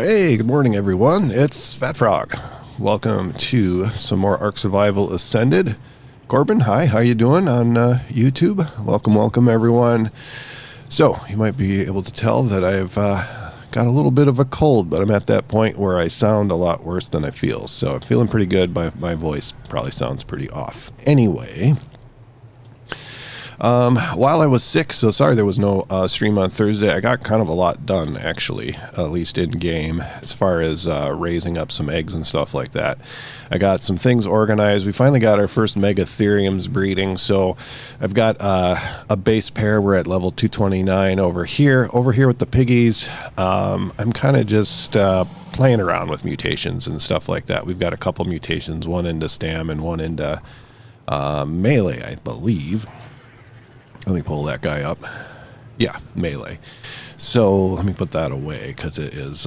Hey, good morning, everyone. It's Fat Frog. Welcome to some more Ark Survival Ascended. Corbin, hi. How you doing on YouTube? Welcome, everyone. So, you might be able to tell that I've got a little bit of a cold, but I'm at that point where I sound a lot worse than I feel. So, I'm feeling pretty good. My voice probably sounds pretty off. Anyway, while I was sick, so sorry there was no stream on Thursday, I got kind of a lot done, actually, at least in game, as far as raising up some eggs and stuff like that. I got some things organized. We finally got our first Megatheriums breeding, so I've got a base pair. We're at level 229 over here. Over here with the piggies, I'm kind of just playing around with mutations and stuff like that. We've got a couple mutations, one into stam and one into melee, I believe. Let me pull that guy up. Yeah, melee. So let me put that away because it is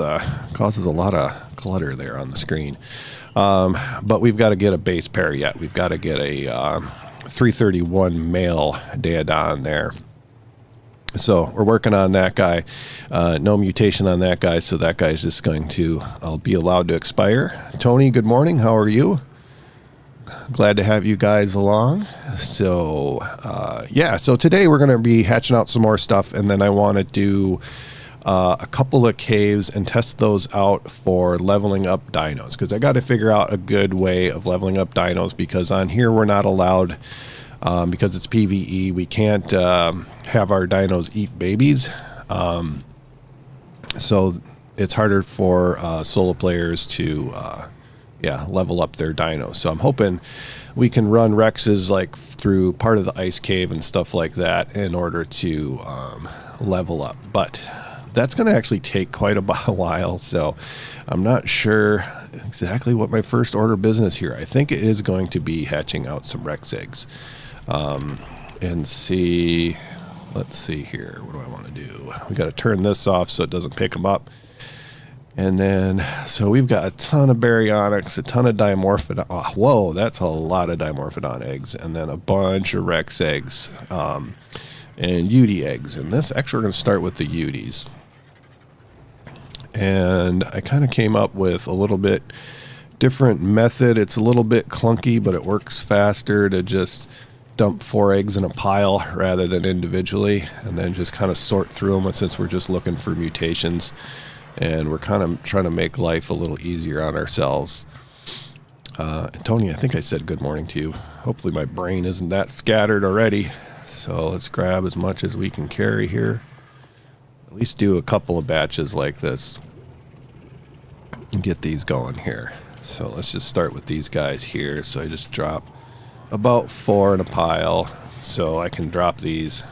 causes a lot of clutter there on the screen. But we've got to get a base pair yet. We've got to get a 331 male Daedon there. So we're working on that guy. No mutation on that guy, so that guy's just going to be allowed to expire. Tony, good morning. How are you? Glad to have you guys along. So yeah, so today we're going to be hatching out some more stuff, and then I want to do a couple of caves and test those out for leveling up dinos, because I got to figure out a good way of leveling up dinos, because on here we're not allowed, because it's PvE, we can't have our dinos eat babies, so it's harder for solo players to level up their dinos. So I'm hoping we can run Rexes like through part of the ice cave and stuff like that in order to level up. But that's going to actually take quite a while, so I'm not sure exactly what my first order of business here. I think it is going to be hatching out some Rex eggs. And see, let's see here. What do I want to do? We got to turn this off so it doesn't pick them up. And then, so we've got a ton of baryonyx, a ton of dimorphodon. Oh, whoa, that's a lot of dimorphodon eggs. And then a bunch of Rex eggs and Udi eggs. And this, actually, we're going to start with the Udis. And I kind of came up with a little bit different method. It's a little bit clunky, but it works faster to just dump 4 eggs in a pile rather than individually. And then just kind of sort through them, since we're just looking for mutations. And we're kind of trying to make life a little easier on ourselves. Tony, I think I said good morning to you. Hopefully my brain isn't that scattered already. So let's grab as much as we can carry here. At least do a couple of batches like this and get these going here. So let's just start with these guys here. So I just drop about 4 in a pile. So I can drop these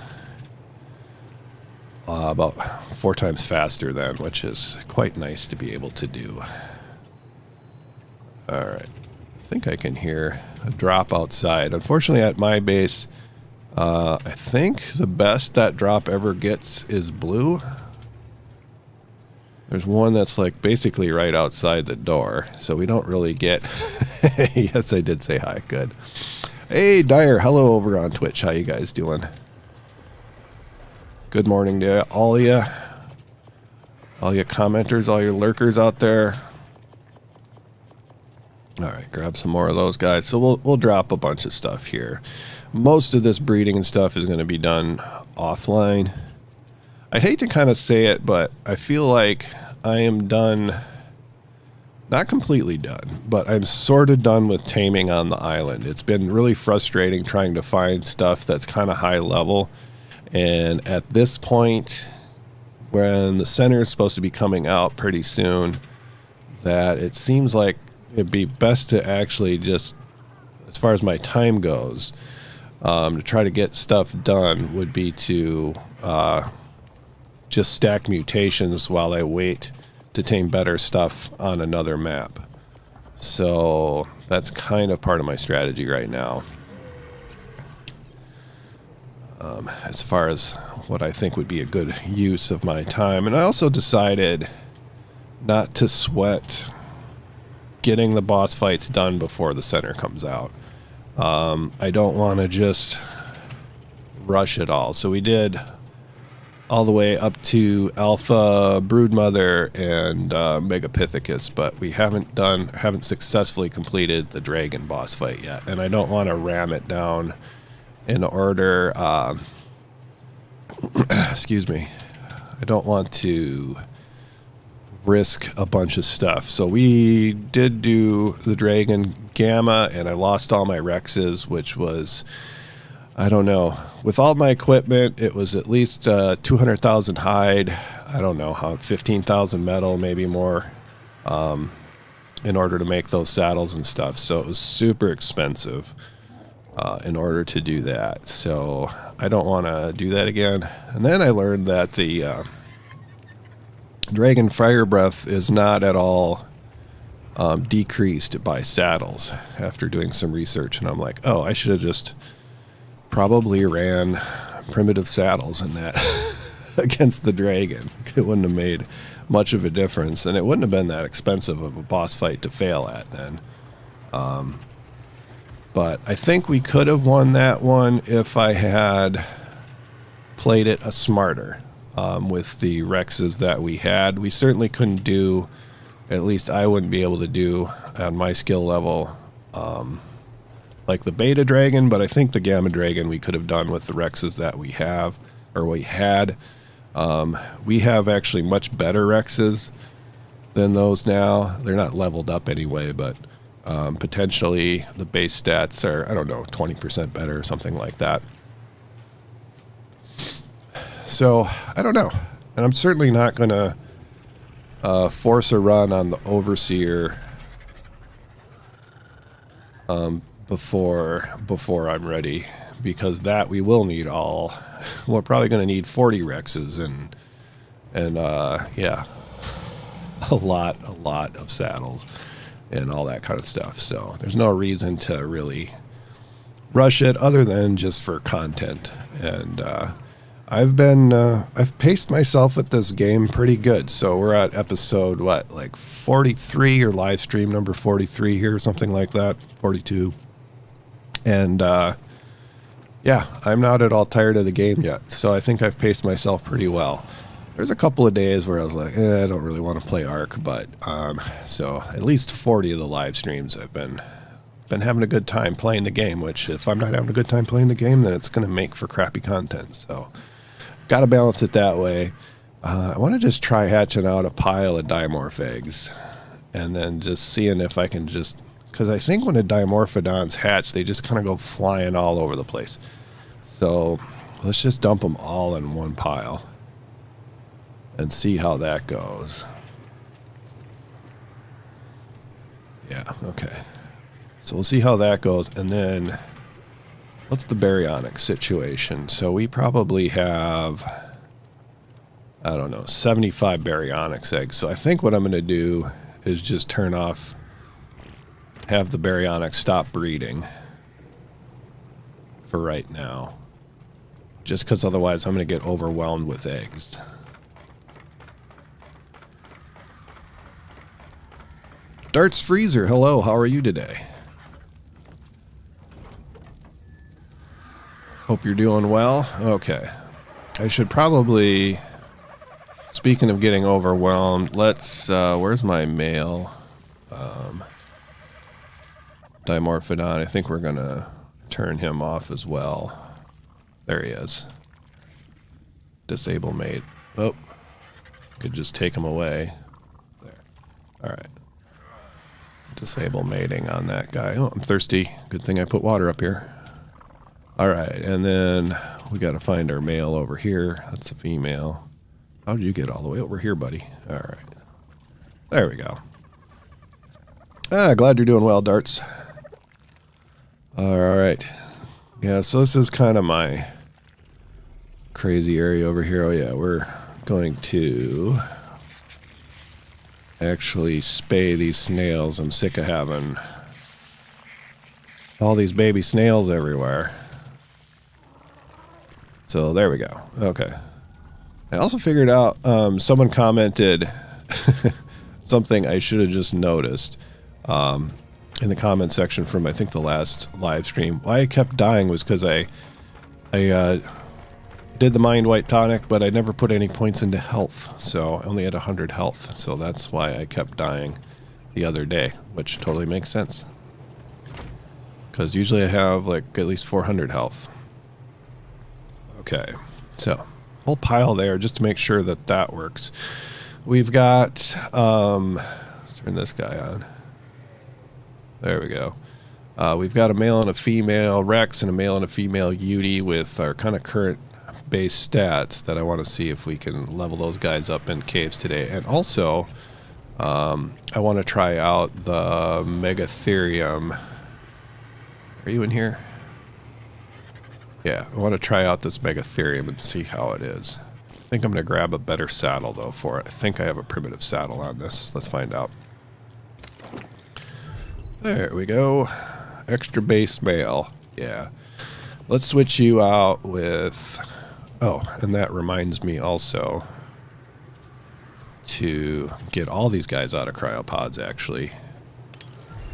about 4 times faster then, which is quite nice to be able to do. Alright, I think I can hear a drop outside. Unfortunately at my base, I think the best that drop ever gets is blue. There's one that's like basically right outside the door, so we don't really get... Yes, I did say hi, good. Hey Dyer, hello over on Twitch, how you guys doing? Good morning to all you commenters, all your lurkers out there. All right, grab some more of those guys. So we'll drop a bunch of stuff here. Most of this breeding and stuff is going to be done offline. I'd hate to kind of say it, but I feel like I am done, not completely done, but I'm sort of done with taming on the island. It's been really frustrating trying to find stuff that's kind of high level. And at this point, when the center is supposed to be coming out pretty soon, that it seems like it'd be best to actually just, as far as my time goes, to try to get stuff done would be to just stack mutations while I wait to tame better stuff on another map. So that's kind of part of my strategy right now. As far as what I think would be a good use of my time. And I also decided not to sweat getting the boss fights done before the center comes out. I don't want to just rush it all. So we did all the way up to Alpha Broodmother and Megapithecus, but we haven't successfully completed the dragon boss fight yet, and I don't want to ram it down in order. Excuse me. I don't want to risk a bunch of stuff. So we did do the Dragon Gamma, and I lost all my Rexes, which was, I don't know. With all my equipment, it was at least 200,000 hide. I don't know how, 15,000 metal, maybe more, in order to make those saddles and stuff. So it was super expensive in order to do that. So I don't want to do that again. And then I learned that the Dragon Fire Breath is not at all decreased by saddles after doing some research. And I'm like, oh, I should have just probably ran primitive saddles in that against the dragon. It wouldn't have made much of a difference, and it wouldn't have been that expensive of a boss fight to fail at then. But I think we could have won that one if I had played it a smarter with the Rexes that we had. We certainly couldn't do, at least I wouldn't be able to do on my skill level, like the Beta Dragon, but I think the Gamma Dragon we could have done with the Rexes that we have, or we had. We have actually much better Rexes than those now. They're not leveled up anyway, but potentially the base stats are, I don't know, 20% better or something like that. So, I don't know. And I'm certainly not going to force a run on the Overseer before I'm ready, because that we will need all. We're probably going to need 40 Rexes and yeah, a lot of saddles and all that kind of stuff. So there's no reason to really rush it other than just for content. And I've paced myself at this game pretty good. So we're at episode, what, like 43 or live stream number 43 here, something like that, 42. And yeah, I'm not at all tired of the game yet. So I think I've paced myself pretty well. There's a couple of days where I was like, I don't really want to play Ark, but so at least 40 of the live streams I've been having a good time playing the game, which if I'm not having a good time playing the game, then it's going to make for crappy content. So got to balance it that way. I want to just try hatching out a pile of dimorph eggs and then just seeing if I can just, because I think when a dimorphodon's hatch, they just kind of go flying all over the place. So let's just dump them all in one pile and see how that goes. Yeah, okay. So we'll see how that goes. And then what's the baryonic situation? So we probably have, I don't know, 75 baryonyx eggs. So I think what I'm going to do is just turn off, have the baryonyx stop breeding for right now. Just because otherwise I'm going to get overwhelmed with eggs. Darts Freezer, hello, how are you today? Hope you're doing well. Okay. I should probably, speaking of getting overwhelmed, let's, where's my male Dimorphodon? I think we're going to turn him off as well. There he is. Disable mate. Oh, could just take him away. There. All right. Disable mating on that guy. Oh, I'm thirsty. Good thing I put water up here. All right, and then we got to find our male over here. That's a female. How'd you get all the way over here, buddy? All right. There we go. Glad you're doing well, Darts. All right. Yeah, so this is kind of my crazy area over here. Oh, yeah, we're going to actually spay these snails. I'm sick of having all these baby snails everywhere. So there we go. Okay. I also figured out, someone commented something I should have just noticed in the comment section from, I think, the last live stream. Why I kept dying was because I did the mind wipe tonic, but I never put any points into health, so I only had 100 health, so that's why I kept dying the other day, which totally makes sense. Because usually I have like at least 400 health. Okay, so whole pile there just to make sure that that works. We've got, let's turn this guy on. There we go. We've got a male and a female Rex and a male and a female Yudi with our kind of current base stats that I want to see if we can level those guys up in caves today. And also, I want to try out the Megatherium. Are you in here? Yeah, I want to try out this Megatherium and see how it is. I think I'm going to grab a better saddle, though, for it. I think I have a primitive saddle on this. Let's find out. There we go. Extra base male. Yeah. Let's switch you out with... Oh, and that reminds me also to get all these guys out of cryopods, actually.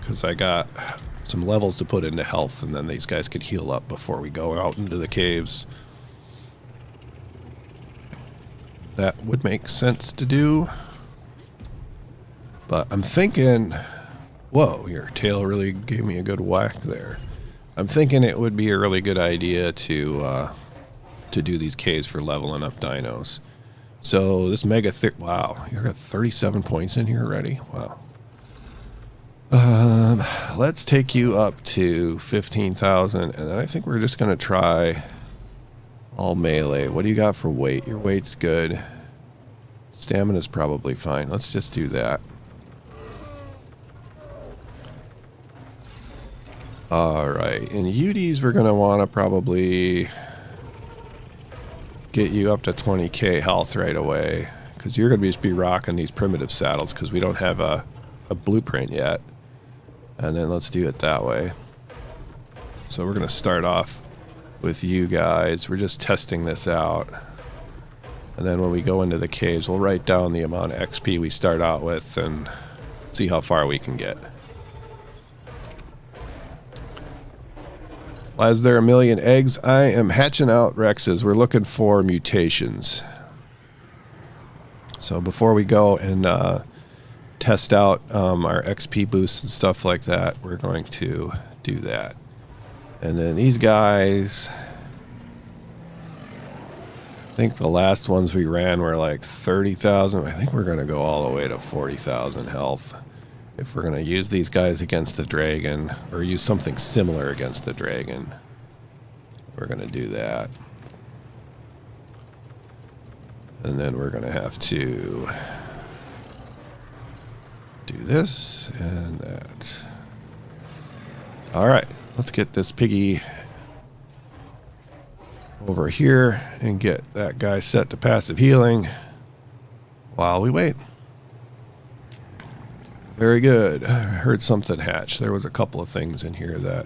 Because I got some levels to put into health, and then these guys could heal up before we go out into the caves. That would make sense to do. But I'm thinking... Whoa, your tail really gave me a good whack there. I'm thinking it would be a really good idea to do these caves for leveling up dinos. So this wow, you got 37 points in here already. Wow. Let's take you up to 15,000, and then I think we're just gonna try all melee. What do you got for weight? Your weight's good. Stamina's probably fine. Let's just do that. Alright, and UDs we're going to want to probably get you up to 20k health right away, because you're going to just be rocking these primitive saddles because we don't have a blueprint yet. And then let's do it that way. So we're going to start off with you guys. We're just testing this out. And then when we go into the caves, we'll write down the amount of XP we start out with and see how far we can get. Why is there a million eggs? I am hatching out Rexes. We're looking for mutations. So before we go and test out our XP boosts and stuff like that, we're going to do that. And then these guys, I think the last ones we ran were like 30,000. I think we're going to go all the way to 40,000 health. If we're going to use these guys against the dragon, or use something similar against the dragon, we're going to do that. And then we're going to have to do this and that. Alright, let's get this piggy over here and get that guy set to passive healing while we wait. Very good. I heard something hatch. There was a couple of things in here that...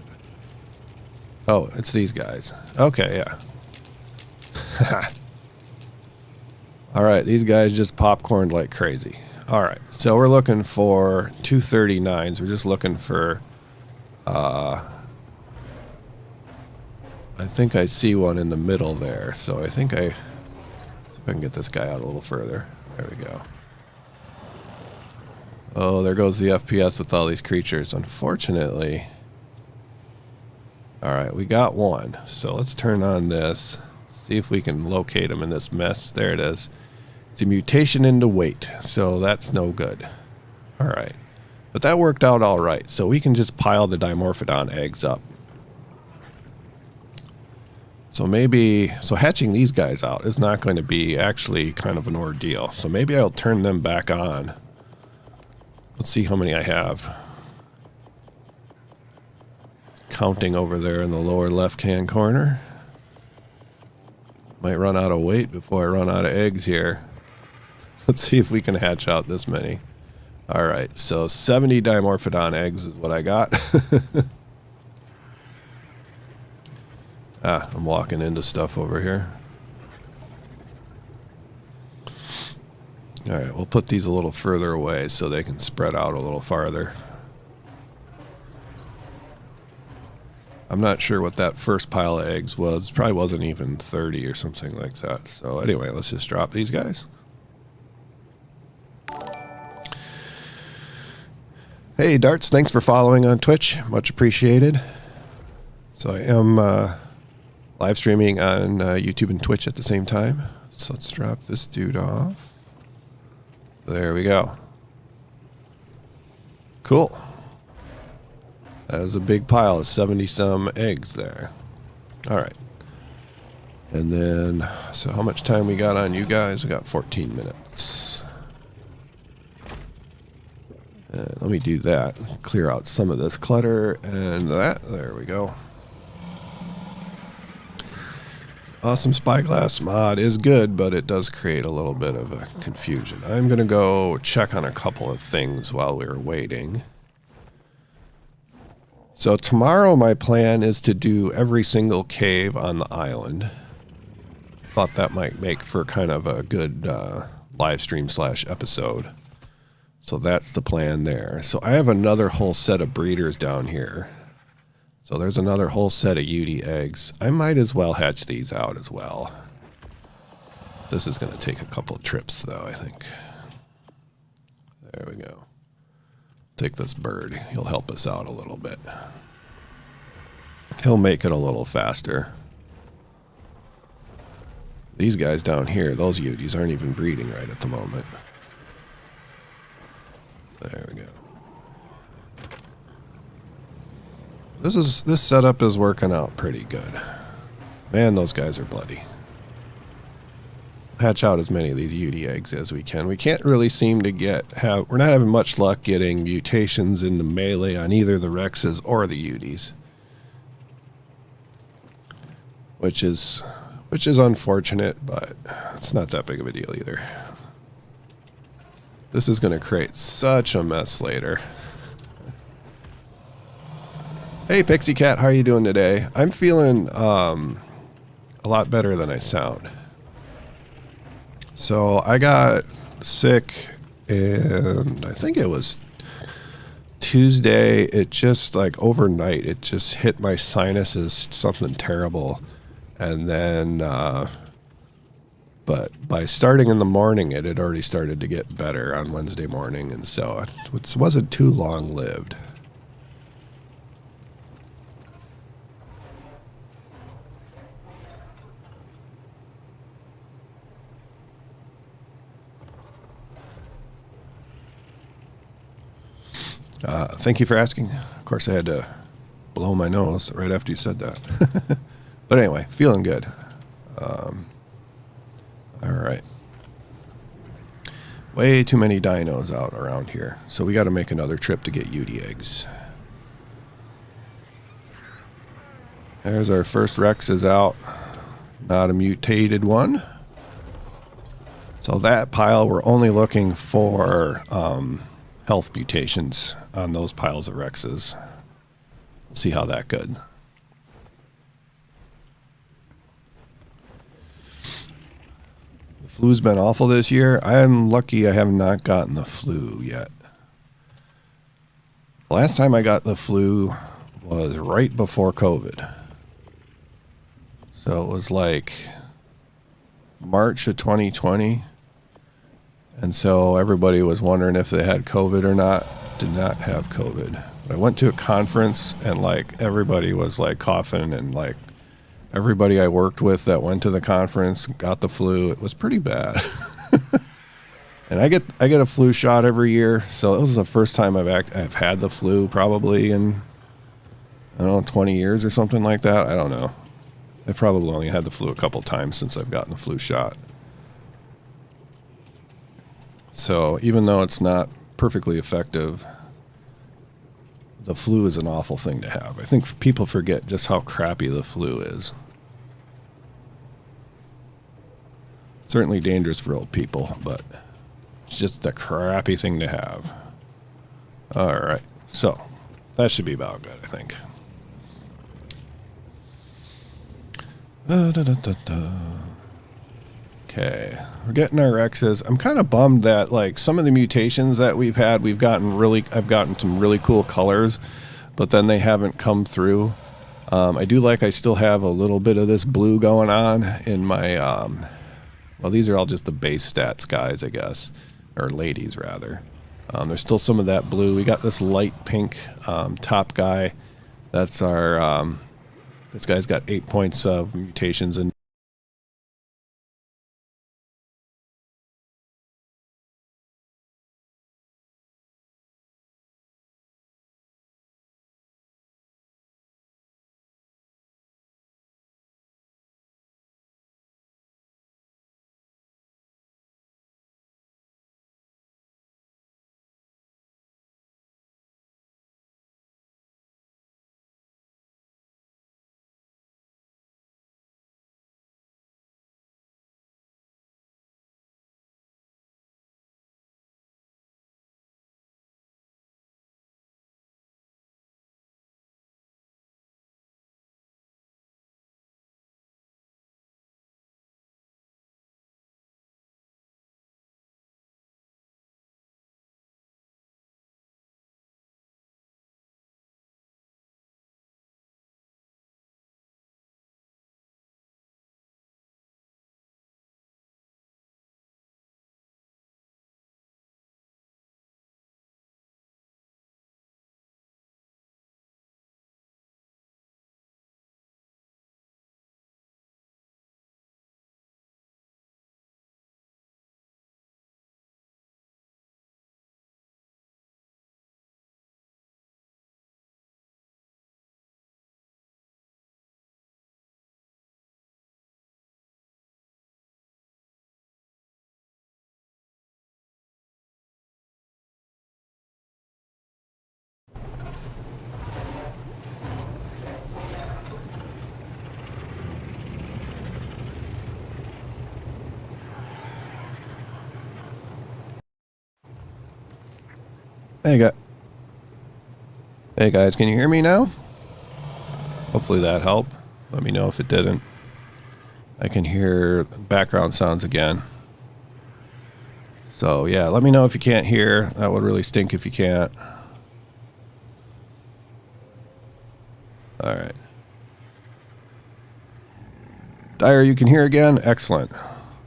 Oh, it's these guys. Okay, yeah. Alright, these guys just popcorned like crazy. Alright, so we're looking for 239s. We're just looking for... I think I see one in the middle there. So I think let's see if I can get this guy out a little further. There we go. Oh, there goes the FPS with all these creatures. Unfortunately. Alright, we got one. So let's turn on this. See if we can locate him in this mess. There it is. It's a mutation into weight. So that's no good. Alright. But that worked out alright. So we can just pile the Dimorphodon eggs up. So so hatching these guys out is not going to be actually kind of an ordeal. So maybe I'll turn them back on. Let's see how many I have. Counting over there in the lower left-hand corner. Might run out of weight before I run out of eggs here. Let's see if we can hatch out this many. Alright, so 70 Dimorphodon eggs is what I got. I'm walking into stuff over here. Alright, we'll put these a little further away so they can spread out a little farther. I'm not sure what that first pile of eggs was. Probably wasn't even 30 or something like that. So anyway, let's just drop these guys. Hey, Darts, thanks for following on Twitch. Much appreciated. So I am live streaming on YouTube and Twitch at the same time. So let's drop this dude off. There we go. Cool. That was a big pile of 70-some eggs there. All right. And then, so how much time we got on you guys? We got 14 minutes. Let me do that. Clear out some of this clutter and that. There we go. Awesome Spyglass mod is good, but it does create a little bit of a confusion. I'm going to go check on a couple of things while we're waiting. So tomorrow my plan is to do every single cave on the island. Thought that might make for kind of a good live stream / episode. So that's the plan there. So I have another whole set of breeders down here. So there's another whole set of UD eggs. I might as well hatch these out as well. This is going to take a couple of trips though, I think. There we go. Take this bird. He'll help us out a little bit. He'll make it a little faster. These guys down here, those UDs aren't even breeding right at the moment. There we go. This setup is working out pretty good. Man, those guys are bloody. Hatch out as many of these UD eggs as we can. We can't really seem to we're not having much luck getting mutations into melee on either the Rexes or the UDs. Which is unfortunate, but it's not that big of a deal either. This is going to create such a mess later. Hey, Pixie Cat, how are you doing today? I'm feeling a lot better than I sound. So I got sick, and I think it was Tuesday. It just, like, overnight, it just hit my sinuses, something terrible. And then, but by starting in the morning, it had already started to get better on Wednesday morning, and so it wasn't too long-lived. Thank you for asking. Of course, I had to blow my nose right after you said that. But anyway, feeling good. All right. Way too many dinos out around here. So we got to make another trip to get UD eggs. There's our first Rex is out. Not a mutated one. So that pile, we're only looking for health mutations on those piles of Rexes. We'll see how that goes. The flu's been awful this year. I'm lucky I have not gotten the flu yet. The last time I got the flu was right before COVID. So it was like March of 2020. And so everybody was wondering if they had COVID or not. Did not have COVID. But I went to a conference and like everybody was like coughing, and like everybody I worked with that went to the conference got the flu. It was pretty bad. And I get a flu shot every year. So this is the first time I've had the flu probably in, I don't know, 20 years or something like that. I don't know. I've probably only had the flu a couple times since I've gotten the flu shot. So even though it's not perfectly effective, the flu is an awful thing to have. I think people forget just how crappy the flu is. Certainly dangerous for old people, but it's just a crappy thing to have. All right, so that should be about good, I think. Okay, we're getting our Rexes. I'm kind of bummed that like some of the mutations that we've had, I've gotten some really cool colors, but then they haven't come through. I do like I still have a little bit of this blue going on in my, well, these are all just the base stats guys, I guess, or ladies rather. There's still some of that blue. We got this light pink top guy. That's our, this guy's got 8 points of mutations and hey guys, can you hear me now? Hopefully that helped. Let me know if it didn't. I can hear background sounds again. So yeah, let me know if you can't hear. That would really stink if you can't. All right. Dyer, you can hear again? Excellent.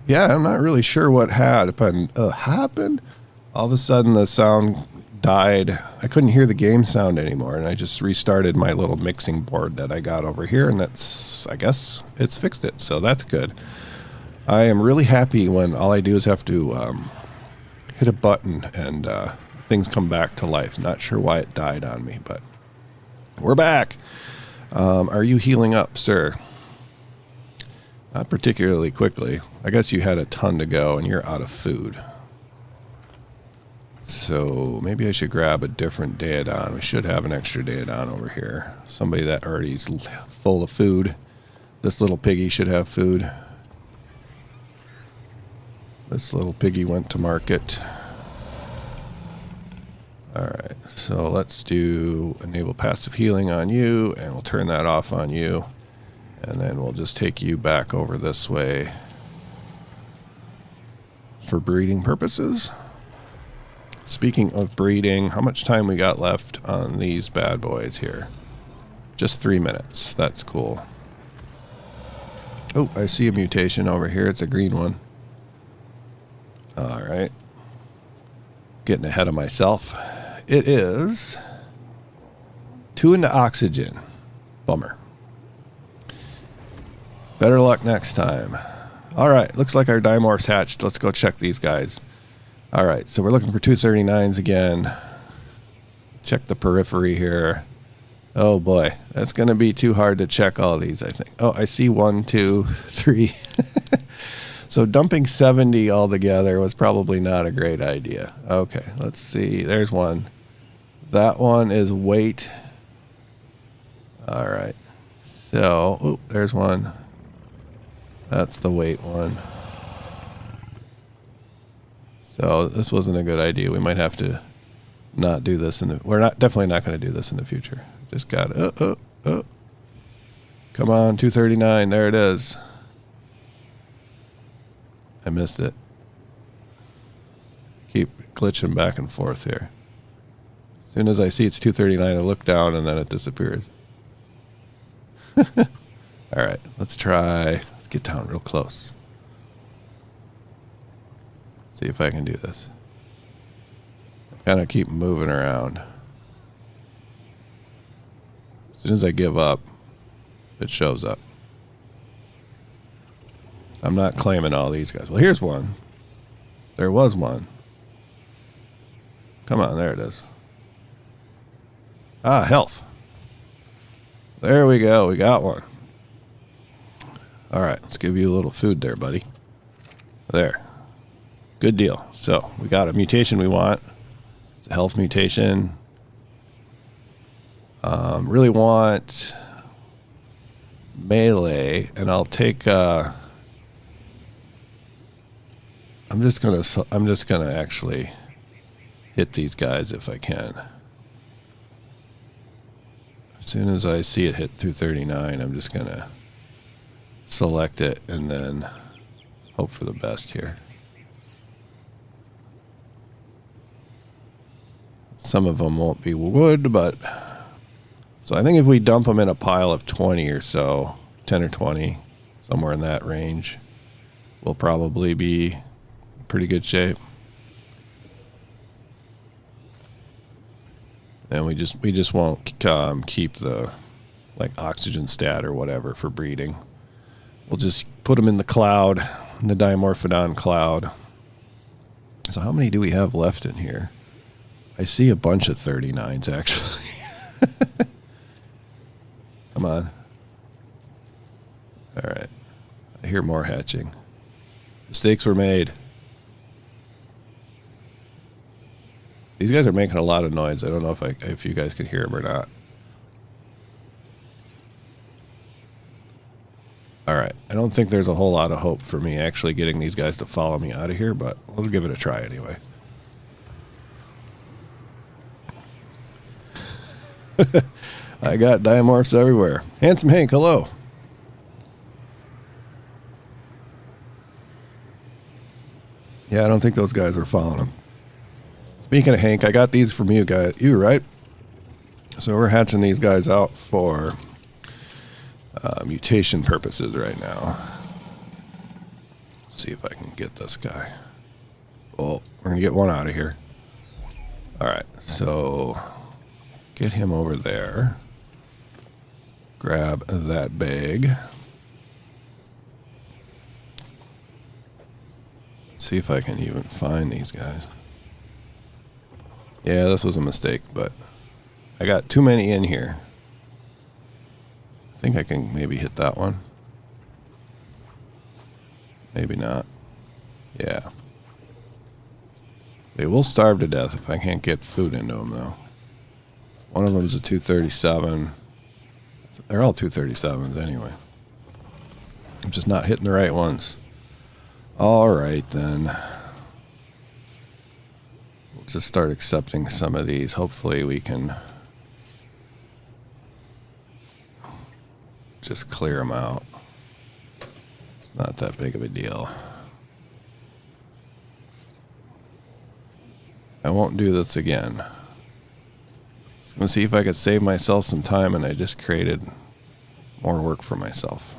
Yeah, I'm not really sure what happened. All of a sudden the sound died. I couldn't hear the game sound anymore, and I just restarted my little mixing board that I got over here, and that's, I guess, it's fixed it, so that's good. I am really happy when all I do is have to hit a button and things come back to life. Not sure why it died on me, but we're back. Are you healing up, sir? Not particularly quickly. I guess you had a ton to go, and you're out of food. So maybe I should grab a different Daedon. We should have an extra Daedon over here. Somebody that already's full of food. This little piggy should have food. This little piggy went to market. Alright, so let's do enable passive healing on you, and we'll turn that off on you. And then we'll just take you back over this way for breeding purposes. Speaking of breeding, how much time we got left on these bad boys here? Just 3 minutes. That's cool. Oh, I see a mutation over here. It's a green one. All right. Getting ahead of myself. It is 2 into oxygen. Bummer. Better luck next time. All right. Looks like our Dimorph's hatched. Let's go check these guys. All right, so we're looking for 239s again. Check the periphery here. Oh boy, that's going to be too hard to check all these, I think. Oh, I see 1, 2, 3. So dumping 70 altogether was probably not a great idea. Okay, let's see. There's one. That one is weight. All right. So, oh, there's one. That's the weight one. So this wasn't a good idea. We might have to not do this we're definitely not going to do this in the future. Just got Come on, 239. There it is. I missed it. Keep glitching back and forth here. As soon as I see it's 239, I look down and then it disappears. All right, let's try. Let's get down real close. See if I can do this. Kind of keep moving around. As soon as I give up, it shows up. I'm not claiming all these guys. Well, here's one. There was one. Come on, there it is. Ah, health. There we go. We got one. All right, let's give you a little food there, buddy. There. Good deal. So we got a mutation we want. It's a health mutation. Really want melee, and I'll take. I'm just gonna actually hit these guys if I can. As soon as I see it hit 239, I'm just gonna select it and then hope for the best here. Some of them won't be wood, but so I think if we dump them in a pile of 20 or so, 10 or 20, somewhere in that range, we'll probably be in pretty good shape. And we just won't keep the like oxygen stat or whatever for breeding. We'll just put them in the cloud, in the Dimorphodon cloud. So how many do we have left in here? I see a bunch of 39s actually. Come on. All right. I hear more hatching. Mistakes were made. These guys are making a lot of noise. I don't know if you guys can hear them or not. All right. I don't think there's a whole lot of hope for me actually getting these guys to follow me out of here, but we'll give it a try anyway. I got dimorphs everywhere. Handsome Hank, hello. Yeah, I don't think those guys are following him. Speaking of Hank, I got these from you guys. You, right? So we're hatching these guys out for mutation purposes right now. See if I can get this guy. Well, we're going to get one out of here. All right, so get him over there. Grab that bag. See if I can even find these guys. Yeah, this was a mistake, but I got too many in here. I think I can maybe hit that one. Maybe not. Yeah. They will starve to death if I can't get food into them, though. One of them is a 237. They're all 237s anyway. I'm just not hitting the right ones. All right, then. We'll just start accepting some of these. Hopefully we can just clear them out. It's not that big of a deal. I won't do this again. I'm going to see if I could save myself some time, and I just created more work for myself.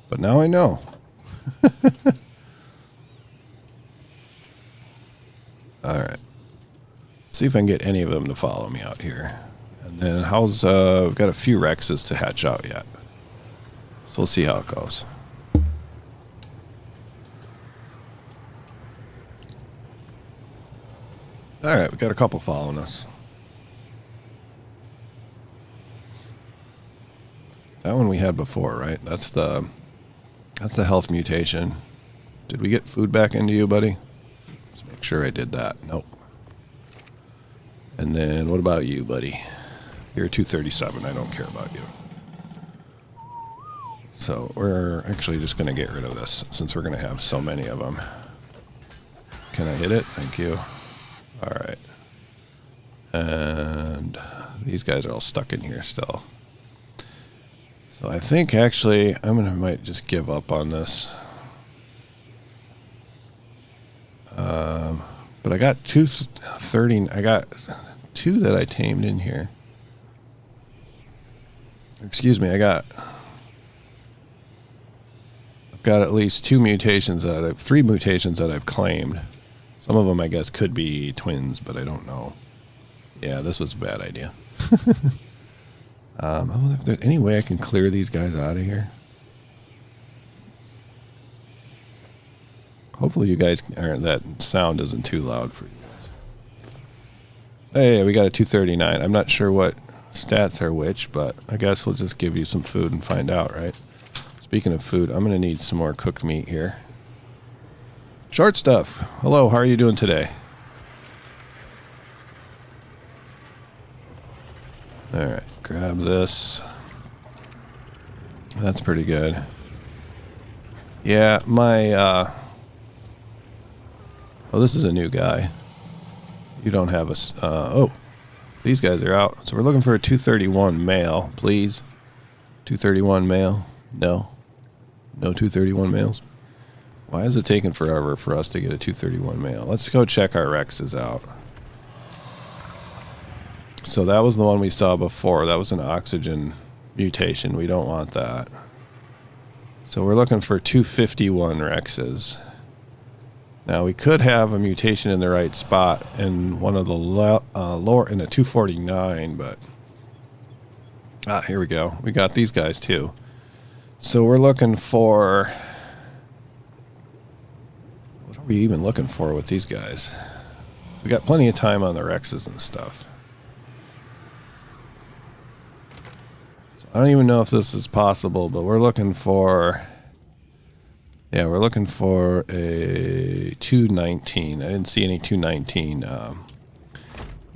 But now I know. All right. See if I can get any of them to follow me out here. And then we've got a few Rexes to hatch out yet. So we'll see how it goes. All right, we got a couple following us. That one we had before, right? That's the health mutation. Did we get food back into you, buddy? Let's make sure I did that. Nope. And then what about you, buddy? You're 237. I don't care about you. So we're actually just going to get rid of this since we're going to have so many of them. Can I hit it? Thank you. All right. And these guys are all stuck in here still. So I think actually might just give up on this. But I got 230. I got 2 that I tamed in here. excuse me, I've got at least 3 mutations that I've claimed. Some of them, I guess, could be twins, but I don't know. Yeah, this was a bad idea. I wonder if there's any way I can clear these guys out of here. Hopefully you guys aren't, that sound isn't too loud for you guys. Hey, we got a 239. I'm not sure what stats are which, but I guess we'll just give you some food and find out, right? Speaking of food, I'm going to need some more cooked meat here. Short stuff. Hello, how are you doing today? Alright, grab this. That's pretty good. Yeah, my, oh, this is a new guy. You don't have a, oh, these guys are out. So we're looking for a 231 male, please. 231 male. No. No 231 males. Why is it taking forever for us to get a 231 male? Let's go check our Rexes out. So that was the one we saw before. That was an oxygen mutation. We don't want that. So we're looking for 251 Rexes. Now we could have a mutation in the right spot in one of the lower, in a 249, but here we go. We got these guys too. So we're looking for, what are we even looking for with these guys? We got plenty of time on the Rexes and stuff. So I don't even know if this is possible, but we're looking for, yeah, we're looking for a 219. I didn't see any 219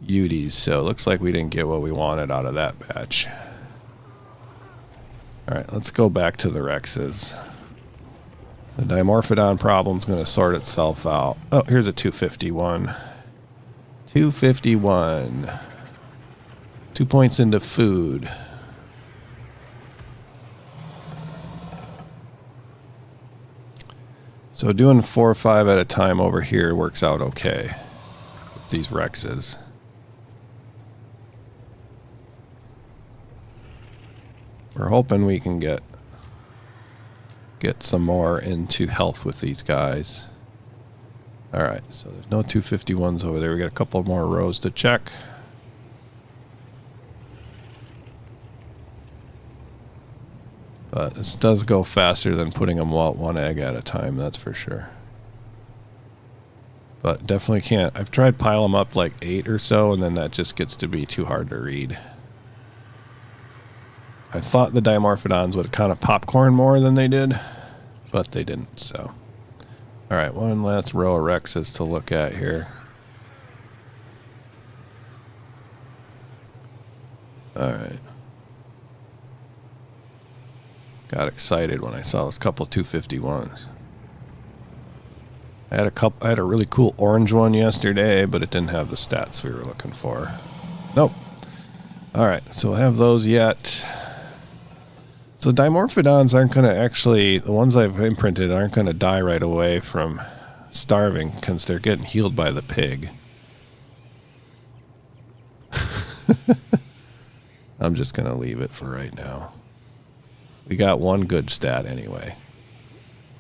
UDs, so it looks like we didn't get what we wanted out of that batch. Alright, let's go back to the Rexes. The Dimorphodon problem's going to sort itself out. Oh, here's a 251. 251. 2 points into food. So doing 4 or 5 at a time over here works out okay with these Rexes. We're hoping we can get some more into health with these guys. Alright, so there's no 251s over there. We got a couple more rows to check. But this does go faster than putting them out 1 egg at a time, that's for sure. But definitely can't. I've tried pile them up like 8 or so, and then that just gets to be too hard to read. I thought the Dimorphodons would kind of popcorn more than they did, but they didn't, so. Alright, one last row of Rexes to look at here. Alright. Got excited when I saw this couple 251s. I had a really cool orange one yesterday, but it didn't have the stats we were looking for. Nope. Alright, so we'll have those yet. So Dimorphodons aren't going to actually, the ones I've imprinted aren't going to die right away from starving because they're getting healed by the pig. I'm just going to leave it for right now. We got one good stat anyway.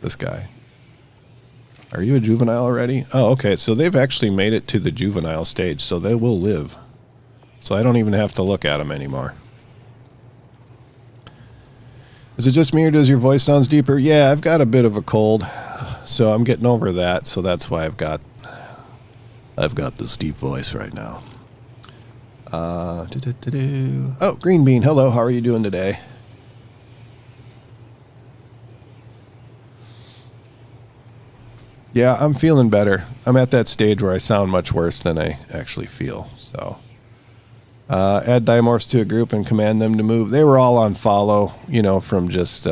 This guy. Are you a juvenile already? Oh, okay. So they've actually made it to the juvenile stage, so they will live. So I don't even have to look at them anymore. Is it just me or does your voice sounds deeper? Yeah, I've got a bit of a cold, so I'm getting over that. So that's why I've got this deep voice right now. Oh, Green Bean, hello. How are you doing today? Yeah, I'm feeling better. I'm at that stage where I sound much worse than I actually feel. So, add Dimorphs to a group and command them to move. They were all on follow, you know, from just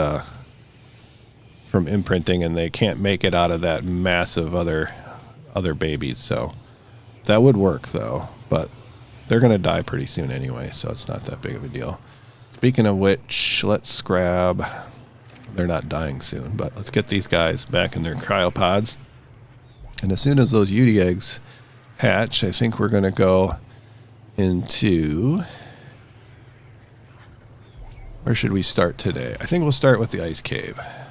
from imprinting, and they can't make it out of that massive other babies. So that would work though, but they're gonna die pretty soon anyway, so it's not that big of a deal. Speaking of which, let's grab. They're not dying soon, but let's get these guys back in their cryopods. And as soon as those UD eggs hatch, I think we're going to go into... Where should we start today? I think we'll start with the ice cave. I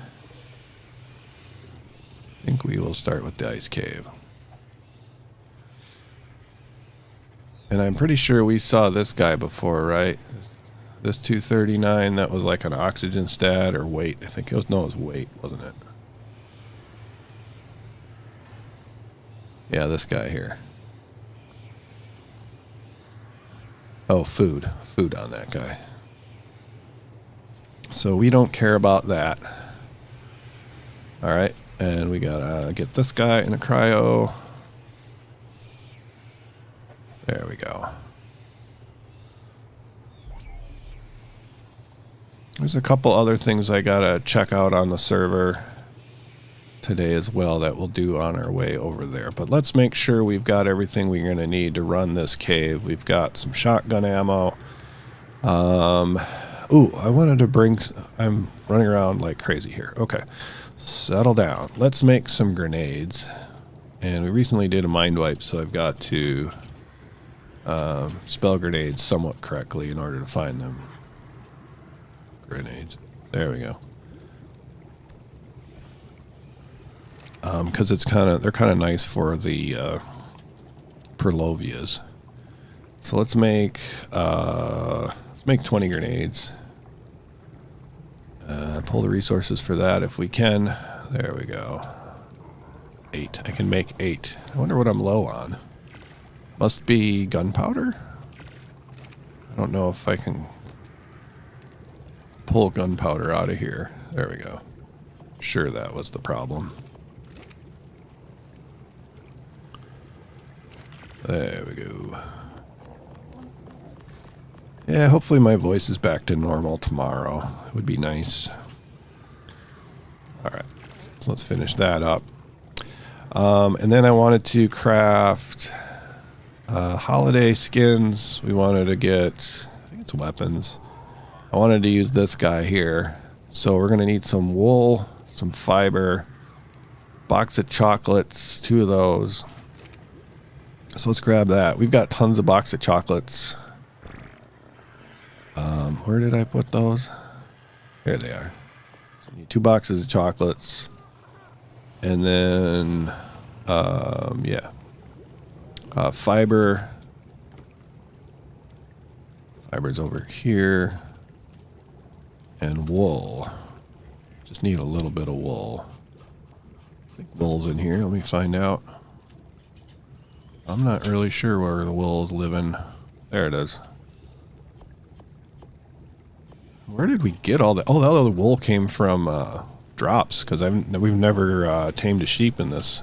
think we will start with the ice cave. And I'm pretty sure we saw this guy before, right? This 239, that was like an oxygen stat or weight. I think it was, no, it was weight, wasn't it? Yeah, this guy here. Oh, food. Food on that guy. So we don't care about that. Alright, and we gotta get this guy in a cryo. There we go. There's a couple other things I gotta check out on the server today as well that we'll do on our way over there. But let's make sure we've got everything we're gonna need to run this cave. We've got some shotgun ammo. Ooh, I wanted to bring... I'm running around like crazy here. Okay, settle down. Let's make some grenades. And we recently did a mind wipe, so I've got to spell grenades somewhat correctly in order to find them. Grenades. There we go. Because it's they're kind of nice for the Perlovias. So let's make 20 grenades. Pull the resources for that if we can. There we go. 8. I can make 8. I wonder what I'm low on. Must be gunpowder? I don't know if I can pull gunpowder out of here. There we go. Sure, that was the problem. There we go. Yeah, hopefully my voice is back to normal tomorrow. It would be nice. Alright, so let's finish that up. And then I wanted to craft holiday skins. We wanted to get, I think it's weapons. I wanted to use this guy here. So we're going to need some wool, some fiber, box of chocolates, 2 of those. So let's grab that. We've got tons of box of chocolates. Where did I put those? Here they are. So you need 2 boxes of chocolates. And then, yeah. Fiber. Fiber's over here. And wool. Just need a little bit of wool. I think wool's in here. Let me find out. I'm not really sure where the wool is living. There it is. Where did we get all that? Oh, the other wool came from drops, because we've never tamed a sheep in this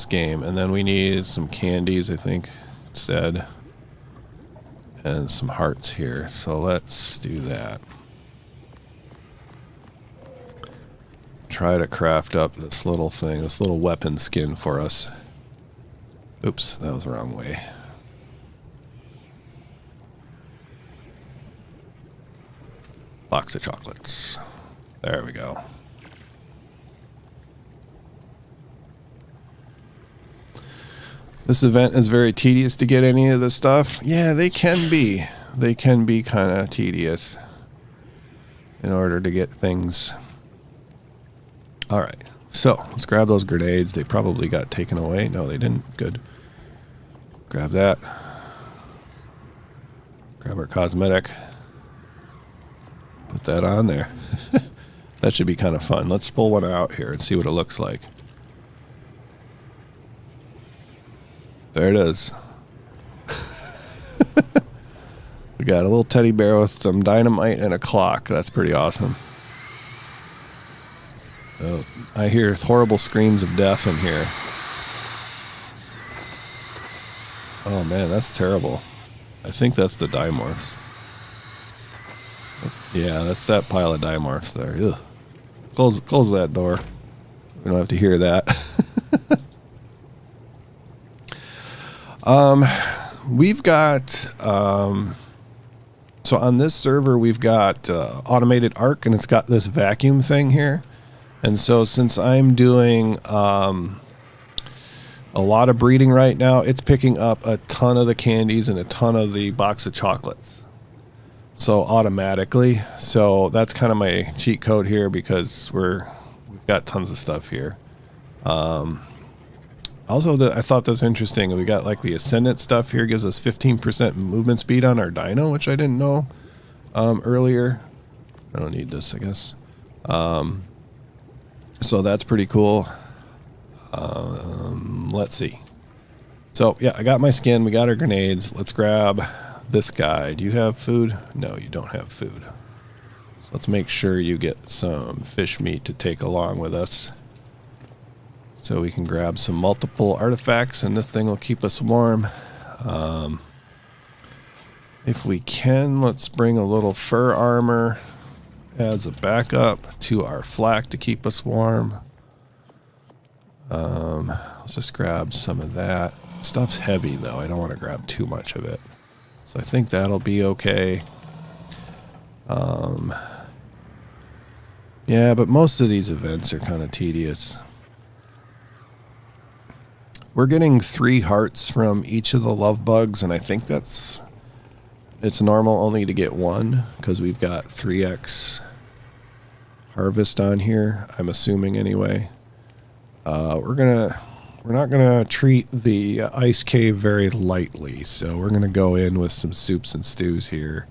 game. And then we need some candies, I think it said, and some hearts here. So let's do that. Try to craft up this little thing, this little weapon skin for us. Oops, that was the wrong way. Box of chocolates. There we go. This event is very tedious to get any of this stuff. Yeah, they can be. They can be kind of tedious in order to get things. Alright, so let's grab those grenades. They probably got taken away. No, they didn't. Good. Grab that. Grab our cosmetic. Put that on there. That should be kind of fun. Let's pull one out here and see what it looks like. There it is. We got a little teddy bear with some dynamite and a clock. That's pretty awesome. Oh, I hear horrible screams of death in here. Oh man, that's terrible. I think that's the dimorphs. Yeah, that's that pile of dimorphs there. Ugh. Close that door. We don't have to hear that. We've got so on this server we've got automated Ark, and it's got this vacuum thing here. And so since I'm doing a lot of breeding right now, it's picking up a ton of the candies and a ton of the box of chocolates. So automatically. So that's kind of my cheat code here because we've got tons of stuff here. Also, I thought this was interesting. We got like the Ascendant stuff here gives us 15% movement speed on our dino, which I didn't know earlier. I don't need this, I guess. So that's pretty cool. Let's see. So yeah, I got my skin. We got our grenades. Let's grab this guy. Do you have food? No, you don't have food. So let's make sure you get some fish meat to take along with us. So we can grab some multiple artifacts, and this thing will keep us warm. If we can, let's bring a little fur armor as a backup to our flak to keep us warm. Let's just grab some of that. Stuff's heavy, though. I don't want to grab too much of it. So I think that'll be okay. Yeah, but most of these events are kind of tedious. We're getting 3 hearts from each of the love bugs, and I think it's normal only to get 1 because we've got 3x harvest on here. I'm assuming anyway. We're not gonna treat the ice cave very lightly, so we're gonna go in with some soups and stews here,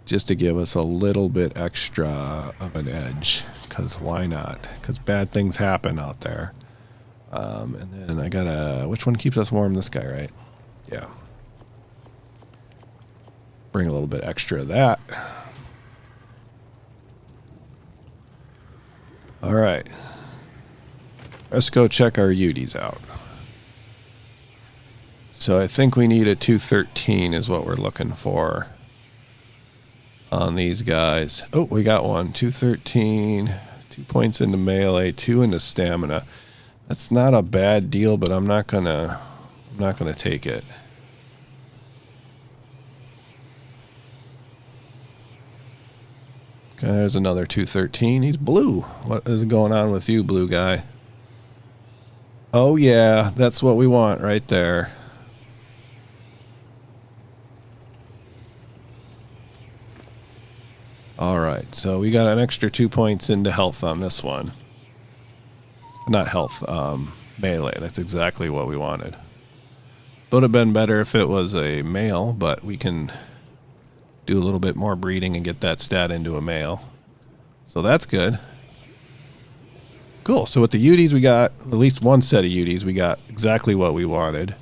just to give us a little bit extra of an edge. Because why not? Because bad things happen out there. And then I gotta... Which one keeps us warm? This guy, right? Yeah. Bring a little bit extra of that. Alright. Let's go check our UDs out. So I think we need a 213 is what we're looking for on these guys. Oh, we got one. 213. 2 points into melee, 2 into stamina. That's not a bad deal, but I'm not gonna take it. Okay, there's another 213. He's blue. What is going on with you, blue guy? Oh yeah, that's what we want right there. Alright, so we got an extra 2 points into health on this one. Not health, melee. That's exactly what we wanted. Would have been better if it was a male, but we can do a little bit more breeding and get that stat into a male. So that's good. Cool. So with the UDs, we got at least one set of UDs. We got exactly what we wanted.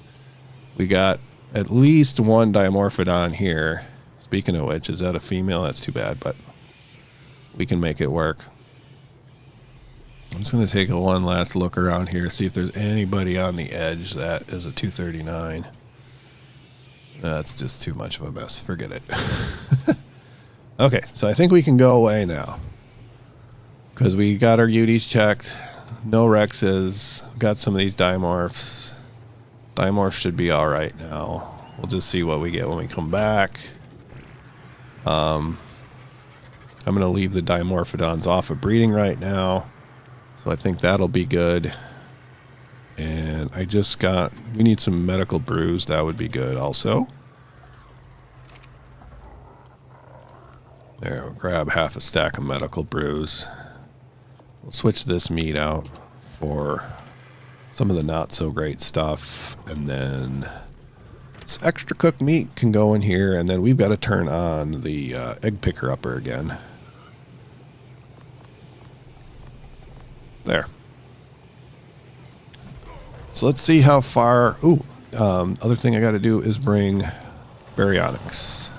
We got at least one dimorphodon here. Speaking of which, is that a female? That's too bad, but we can make it work. I'm just going to take one last look around here, see if there's anybody on the edge that is a 239. That's just too much of a mess. Forget it. Okay, so I think we can go away now. Because we got our UDs checked. No Rexes. Got some of these dimorphs. Dimorphs should be alright now. We'll just see what we get when we come back. I'm going to leave the dimorphodons off of breeding right now. So I think that'll be good. And I just got... We need some medical brews. That would be good also. There, we'll grab half a stack of medical brews. We'll switch this meat out for some of the not so great stuff. And then this extra cooked meat can go in here. And then we've got to turn on the egg picker upper again. There. So let's see how far... Ooh, other thing I got to do is bring baryonyx.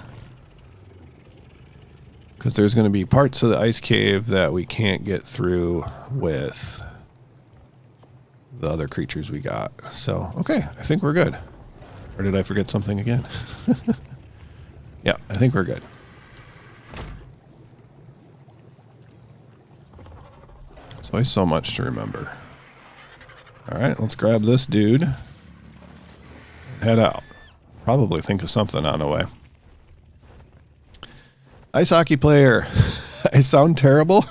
Because there's going to be parts of the ice cave that we can't get through with the other creatures we got. So, okay, I think we're good. Or did I forget something again? Yeah, I think we're good. There's always so much to remember. Alright, let's grab this dude. And head out. Probably think of something on the way. Ice hockey player. I sound terrible.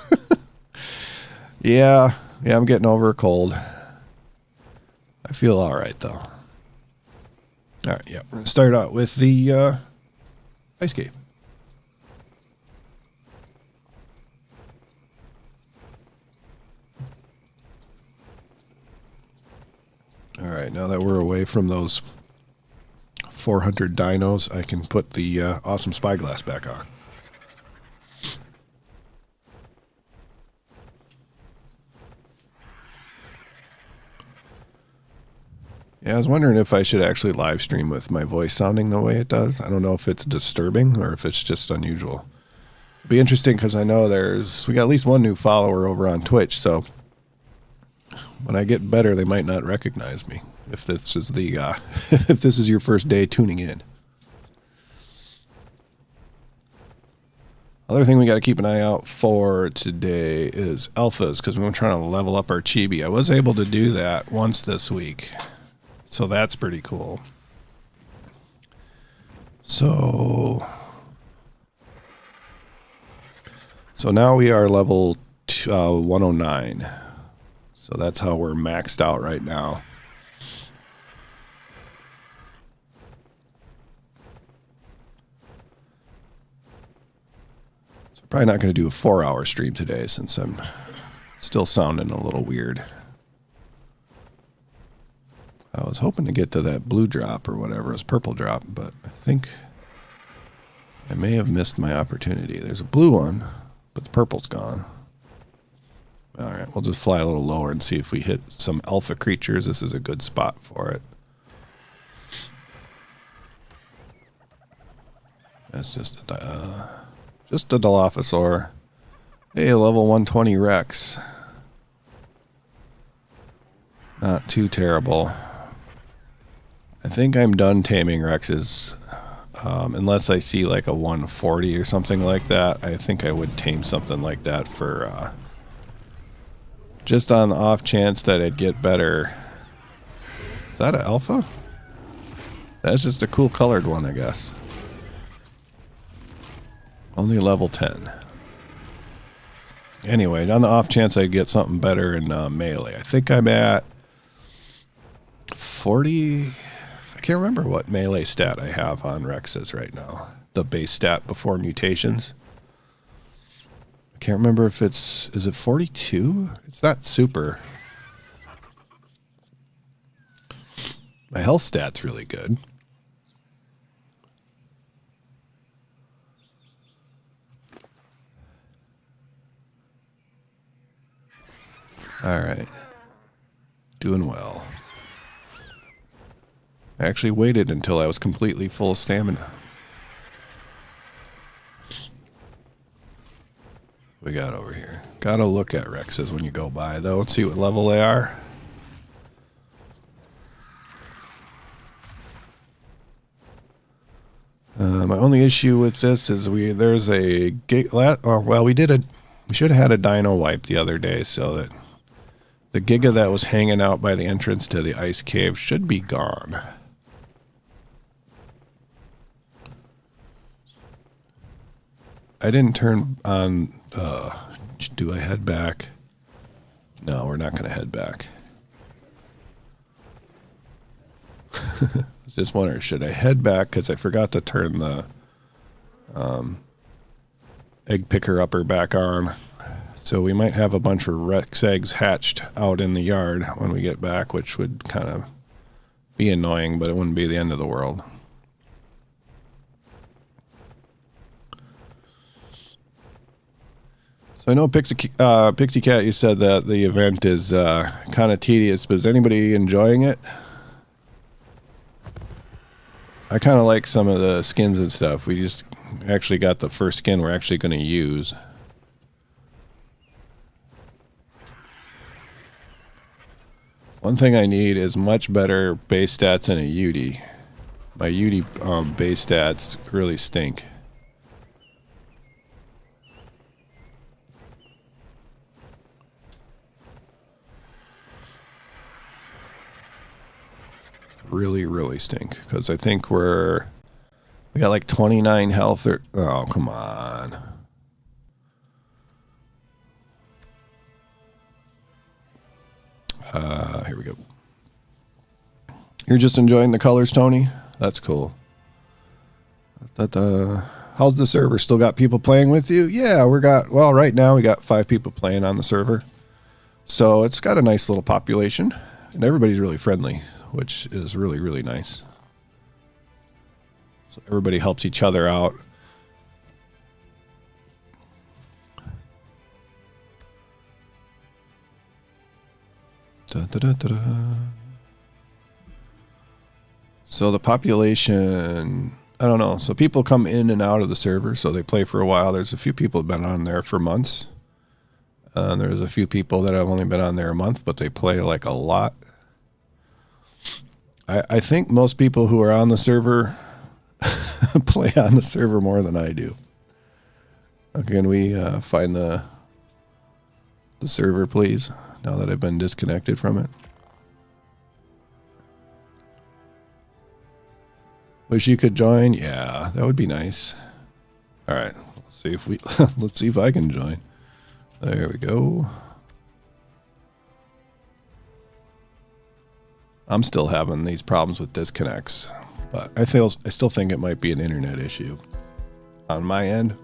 Yeah, I'm getting over a cold. I feel alright though. Alright, yeah. We're going to start out with the ice cave. right, now that we're away from those 400 dinos, I can put the awesome spyglass back on. Yeah, I was wondering if I should actually live stream with my voice sounding the way it does. I don't know if it's disturbing or if it's just unusual. It'd be interesting because I know we got at least one new follower over on Twitch, so when I get better, they might not recognize me if this is the if this is your first day tuning in. Other thing we got to keep an eye out for today is alphas, because we're trying to level up our chibi. I was able to do that once this week, so that's pretty cool. So now we are level 109. So that's how we're maxed out right now. So probably not going to do a 4-hour stream today since I'm still sounding a little weird. I was hoping to get to that blue drop or whatever, it's purple drop, but I think I may have missed my opportunity. There's a blue one, but the purple's gone. All right, we'll just fly a little lower and see if we hit some alpha creatures. This is a good spot for it. That's just a Dilophosaur. Hey, level 120 Rex. Not too terrible. I think I'm done taming Rexes. Unless I see like a 140 or something like that, I think I would tame something like that for just on the off chance that it'd get better. Is that an alpha? That's just a cool colored one, I guess. Only level 10. Anyway, on the off chance I get something better in melee. I think I'm at 40. I can't remember what melee stat I have on Rexes right now. The base stat before mutations. I can't remember if is it 42? It's not super. My health stat's really good. All right. Doing well. I actually waited until I was completely full of stamina. We got over here. Gotta look at Rexes when you go by, though, and see what level they are. My only issue with this is there's a we should have had a dino wipe the other day, so that the Giga that was hanging out by the entrance to the ice cave should be gone. I didn't turn on, do I head back? No, we're not going to head back. I was just wondering, should I head back? Because I forgot to turn the egg picker upper back on. So we might have a bunch of Rex eggs hatched out in the yard when we get back, which would kind of be annoying, but it wouldn't be the end of the world. So I know Pixie Cat, you said that the event is kind of tedious, but is anybody enjoying it? I kind of like some of the skins and stuff. We just actually got the first skin we're actually going to use. One thing I need is much better base stats and a UD. My UD base stats really stink. Really stink, because I think we got like 29 health or, oh, come on. Here we go. You're just enjoying the colors, Tony? That's cool. How's the server? Still got people playing with you? Yeah, well, right now we got 5 people playing on the server. So it's got a nice little population, and everybody's really friendly. which is really, really nice. So everybody helps each other out. Da, da, da, da, da. So the population, I don't know. So people come in and out of the server, so they play for a while. There's a few people who've been on there for months. There's a few people that have only been on there a month, but they play like a lot. I think most people who are on the server play on the server more than I do. Can we find the server, please, now that I've been disconnected from it? Wish you could join. Yeah, that would be nice. All right, let's see if we let's see if I can join. There we go. I'm still having these problems with disconnects, but I still think it might be an internet issue on my end.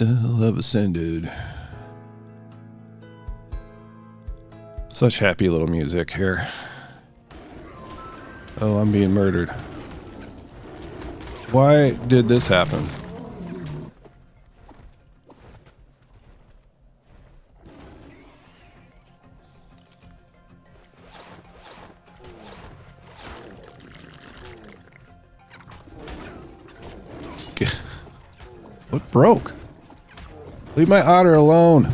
Love Ascended. Such happy little music here. Oh, I'm being murdered. Why did this happen? What broke? Leave my otter alone.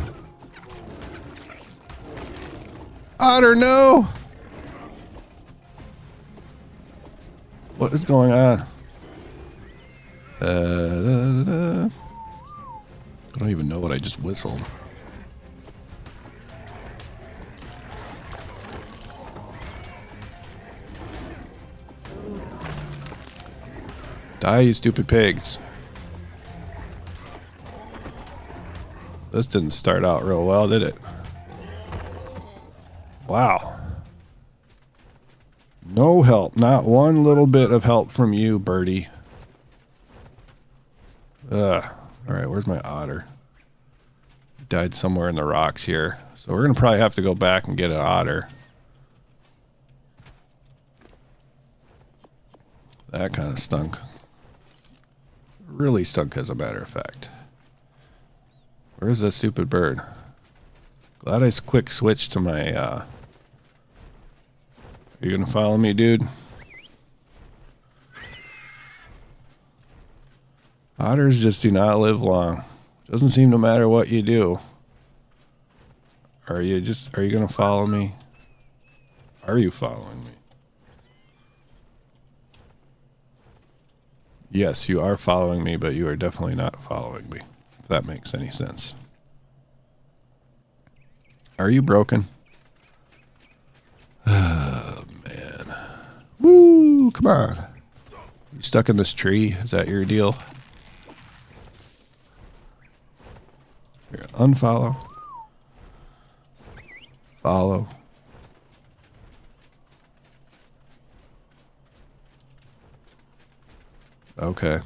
Otter, no! What is going on? I don't even know what I just whistled. Die, you stupid pigs. This didn't start out real well, did it? Wow. No help. Not one little bit of help from you, birdie. Ugh. Alright, where's my otter? He died somewhere in the rocks here. So we're going to probably have to go back and get an otter. That kind of stunk. Really stunk, as a matter of fact. Where's that stupid bird? Glad I quick switched to my, Are you gonna follow me, dude? Otters just do not live long. Doesn't seem to matter what you do. Are you gonna follow me? Are you following me? Yes, you are following me, but you are definitely not following me. If that makes any sense. Are you broken? Oh, man. Woo! Come on. You stuck in this tree? Is that your deal? Here, unfollow. Follow. Okay.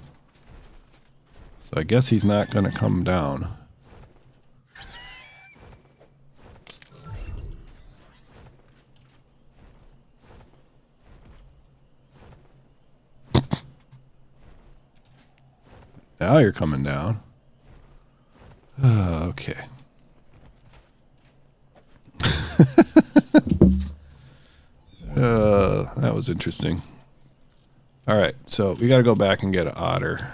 So I guess he's not going to come down. Now you're coming down. Okay. That was interesting. All right, so we got to go back and get an otter.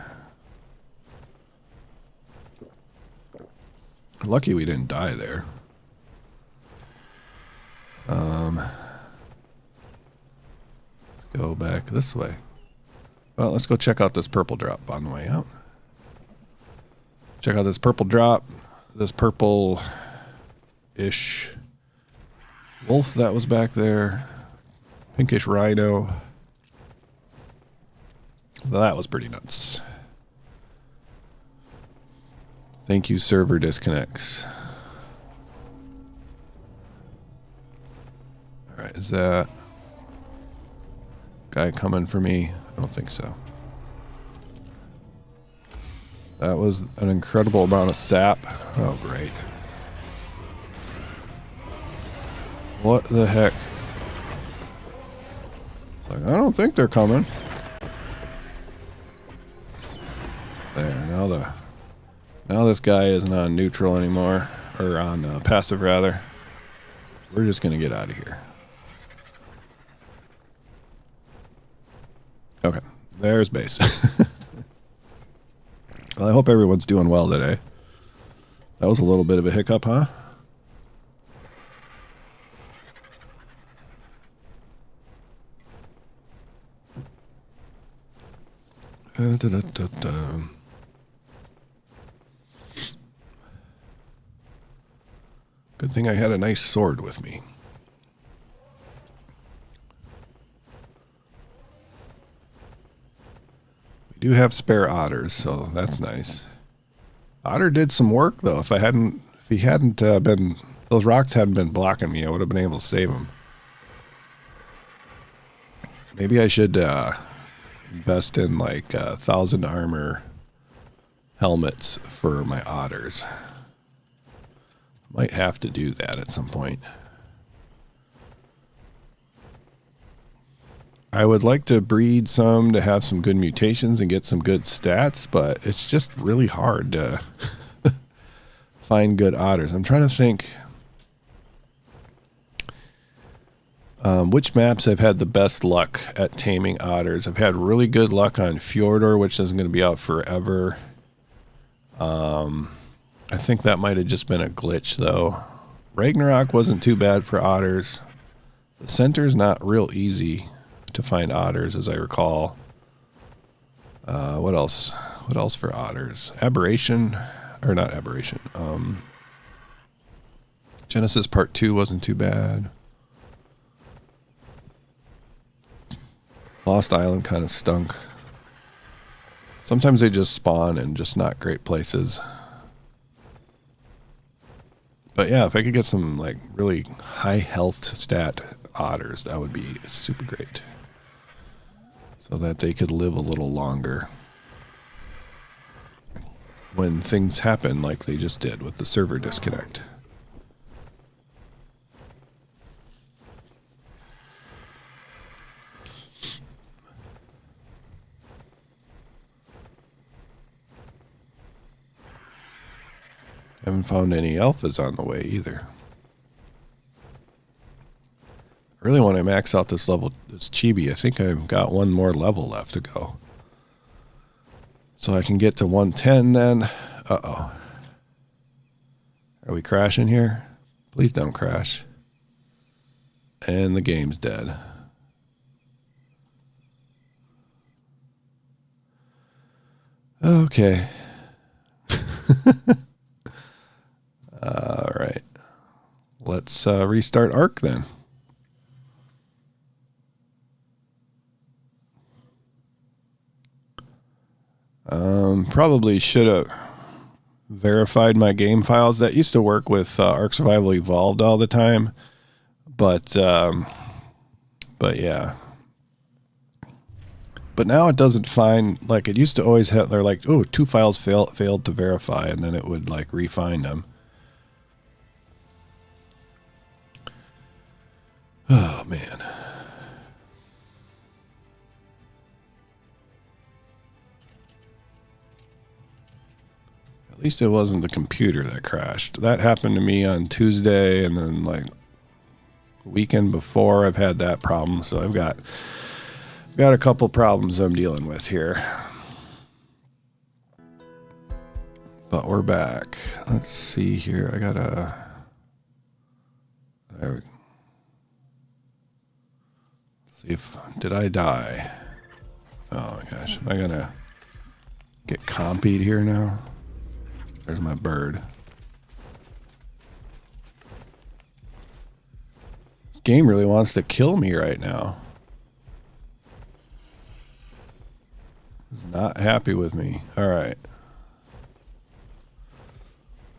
Lucky we didn't die there. Let's go back this way. Well, let's go check out this purple drop on the way out. Check out this purple drop. This purple-ish wolf that was back there. Pinkish rhino. That was pretty nuts. Thank you, server disconnects. All right, is that guy coming for me? I don't think so. That was an incredible amount of sap. Oh, great. What the heck? It's like, I don't think they're coming. There, now this guy isn't on neutral anymore. Or on passive, rather. We're just going to get out of here. Okay, there's base. Well, I hope everyone's doing well today. That was a little bit of a hiccup, huh? Good thing I had a nice sword with me. We do have spare otters, so that's nice. Otter did some work though. If he hadn't been, those rocks hadn't been blocking me, I would have been able to save him. Maybe I should invest in like 1,000 armor helmets for my otters. Might have to do that at some point. I would like to breed some to have some good mutations and get some good stats, but it's just really hard to find good otters. I'm trying to think which maps I've had the best luck at taming otters. I've had really good luck on Fjordor, which isn't going to be out forever. I think that might have just been a glitch, though. Ragnarok wasn't too bad for otters. The center's not real easy to find otters, as I recall. What else? What else for otters? Aberration, or not Aberration. Genesis Part 2 wasn't too bad. Lost Island kind of stunk. Sometimes they just spawn in just not great places. But yeah, if I could get some like really high health stat otters, that would be super great. So that they could live a little longer when things happen like they just did with the server disconnect. Haven't found any alphas on the way either. I really want to max out this level, this chibi. I think I've got one more level left to go. So I can get to 110 then. Uh-oh. Are we crashing here? Please don't crash. And the game's dead. Okay. All right. Let's restart Ark then. Probably should have verified my game files. That used to work with Ark Survival Evolved all the time, but yeah. But now it doesn't find, like it used to always have. They're like, oh, 2 files failed to verify, and then it would like refine them. Oh man. At least it wasn't the computer that crashed. That happened to me on Tuesday, and then like the weekend before I've had that problem. So I've got a couple problems I'm dealing with here. But we're back. Let's see here. I gotta. There we go. See if did I die? Oh my gosh. Am I gonna get compied here now? There's my bird. This game really wants to kill me right now. It's not happy with me. All right.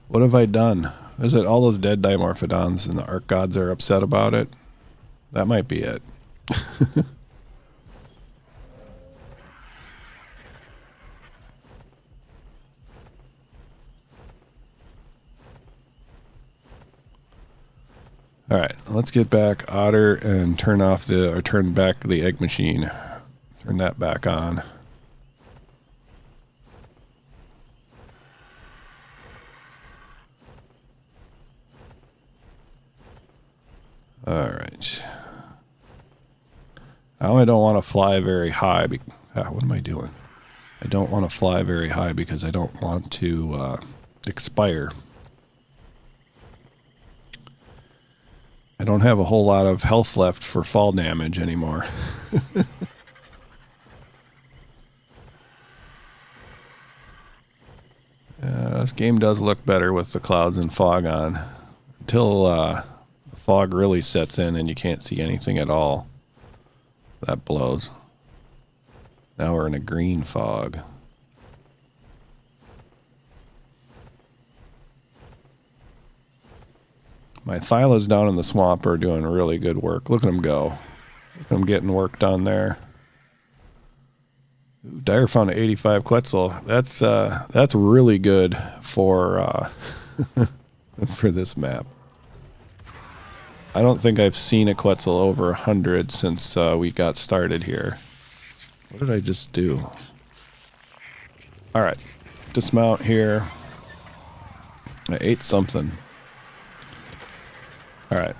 What have I done? Is it all those dead Dimorphodons and the Ark gods are upset about it? That might be it. All right, let's get back Otter and turn back the egg machine. Turn that back on. All right. Now I don't want to fly very high. What am I doing? I don't want to fly very high because I don't want to expire. I don't have a whole lot of health left for fall damage anymore. This game does look better with the clouds and fog on. Until the fog really sets in and you can't see anything at all. That blows. Now we're in a green fog. My Thylas down in the swamp are doing really good work. Look at them go. Look at them getting work done there. Ooh, Dyer found 85 Quetzal. That's really good for for this map. I don't think I've seen a Quetzal over 100 since we got started here. What did I just do? All right, dismount here. I ate something. All right,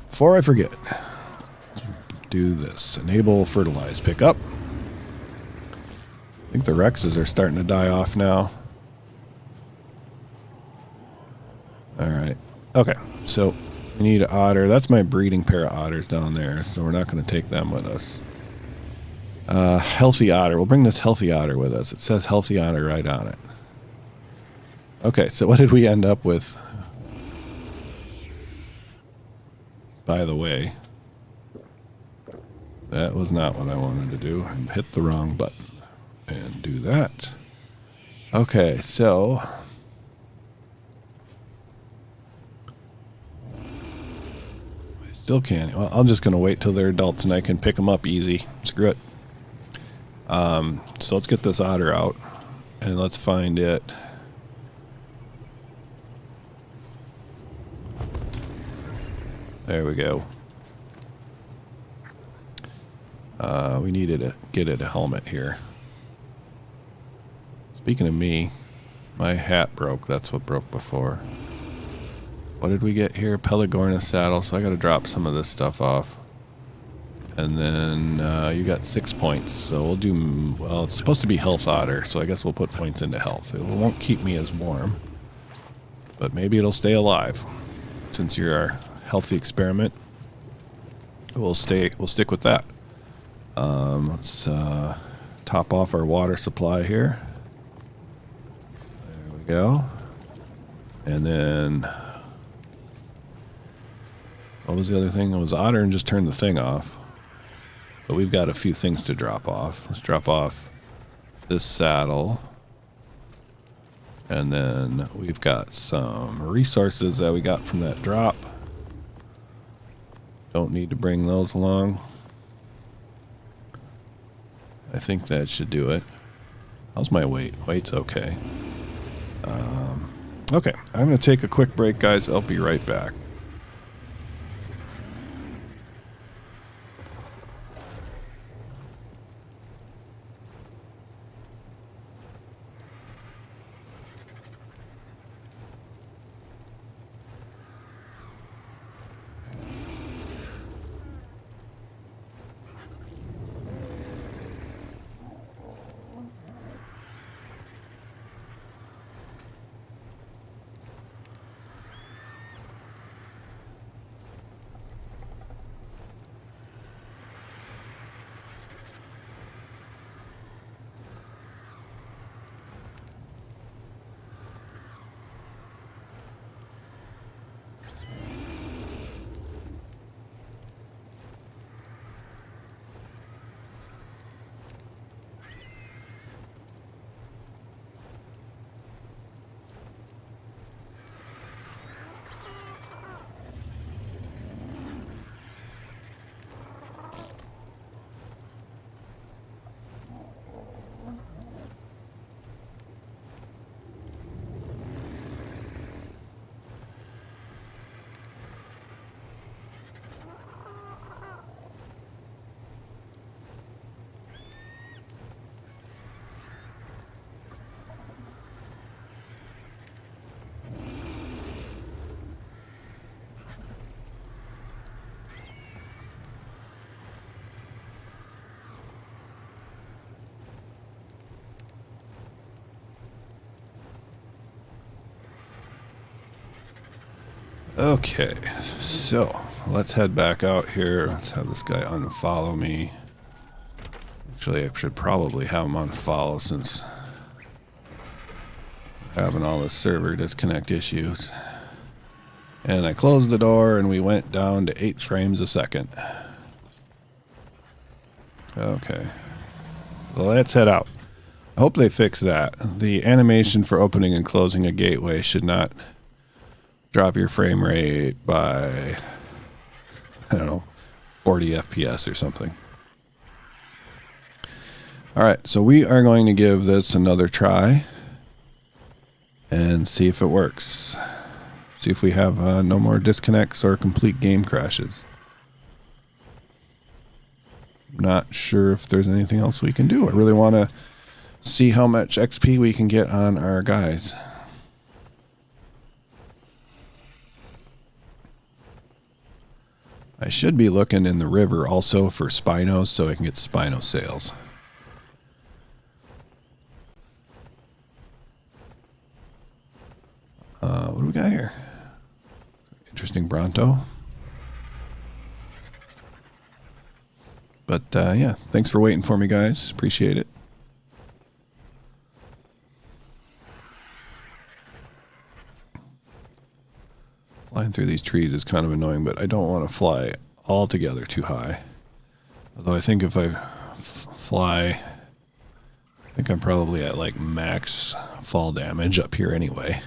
before I forget, do this. Enable fertilize pickup. I think the Rexes are starting to die off now. All right. Okay, so we need an otter. That's my breeding pair of otters down there, so we're not going to take them with us. Healthy otter. We'll bring this healthy otter with us. It says healthy otter right on it. Okay, so what did we end up with? By the way, that was not what I wanted to do. I hit the wrong button. And do that. Okay, so I still can't. Well, I'm just going to wait till they're adults and I can pick them up easy. Screw it. So let's get this otter out and let's find it. There we go. We needed to get it a helmet here. Speaking of me, my hat broke. That's what broke before. What did we get here? Pelagornis saddle. So I got to drop some of this stuff off. And then you got 6 points. So we'll do, well, it's supposed to be health otter. So I guess we'll put points into health. It won't keep me as warm. But maybe it'll stay alive. Since you're our healthy experiment, we'll stick with that. Let's top off our water supply here. There we go. And then what was the other thing? It was otter and just turn the thing off. But we've got a few things to drop off. Let's drop off this saddle. And then we've got some resources that we got from that drop. Don't need to bring those along. I think that should do it. How's my weight? Weight's okay. Okay, I'm going to take a quick break, guys. I'll be right back. Okay, so let's head back out here. Let's have this guy unfollow me. Actually, I should probably have him unfollow since we're having all this server disconnect issues. And I closed the door and we went down to 8 frames a second. Okay. Well, let's head out. I hope they fix that. The animation for opening and closing a gateway should not drop your frame rate by, I don't know, 40 FPS or something. Alright, so we are going to give this another try and see if it works. See if we have no more disconnects or complete game crashes. Not sure if there's anything else we can do. I really want to see how much XP we can get on our guys. I should be looking in the river also for spinos so I can get spino sales. What do we got here? Interesting Bronto. But yeah, thanks for waiting for me, guys. Appreciate it. Flying through these trees is kind of annoying, but I don't want to fly altogether too high. Although I think if I fly, I think I'm probably at like max fall damage up here anyway.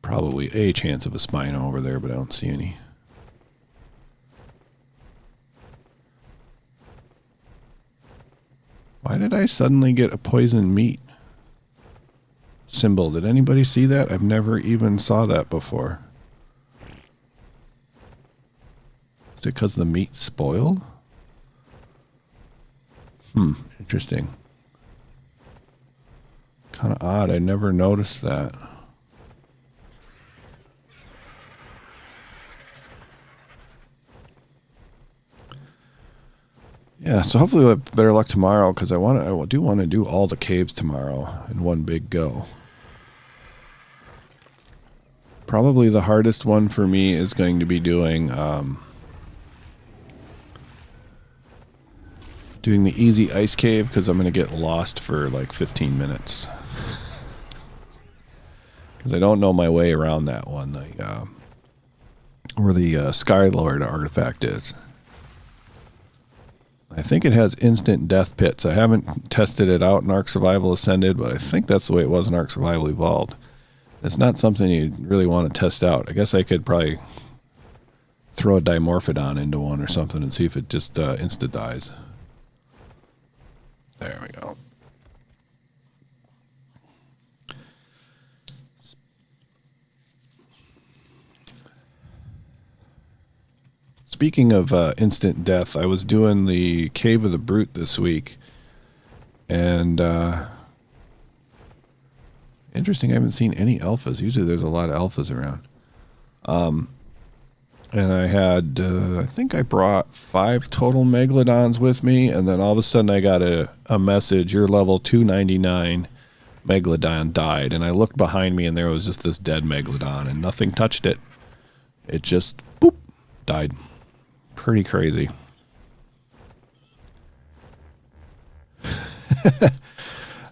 Probably a chance of a spino over there, but I don't see any. Why did I suddenly get a poison meat symbol? Did anybody see that? I've never even saw that before. Is it because the meat spoiled? Interesting. Kind of odd. I never noticed that. Yeah, so hopefully we'll have better luck tomorrow because I do want to do all the caves tomorrow in one big go. Probably the hardest one for me is going to be doing the easy ice cave because I'm going to get lost for like 15 minutes. Because I don't know my way around that one, where the Skylord artifact is. I think it has instant death pits. I haven't tested it out in Ark Survival Ascended, but I think that's the way it was in Ark Survival Evolved. It's not something you really want to test out. I guess I could probably throw a Dimorphodon into one or something and see if it just insta dies. There we go. Speaking of instant death, I was doing the Cave of the Brute this week, and interesting, I haven't seen any alphas. Usually there's a lot of alphas around. And I had, I think I brought 5 total Megalodons with me, and then all of a sudden I got a message, you're level 299, Megalodon died, and I looked behind me and there was just this dead Megalodon, and nothing touched it. It just, boop, died. Pretty crazy.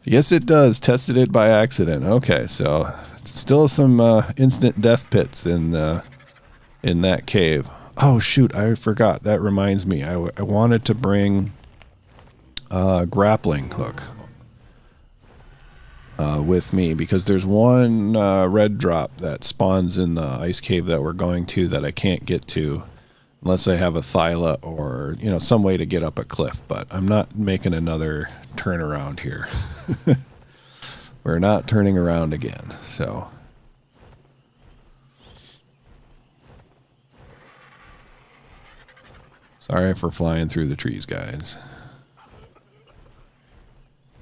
Yes, it does. Tested it by accident. Okay, so still some instant death pits in that cave. Oh shoot, I forgot. That reminds me. I wanted to bring a grappling hook with me because there's one red drop that spawns in the ice cave that we're going to that I can't get to unless I have a Thyla or, you know, some way to get up a cliff. But I'm not making another turnaround here. We're not turning around again. So sorry for flying through the trees, guys.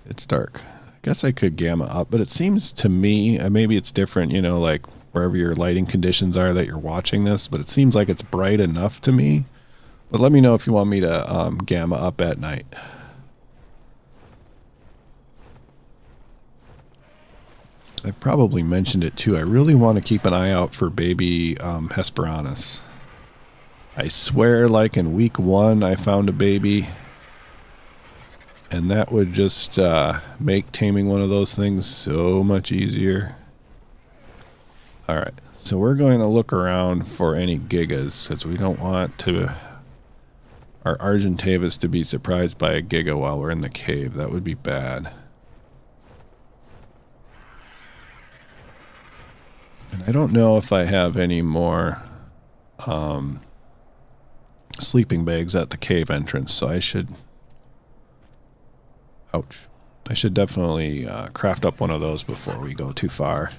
It's dark. I guess I could gamma up, but it seems to me, maybe it's different, you know, like wherever your lighting conditions are that you're watching this, but it seems like it's bright enough to me. But let me know if you want me to gamma up at night. I probably mentioned it too. I really want to keep an eye out for baby Hesperornis. I swear, like in week 1, I found a baby. And that would just make taming one of those things so much easier. Alright, so we're going to look around for any gigas, because we don't want our Argentavis to be surprised by a giga while we're in the cave. That would be bad. And I don't know if I have any more sleeping bags at the cave entrance, so I should... Ouch. I should definitely craft up one of those before we go too far.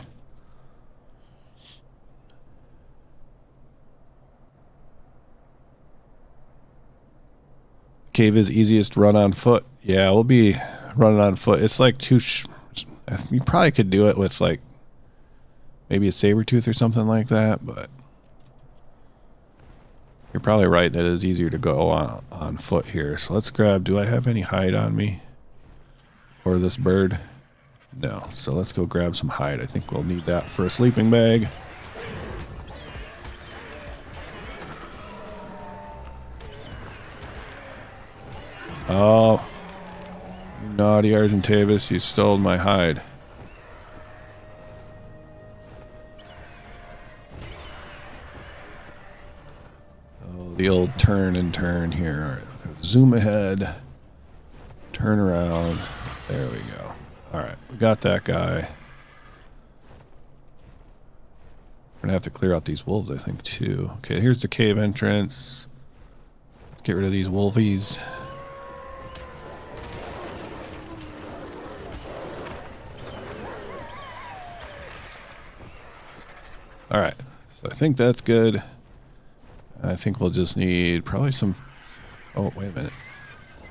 Cave is easiest run on foot. Yeah, we'll be running on foot. It's like you probably could do it with like maybe a saber tooth or something like that, but you're probably right that it is easier to go on foot here. So let's grab, do I have any hide on me? Or this bird? No. So let's go grab some hide. I think we'll need that for a sleeping bag. Oh. You naughty Argentavis, you stole my hide. Oh, the old turn and turn here. Alright, zoom ahead. Turn around. There we go. Alright, we got that guy. We're gonna have to clear out these wolves, I think, too. Okay, here's the cave entrance. Let's get rid of these wolvies. Alright, so I think that's good. I think we'll just need probably some... Oh, wait a minute.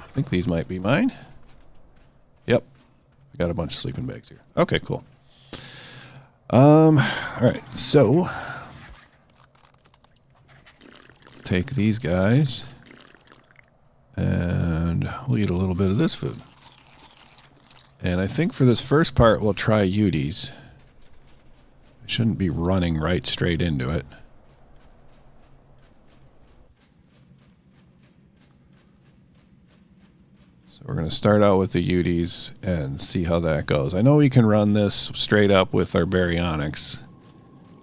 I think these might be mine. Yep. I got a bunch of sleeping bags here. Okay, cool. Alright, so let's take these guys and we'll eat a little bit of this food. And I think for this first part we'll try Uties. I shouldn't be running right straight into it. So we're going to start out with the Uties and see how that goes. I know we can run this straight up with our Baryonyx,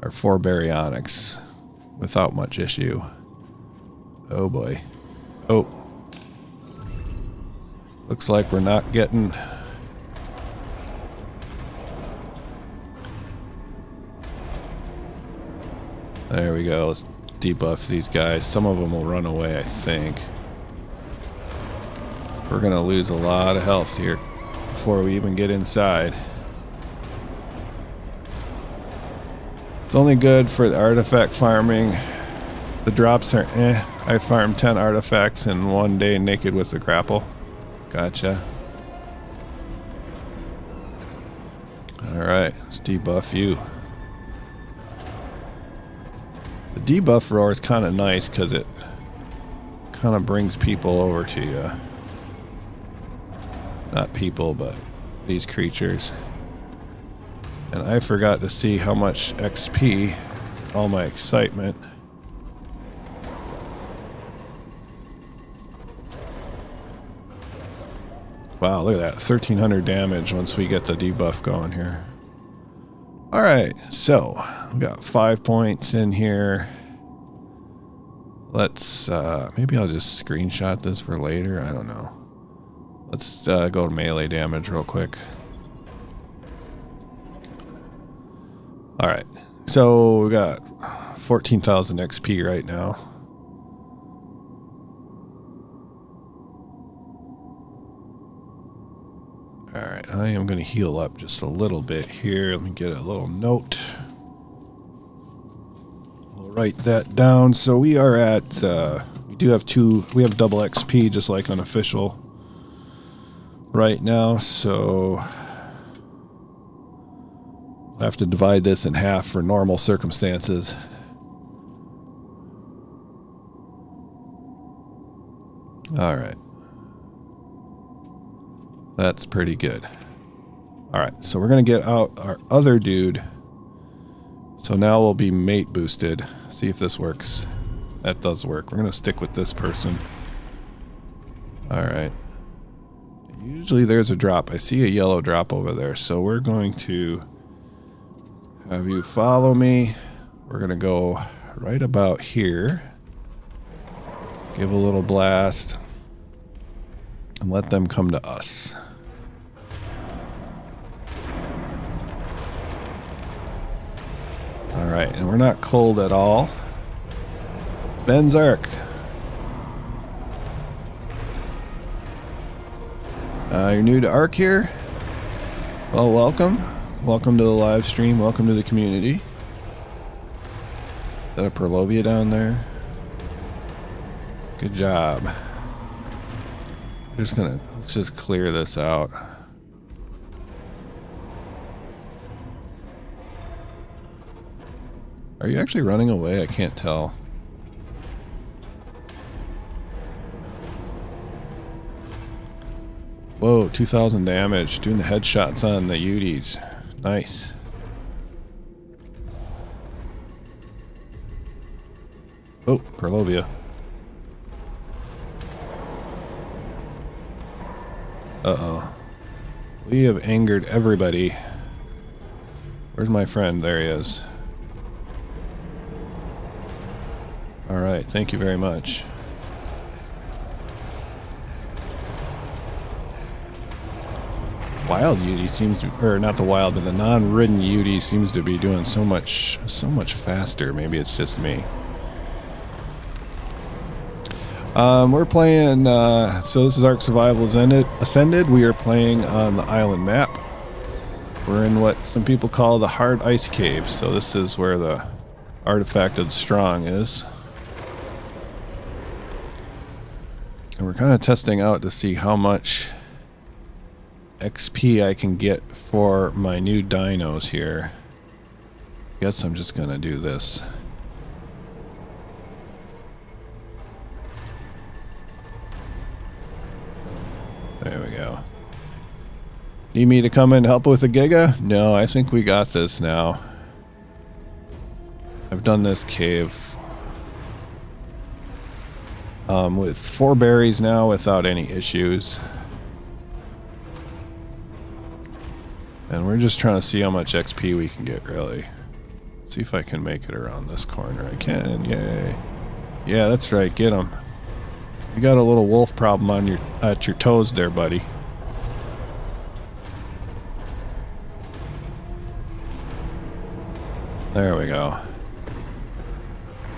our 4 Baryonyx, without much issue. Oh boy. Oh. Looks like we're not getting... There we go. Let's debuff these guys. Some of them will run away, I think. We're going to lose a lot of health here before we even get inside. It's only good for the artifact farming. The drops are I farmed 10 artifacts in one day naked with the grapple. Gotcha. Alright, let's debuff you. The debuff roar is kind of nice because it kind of brings people over to you. Not people, but these creatures. And I forgot to see how much XP, all my excitement. Wow, look at that. 1,300 damage once we get the debuff going here. Alright, so we got 5 points in here. Let's, maybe I'll just screenshot this for later. I don't know. Let's go to melee damage real quick. Alright, so we got 14,000 XP right now. Alright, I am going to heal up just a little bit here. Let me get a little note. We'll write that down. So we are at, we do have we have double XP just like unofficial right now, so I have to divide this in half for normal circumstances. Alright. That's pretty good. Alright, so we're going to get out our other dude. So now we'll be mate boosted. See if this works. That does work. We're going to stick with this person. Alright. Usually there's a drop. I see a yellow drop over there. So we're going to have you follow me. We're going to go right about here. Give a little blast. And let them come to us. Alright, and we're not cold at all. Ben's Ark. You're new to Ark here? Well, welcome. Welcome to the live stream. Welcome to the community. Is that a Perlovia down there? Good job. Let's just clear this out. Are you actually running away? I can't tell. Whoa, 2,000 damage. Doing the headshots on the Uties. Nice. Oh, Perlovia. Uh-oh. We have angered everybody. Where's my friend? There he is. Alright, thank you very much. Wild Yudi seems to, or not the wild, but the non-ridden Yudi seems to be doing so much faster. Maybe it's just me. We're playing, so this is Ark Survival Ascended. We are playing on the island map. We're in what some people call the hard ice cave. So this is where the artifact of the strong is. And we're kind of testing out to see how much XP I can get for my new dinos here. Guess I'm just going to do this. There we go. Need me to come in and help with the Giga? No, I think we got this now. I've done this cave with 4 berries now without any issues. And we're just trying to see how much XP we can get, really. See if I can make it around this corner. I can, yay. Yeah, that's right, get him. You got a little wolf problem on at your toes there, buddy. There we go.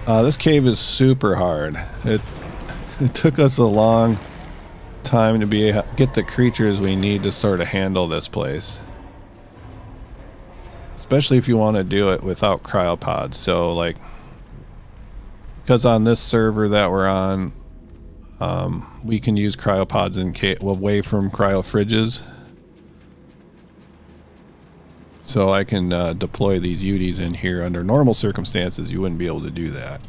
This cave is super hard. It took us a long time to get the creatures we need to sort of handle this place. Especially if you want to do it without cryopods. So, like, because on this server that we're on, we can use cryopods away from cryo fridges. So I can deploy these Uties in here. Under normal circumstances, you wouldn't be able to do that.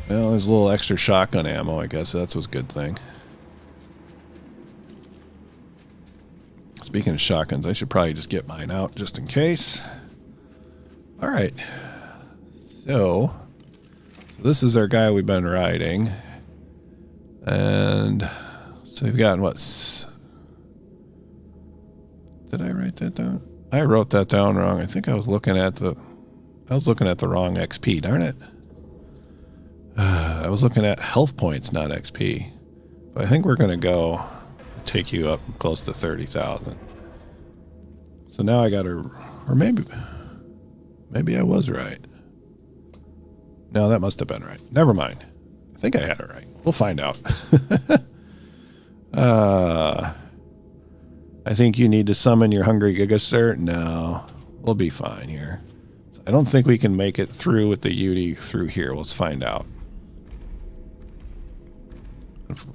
Well, there's a little extra shotgun ammo, I guess. That's a good thing. Speaking of shotguns, I should probably just get mine out just in case. Alright. So this is our guy we've been riding. And so we've gotten what? Did I write that down? I wrote that down wrong. I think I was looking at the wrong XP, darn it. I was looking at health points, not XP. But I think we're going to take you up close to 30,000. So now I got to, or maybe I was right. No, that must have been right. Never mind. I think I had it right. We'll find out. I think you need to summon your hungry Giga, sir. No, we'll be fine here. I don't think we can make it through with the Uti through here. Let's find out.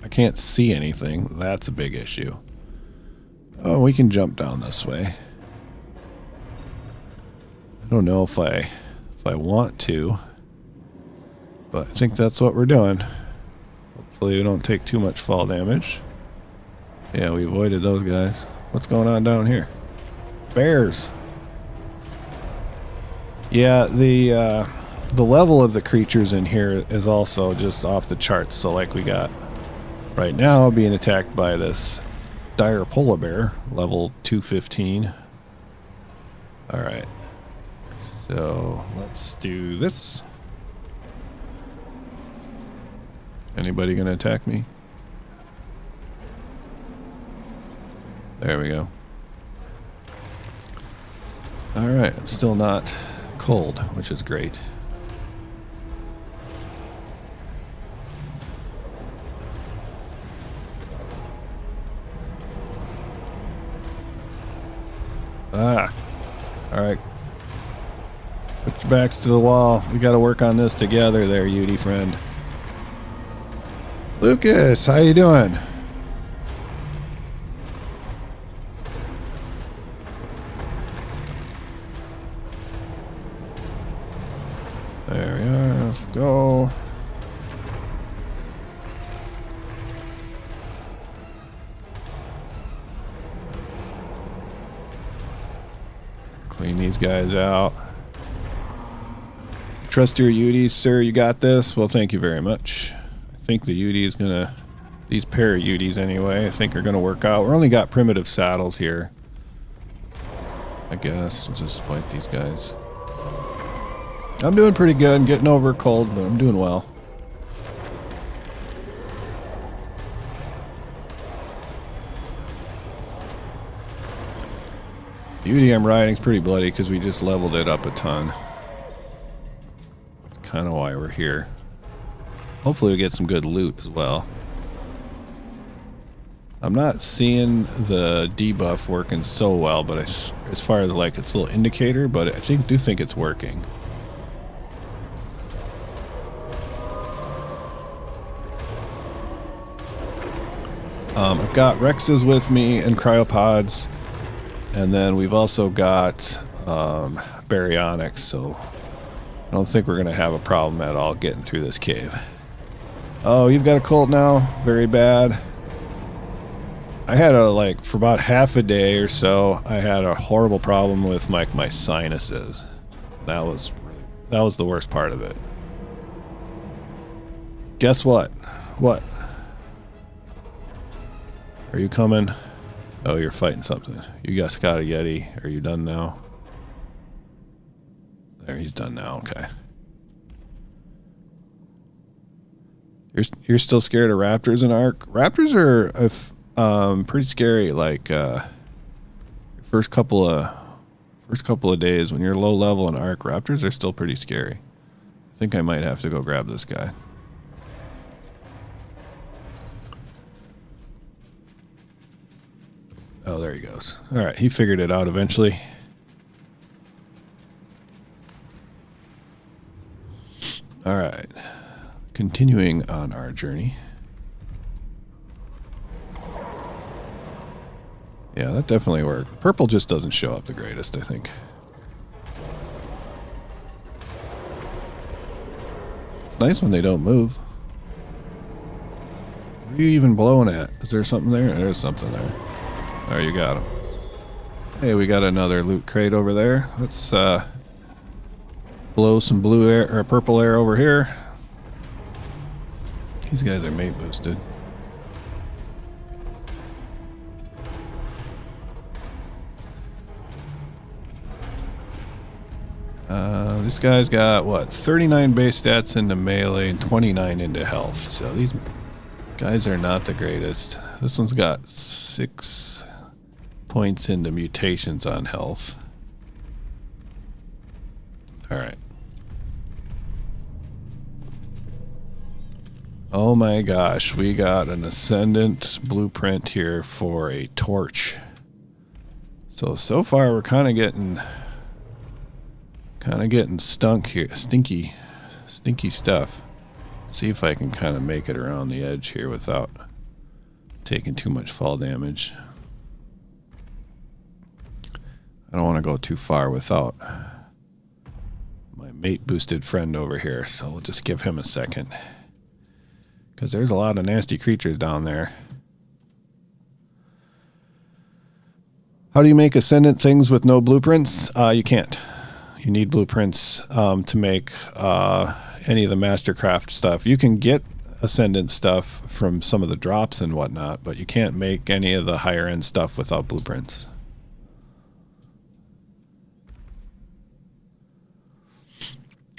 I can't see anything. That's a big issue. Oh, we can jump down this way. I don't know if I want to, but I think that's what we're doing. Hopefully we don't take too much fall damage. Yeah, we avoided those guys. What's going on down here? Bears. Yeah, the level of the creatures in here is also just off the charts. So like we got right now being attacked by this dire polar bear, level 215. All right. So let's do this. Anybody gonna attack me? There we go. All right, I'm still not cold, which is great. Ah, all right. Put your backs to the wall. We got to work on this together there, Yudi friend. Lucas, how you doing? There we are. Let's go. Clean these guys out. Trust your UDs, sir. You got this. Well, thank you very much. I think the UD is gonna, these pair of UDs anyway, I think are gonna work out. We're only got primitive saddles here. I guess we'll just fight these guys. I'm doing pretty good. I'm getting over a cold, but I'm doing well. The UD I'm riding is pretty bloody because we just leveled it up a ton. That's kind of why we're here. Hopefully we get some good loot as well. I'm not seeing the debuff working so well, but as far as like its little indicator, but I do think it's working. I've got Rexes with me and cryopods, and then we've also got baryonyx, so I don't think we're going to have a problem at all getting through this cave. Oh, you've got a cold now? Very bad. I had for about half a day or so, I had a horrible problem with my sinuses. That was the worst part of it. Guess what? What? Are you coming? Oh, you're fighting something. You guys got a Yeti. Are you done now? There, he's done now. Okay. You're still scared of raptors in Ark? Raptors are pretty scary. Like first couple of days when you're low level in Ark, raptors are still pretty scary. I think I might have to go grab this guy. Oh, there he goes. All right, he figured it out eventually. All right, continuing on our journey. Yeah, that definitely worked. Purple just doesn't show up the greatest, I think. It's nice when they don't move. What are you even blowing at? Is there something there? There's something there. Oh, you got him. Hey, we got another loot crate over there. Let's blow some blue air or purple air over here. These guys are mate boosted. This guy's got what, 39 base stats into melee and 29 into health. So these guys are not the greatest. This one's got 6 points into mutations on health. All right. Oh my gosh, we got an Ascendant blueprint here for a torch. So far we're kind of getting stinky stuff. Let's see if I can kind of make it around the edge here without taking too much fall damage. I don't want to go too far without my mate boosted friend over here, so we'll just give him a second. Because there's a lot of nasty creatures down there. How do you make Ascendant things with no blueprints? You can't. You need blueprints to make any of the Mastercraft stuff. You can get Ascendant stuff from some of the drops and whatnot, but you can't make any of the higher end stuff without blueprints.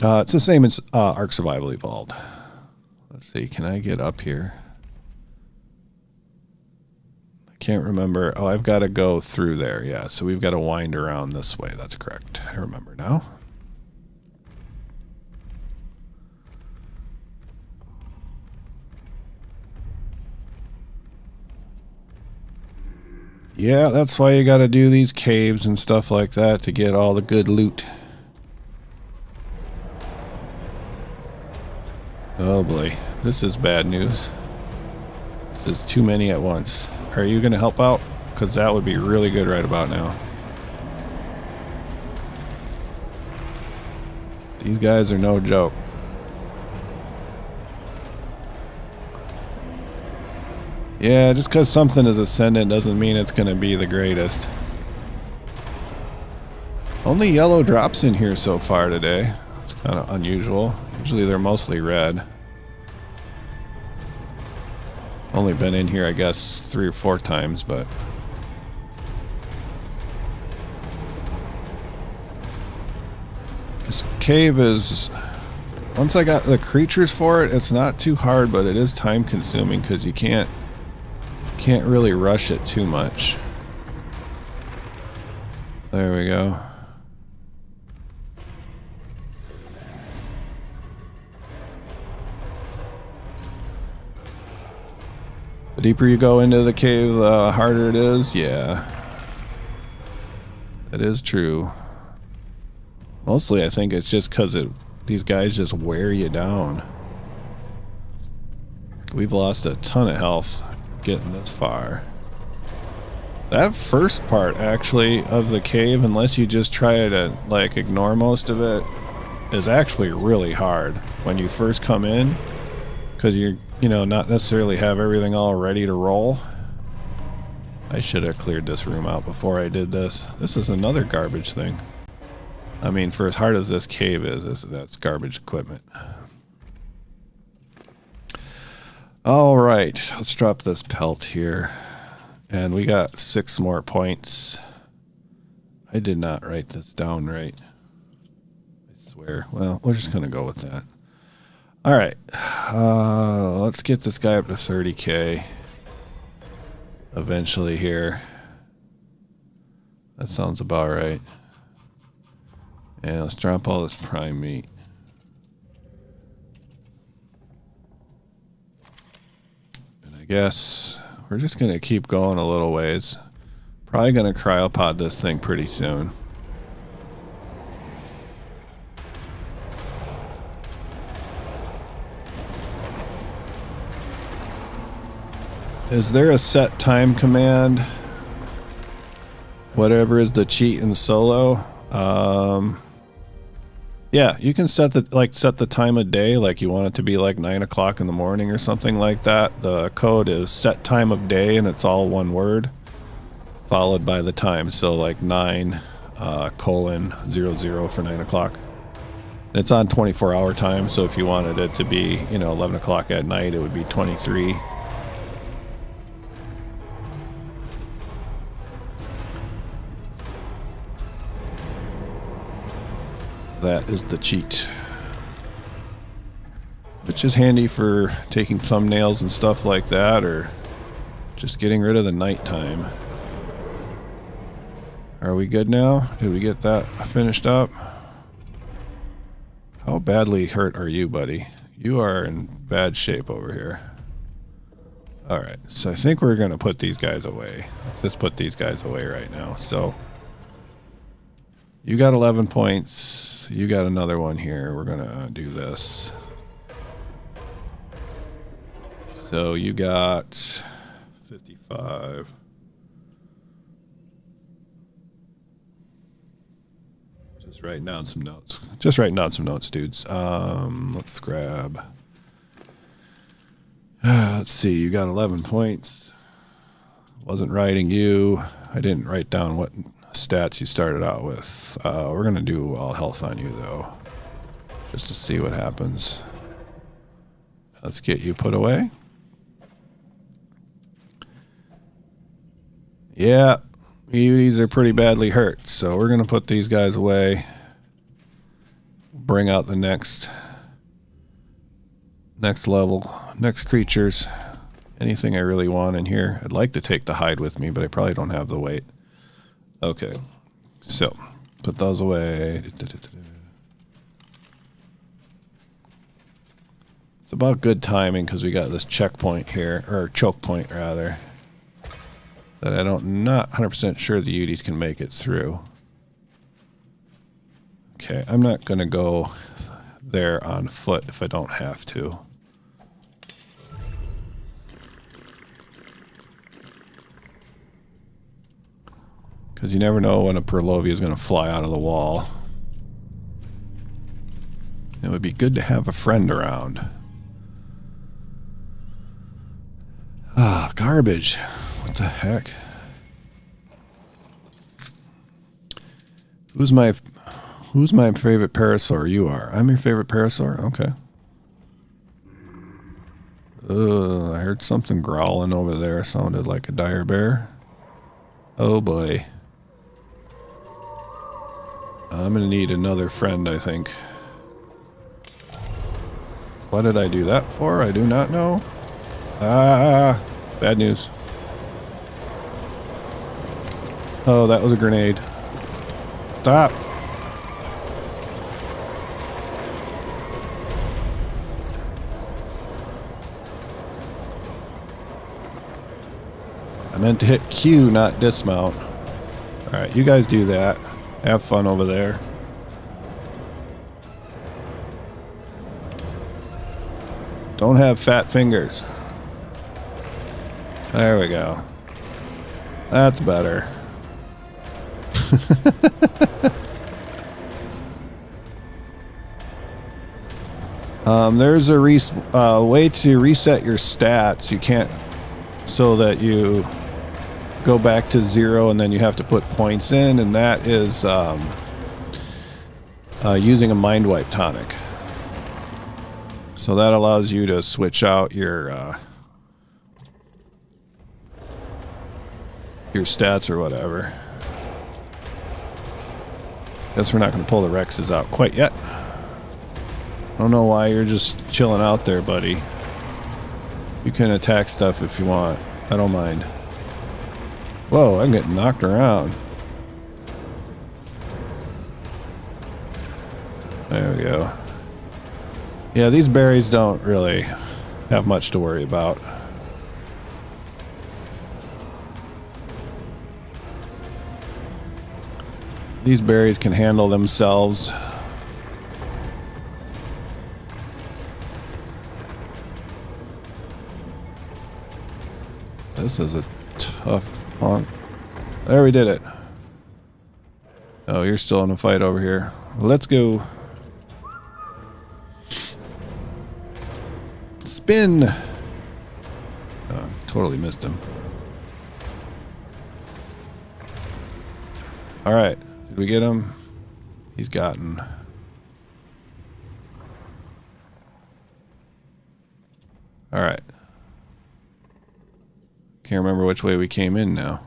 It's the same as Ark Survival Evolved. Let's see, can I get up here? I can't remember. Oh, I've got to go through there. Yeah, so we've got to wind around this way. That's correct. I remember now. Yeah, that's why you got to do these caves and stuff like that to get all the good loot. Oh boy, this is bad news. This is too many at once. Are you going to help out? Because that would be really good right about now. These guys are no joke. Yeah, just because something is Ascendant doesn't mean it's going to be the greatest. Only yellow drops in here so far today. It's kind of unusual. Usually they're mostly red. Only been in here, I guess, 3 or 4 times, but... This cave is... Once I got the creatures for it, it's not too hard, but it is time consuming because you can't really rush it too much. There we go. The deeper you go into the cave, the harder it is. Yeah. That is true. Mostly I think it's just because these guys just wear you down. We've lost a ton of health getting this far. That first part actually of the cave, unless you just try to like ignore most of it, is actually really hard when you first come in, because you're, you know, not necessarily have everything all ready to roll. I should have cleared this room out before I did this. This is another garbage thing. I mean, for as hard as this cave is, that's garbage equipment. All right, let's drop this pelt here. And we got 6 more points. I did not write this down right. I swear. Well, we're just going to go with that. All right. Let's get this guy up to 30K. Eventually here. That sounds about right. And let's drop all this prime meat. And I guess we're just going to keep going a little ways. Probably going to cryopod this thing pretty soon. Is there a set time command? Whatever is the cheat in solo? Yeah, you can set the time of day, like you want it to be like 9 o'clock in the morning or something like that. The code is set time of day, and it's all one word followed by the time. So like 9 :00 for 9 o'clock. It's on 24-hour time, so if you wanted it to be, 11 o'clock at night, it would be 23. That is the cheat, which is handy for taking thumbnails and stuff like that, or just getting rid of the nighttime. Are we good now? Did we get that finished up? How badly hurt are you, buddy? You are in bad shape over here. Alright, so I think we're going to put these guys away. Let's just put these guys away right now. So you got 11 points. You got another one here. We're going to do this. So you got 55. Just writing down some notes. Just writing down some notes, dudes. Let's grab. Let's see. You got 11 points. Wasn't writing you. I didn't write down what stats you started out with. We're going to do all health on you, though, just to see what happens. Let's get you put away. Yeah, these are pretty badly hurt, so we're going to put these guys away. Bring out the next level, next creatures. Anything I really want in here. I'd like to take the hide with me, but I probably don't have the weight. Okay, so put those away. It's about good timing because we got this checkpoint here, or choke point rather, that not 100% sure the Uties can make it through. Okay, I'm not going to go there on foot if I don't have to. Because you never know when a Purlovia is going to fly out of the wall. It would be good to have a friend around. Ah, garbage. What the heck? Who's my favorite parasaur? You are. I'm your favorite parasaur? Okay. I heard something growling over there. Sounded like a dire bear. Oh boy. I'm going to need another friend, I think. What did I do that for? I do not know. Ah, bad news. Oh, that was a grenade. Stop. I meant to hit Q, not dismount. Alright, you guys do that. Have fun over there. Don't have fat fingers. There we go. That's better. There's a way to reset your stats. You can't, so that you go back to 0 and then you have to put points in, and that is using a mind wipe tonic. So that allows you to switch out your stats or whatever. Guess we're not going to pull the Rexes out quite yet. I don't know why you're just chilling out there, buddy. You can attack stuff if you want. I don't mind. Whoa, I'm getting knocked around. There we go. Yeah, these berries don't really have much to worry about. These berries can handle themselves. This is a tough one. There, we did it. Oh, you're still in a fight over here. Let's go. Spin. Oh, totally missed him. All right. Did we get him? He's gotten. All right. Can't remember which way we came in now.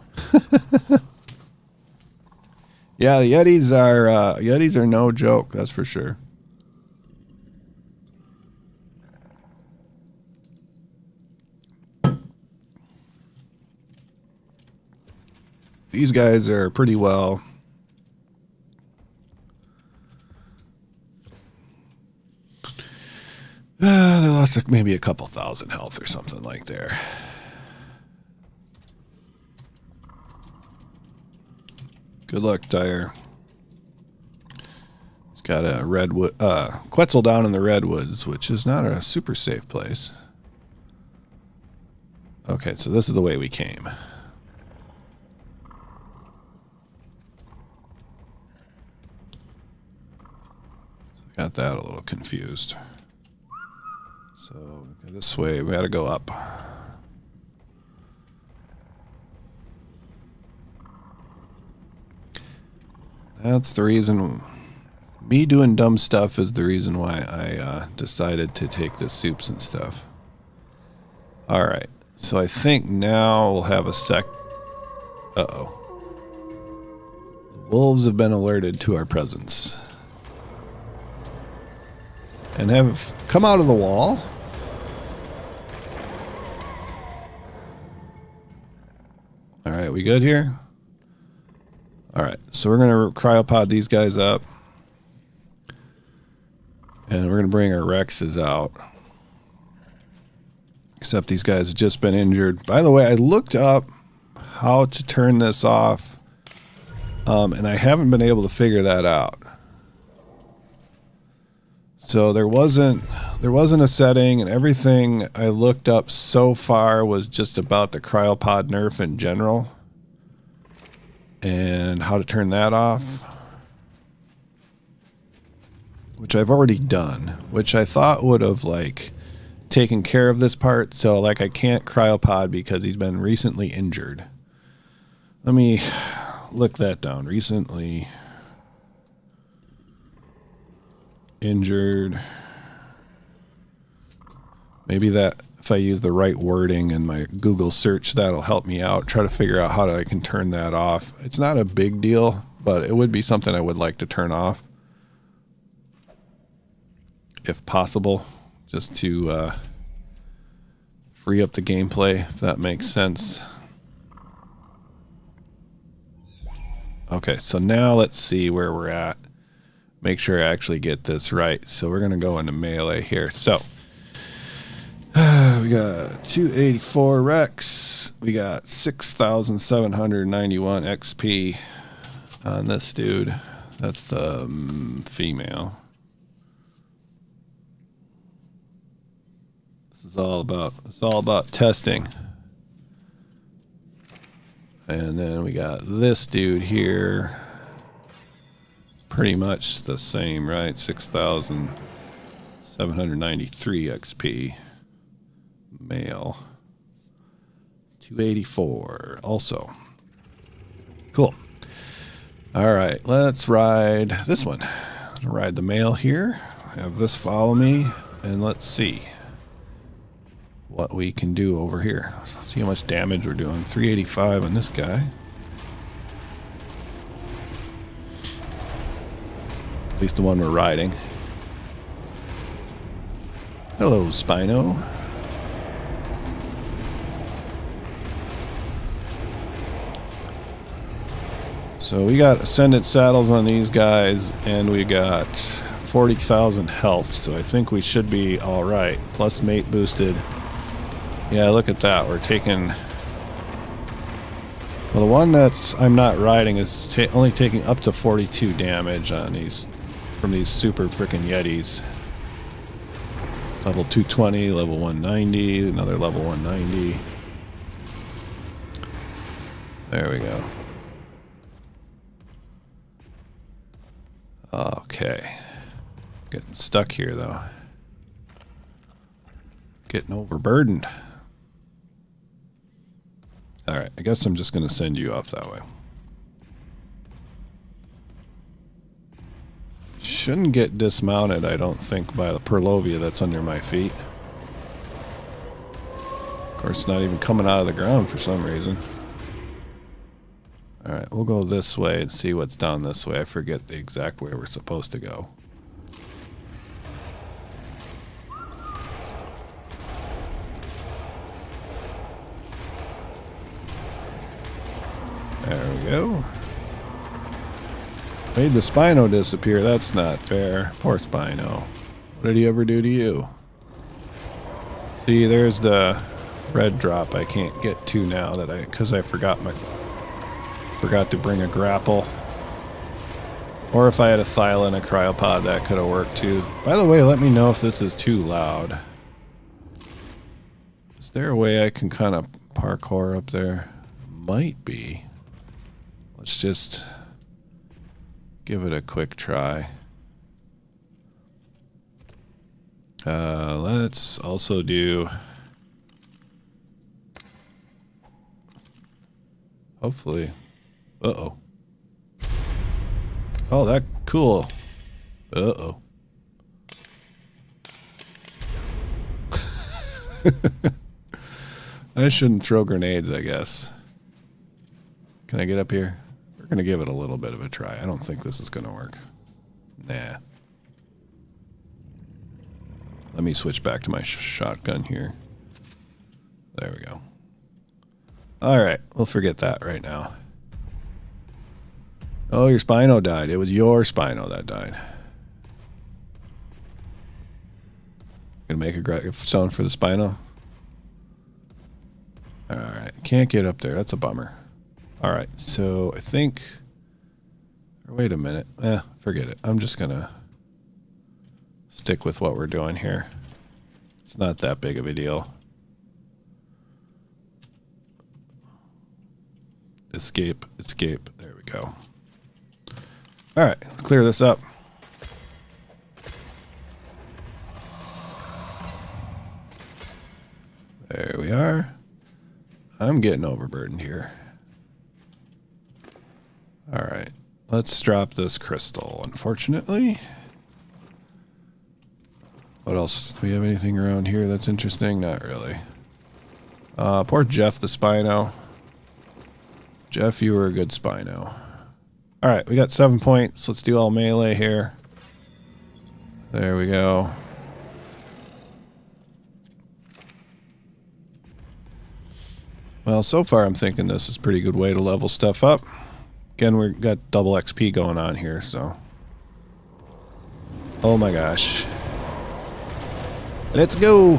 Yeah, the Yetis are no joke, that's for sure. These guys are pretty well. They lost like maybe a couple thousand health or something like there. Good luck, Tyre. He's got a redwood, Quetzal down in the redwoods, which is not a super safe place. Okay, so this is the way we came. So I got that a little confused. So this way, we got to go up. That's the reason. Me doing dumb stuff is the reason why I decided to take the soups and stuff. Alright, so I think now we'll have a sec... Uh-oh. The wolves have been alerted to our presence. And have come out of the wall. Alright, we good here? Alright, so we're going to cryopod these guys up. And we're going to bring our Rexes out. Except these guys have just been injured. By the way, I looked up how to turn this off. And I haven't been able to figure that out. So there wasn't a setting, and everything I looked up so far was just about the cryopod nerf in general. And how to turn that off. Which I've already done, which I thought would have like taken care of this part. So like I can't cryopod because he's been recently injured. Let me look that down. Recently injured. Maybe that if I use the right wording in my Google search, that'll help me out. Try to figure out how I can turn that off. It's not a big deal, but it would be something I would like to turn off. If possible, just to free up the gameplay, if that makes sense. Okay, so now let's see where we're at. Make sure I actually get this right. So we're going to go into melee here. So we got 284 Rex. We got 6,791 XP on this dude. That's the female. It's all about testing. And then we got this dude here. Pretty much the same, right? 6,793 XP. Male. 284 also. Cool. All right, let's ride this one. Ride the male here. Have this follow me, and let's see what we can do over here. See how much damage we're doing. 385 on this guy. At least the one we're riding. Hello, Spino. So we got Ascended saddles on these guys, and we got 40,000 health, so I think we should be alright. Plus mate boosted. Yeah, look at that. We're taking... Well, the one that's I'm not riding is only taking up to 42 damage on these from these super frickin' Yetis. Level 220, level 190, another level 190. There we go. Okay. Getting stuck here, though. Getting overburdened. Alright, I guess I'm just going to send you off that way. Shouldn't get dismounted, I don't think, by the Purlovia that's under my feet. Of course, it's not even coming out of the ground for some reason. Alright, we'll go this way and see what's down this way. I forget the exact way we're supposed to go. There we go. Made the Spino disappear. That's not fair. Poor Spino. What did he ever do to you? See, there's the red drop I can't get to now that because I forgot to bring a grapple. Or if I had a Thyla and a cryopod, that could have worked too. By the way, let me know if this is too loud. Is there a way I can kind of parkour up there? Might be. Let's just give it a quick try. Let's also do... Hopefully... Uh-oh. Oh, that cool. Uh-oh. I shouldn't throw grenades, I guess. Can I get up here? We're going to give it a little bit of a try. I don't think this is going to work. Nah. Let me switch back to my shotgun here. There we go. Alright, we'll forget that right now. Oh, your Spino died. It was your Spino that died. Gonna make a gravestone for the Spino? Alright, can't get up there. That's a bummer. Alright, so I think... Wait a minute. Forget it. I'm just gonna stick with what we're doing here. It's not that big of a deal. Escape, escape. There we go. Alright, let's clear this up. There we are. I'm getting overburdened here. Alright, let's drop this crystal, unfortunately. What else? Do we have anything around here that's interesting? Not really. Poor Jeff the Spino. Jeff, you were a good Spino. Alright, we got 7 points. Let's do all melee here. There we go. Well, so far I'm thinking this is a pretty good way to level stuff up. Again, we've got double XP going on here, so... Oh my gosh. Let's go!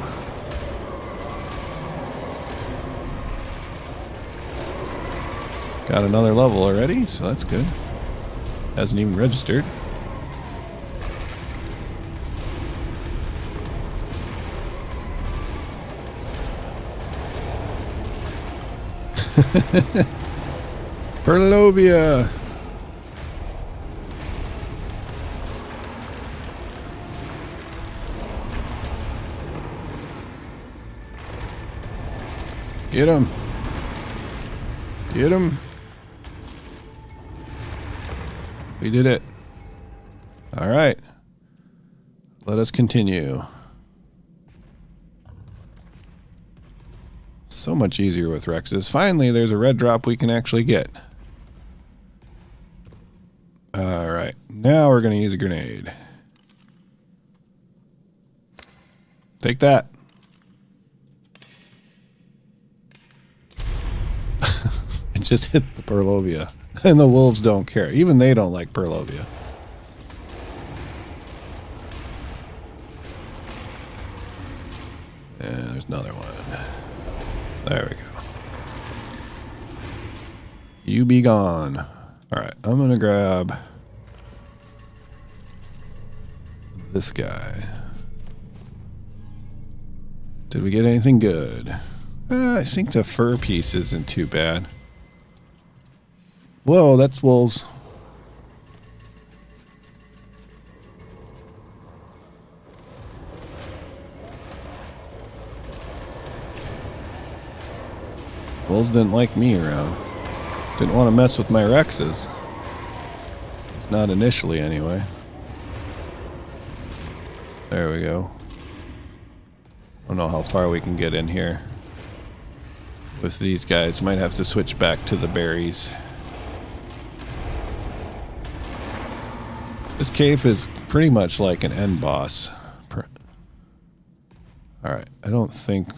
Got another level already, so that's good. Hasn't even registered. Perlovia! Get him! Get him! We did it. All right. Let us continue. So much easier with Rexes. Finally, there's a red drop we can actually get. All right. Now we're going to use a grenade. Take that. It just hit the Perlovia. And the wolves don't care. Even they don't like Perlovia. And there's another one. There we go. You be gone. Alright, I'm going to grab this guy. Did we get anything good? I think the fur piece isn't too bad. Whoa, that's wolves. Wolves didn't like me around. Didn't want to mess with my Rexes. It's not initially, anyway. There we go. I don't know how far we can get in here with these guys. Might have to switch back to the berries. This cave is pretty much like an end boss. Alright, I don't think...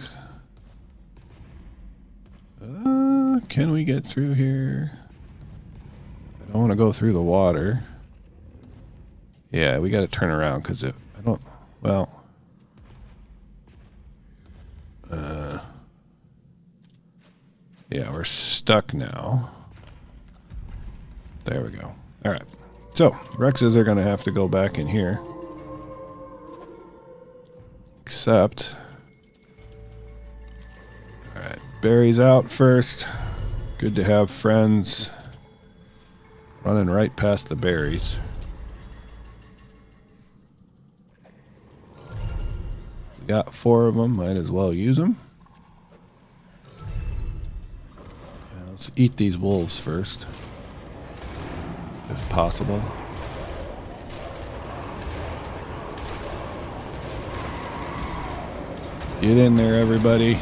can we get through here? I don't want to go through the water. Yeah, we got to turn around because if I don't... Well... yeah, we're stuck now. There we go. Alright. So, Rexes are going to have to go back in here. Except... Alright, berries out first. Good to have friends. Running right past the berries. We got 4 of them, might as well use them. Let's eat these wolves first, if possible. Get in there, everybody.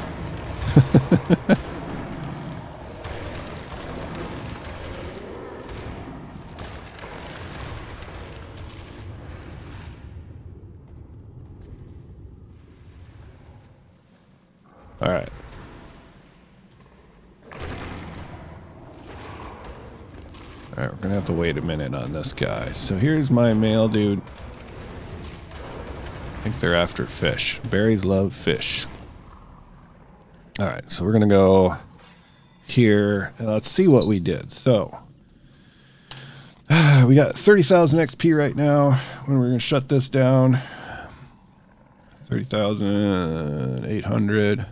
All right. All right, we're going to have to wait a minute on this guy. So here's my male dude. I think they're after fish. Berries love fish. All right, so we're going to go here, and let's see what we did. So we got 30,000 XP right now. When we're going to shut this down, 30,800.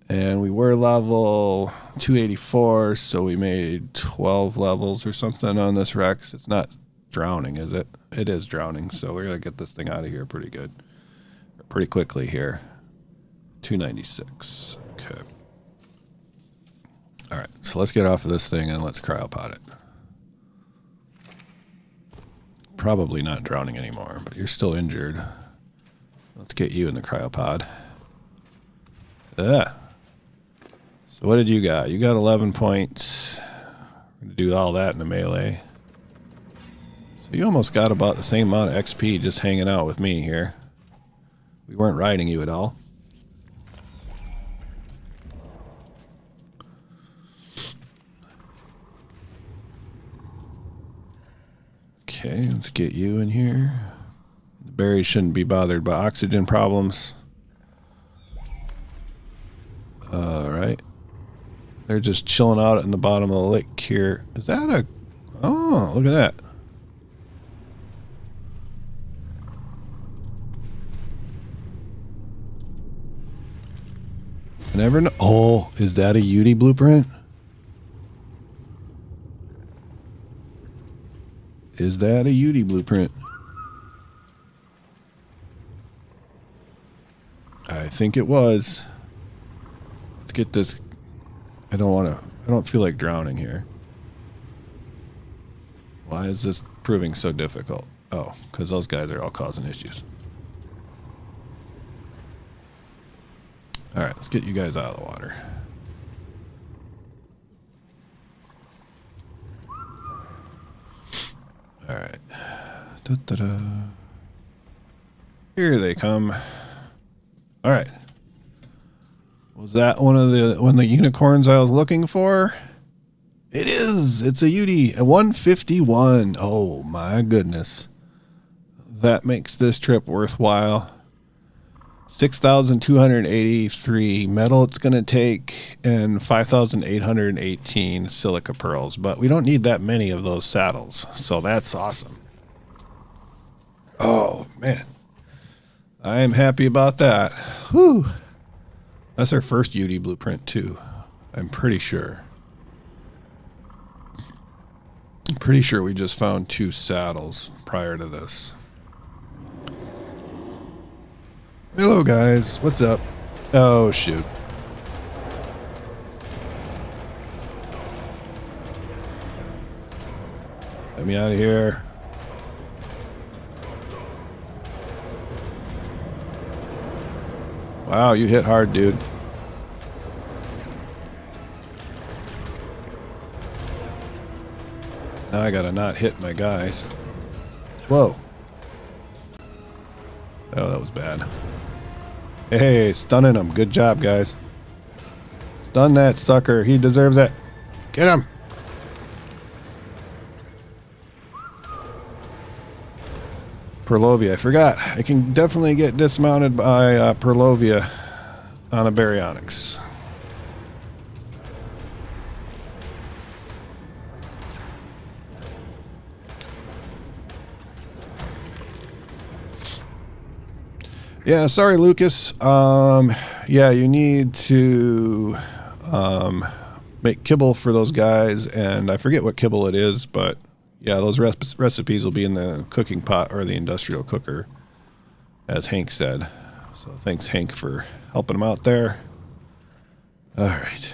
And we were level 284, so we made 12 levels or something on this Rex. It's not drowning, is it? It is drowning, so we're going to get this thing out of here pretty good. Pretty quickly here. 296. Okay. All right, so let's get off of this thing and let's cryopod it. Probably not drowning anymore, but you're still injured. Let's get you in the cryopod. Ah. So what did you got? You got 11 points. We're going to do all that in the melee. So you almost got about the same amount of XP just hanging out with me here. We weren't riding you at all. Okay, let's get you in here. The berries shouldn't be bothered by oxygen problems. All right. They're just chilling out in the bottom of the lake here. Is that a... Oh, look at that. I never know. Oh, is that a UD blueprint? Is that a UD blueprint? I think it was. Let's get this. I don't feel like drowning here. Why is this proving so difficult? Oh, because those guys are all causing issues. All right, let's get you guys out of the water. All right. Da-da-da. Here they come. All right. Was that one of the unicorns I was looking for? It is. It's a UD, a 151. Oh my goodness. That makes this trip worthwhile. 6,283 metal it's going to take and 5,818 silica pearls. But we don't need that many of those saddles. So that's awesome. Oh, man. I am happy about that. Whew. That's our first UD blueprint, too. I'm pretty sure. I'm pretty sure we just found 2 saddles prior to this. Hello, guys. What's up? Oh, shoot. Let me out of here. Wow, you hit hard, dude. Now I gotta not hit my guys. Whoa. Oh, that was bad. Hey, stunning him. Good job, guys. Stun that sucker. He deserves it. Get him. Perlovia. I forgot. I can definitely get dismounted by Perlovia on a baryonyx. Yeah, sorry, Lucas. Yeah, you need to make kibble for those guys, and I forget what kibble it is, but yeah, those recipes will be in the cooking pot or the industrial cooker, as Hank said. So thanks, Hank, for helping him out there. All right.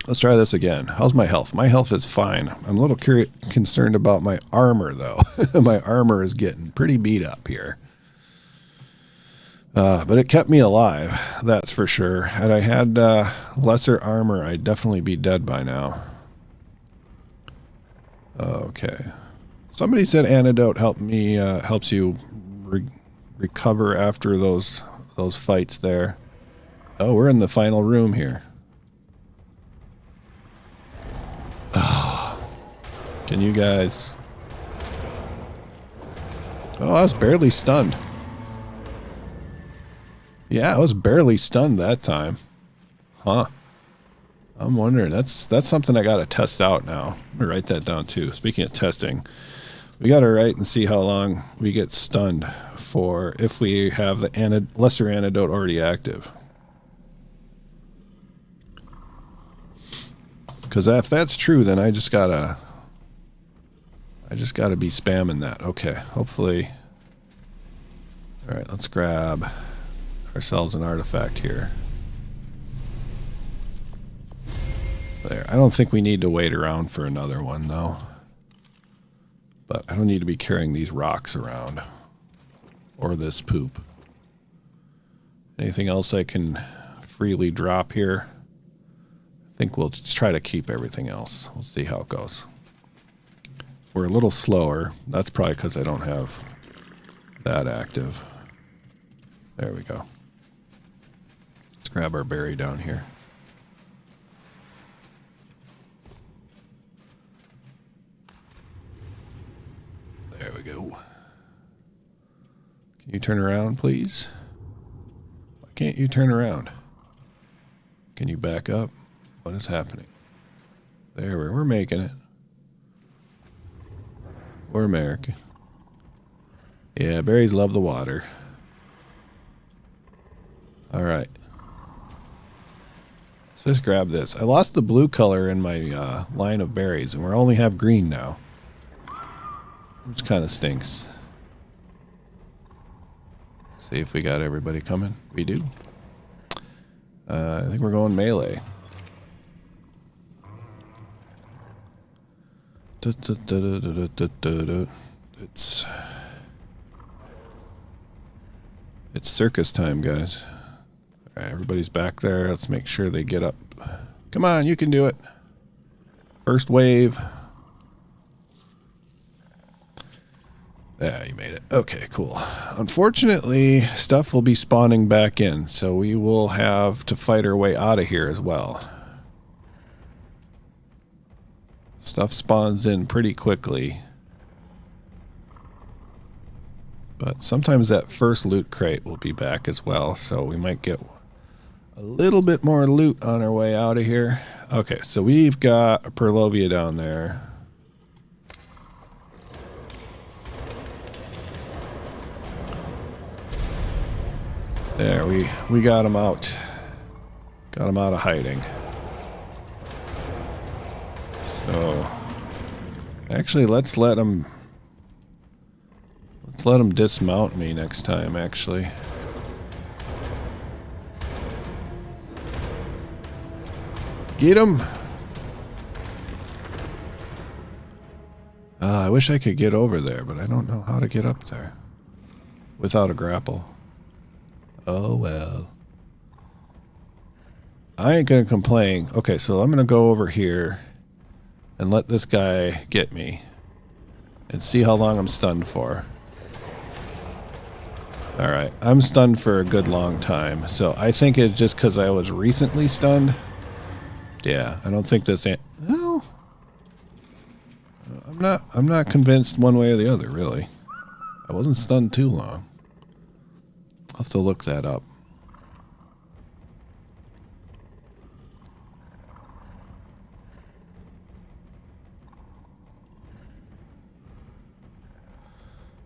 Let's try this again. How's my health? My health is fine. I'm a little concerned about my armor, though. My armor is getting pretty beat up here. But it kept me alive, that's for sure. Had I had lesser armor, I'd definitely be dead by now. Okay. Somebody said antidote helps you recover after those fights there. Oh, we're in the final room here. Can you guys... Oh, I was barely stunned. Yeah, I was barely stunned that time. Huh. I'm wondering. That's something I got to test out now. I'm going to write that down too. Speaking of testing, we got to write and see how long we get stunned for if we have the lesser antidote already active. Because if that's true, then I just gotta be spamming that. Okay, hopefully. All right, let's grab ourselves an artifact here. There. I don't think we need to wait around for another one, though. But I don't need to be carrying these rocks around. Or this poop. Anything else I can freely drop here? I think we'll just try to keep everything else. We'll see how it goes. We're a little slower. That's probably because I don't have that active. There we go. Let's grab our berry down here. There we go. Can you turn around, please? Why can't you turn around? Can you back up? What is happening? There, we're making it. We're American. Yeah, berries love the water. All right. So let's grab this. I lost the blue color in my line of berries, and we only have green now. Which kind of stinks. See if we got everybody coming. We do. I think we're going melee. It's circus time, guys. All right, everybody's back there. Let's make sure they get up. Come on, you can do it. First wave. Yeah, you made it. Okay, cool. Unfortunately, stuff will be spawning back in, so we will have to fight our way out of here as well. Stuff spawns in pretty quickly. But sometimes that first loot crate will be back as well, so we might get a little bit more loot on our way out of here. Okay, so we've got a Purlovia down there. There, we got him out. Got him out of hiding. So, actually, let's let him dismount me next time, actually. Get him! I wish I could get over there, but I don't know how to get up there without a grapple. Oh, well. I ain't gonna complain. Okay, so I'm gonna go over here and let this guy get me and see how long I'm stunned for. Alright, I'm stunned for a good long time, so I think it's just because I was recently stunned. Yeah, I don't think this... No. I'm not convinced one way or the other, really. I wasn't stunned too long. I'll have to look that up.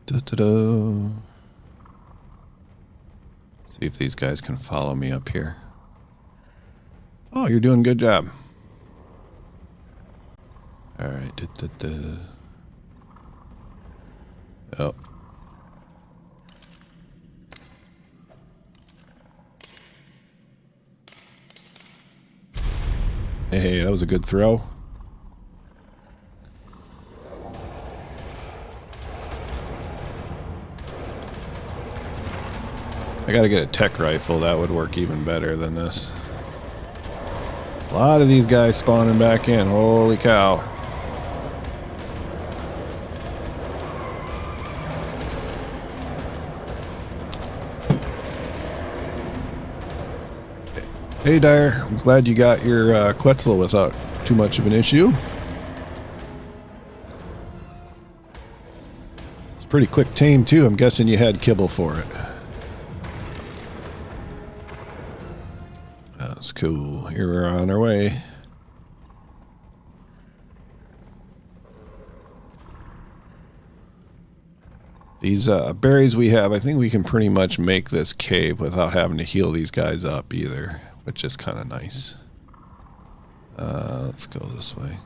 Da-da-da. See if these guys can follow me up here. Oh, you're doing a good job. Alright. Da-da-da. Oh. Hey, that was a good throw. I gotta get a tech rifle. That would work even better than this. A lot of these guys spawning back in. Holy cow. Hey, Dyer. I'm glad you got your Quetzal without too much of an issue. It's pretty quick tame, too. I'm guessing you had kibble for it. That's cool. Here we're on our way. These berries we have, I think we can pretty much make this cave without having to heal these guys up either, which is kind of nice. Let's go this way.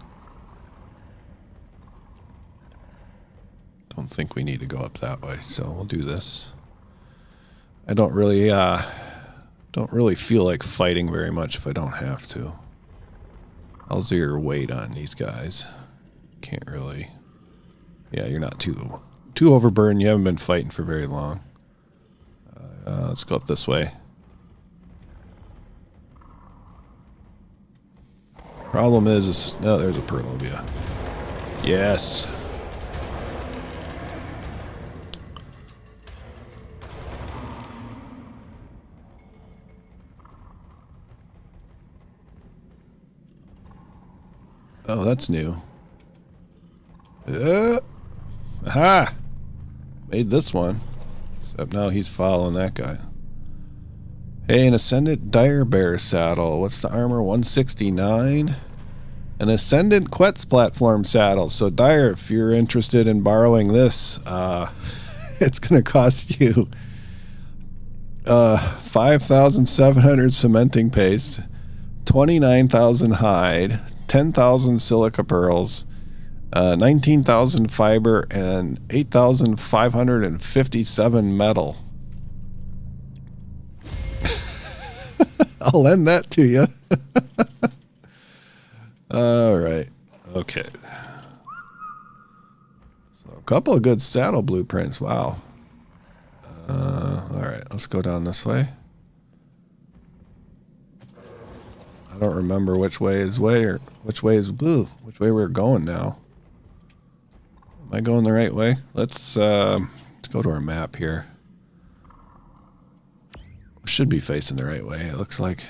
Don't think we need to go up that way, so we'll do this. I don't really feel like fighting very much if I don't have to. I'll zero weight on these guys. Can't really. Yeah, you're not too overburdened. You haven't been fighting for very long. Let's go up this way. Problem is no, there's a Perlovia. Yes. Oh, that's new. Aha! Made this one. Except now he's following that guy. Hey, an Ascendant Dire Bear saddle. What's the armor? 169. An Ascendant Quetz platform saddle. So, Dire, if you're interested in borrowing this, it's going to cost you 5,700 cementing paste, 29,000 hide, 10,000 silica pearls, 19,000 fiber, and 8,557 metal. I'll lend that to you. All right. Okay. So a couple of good saddle blueprints. Wow. All right. Let's go down this way. I don't remember which way is way or which way is blue. Which way we're going now. Am I going the right way? Let's go to our map here. Should be facing the right way, it looks like.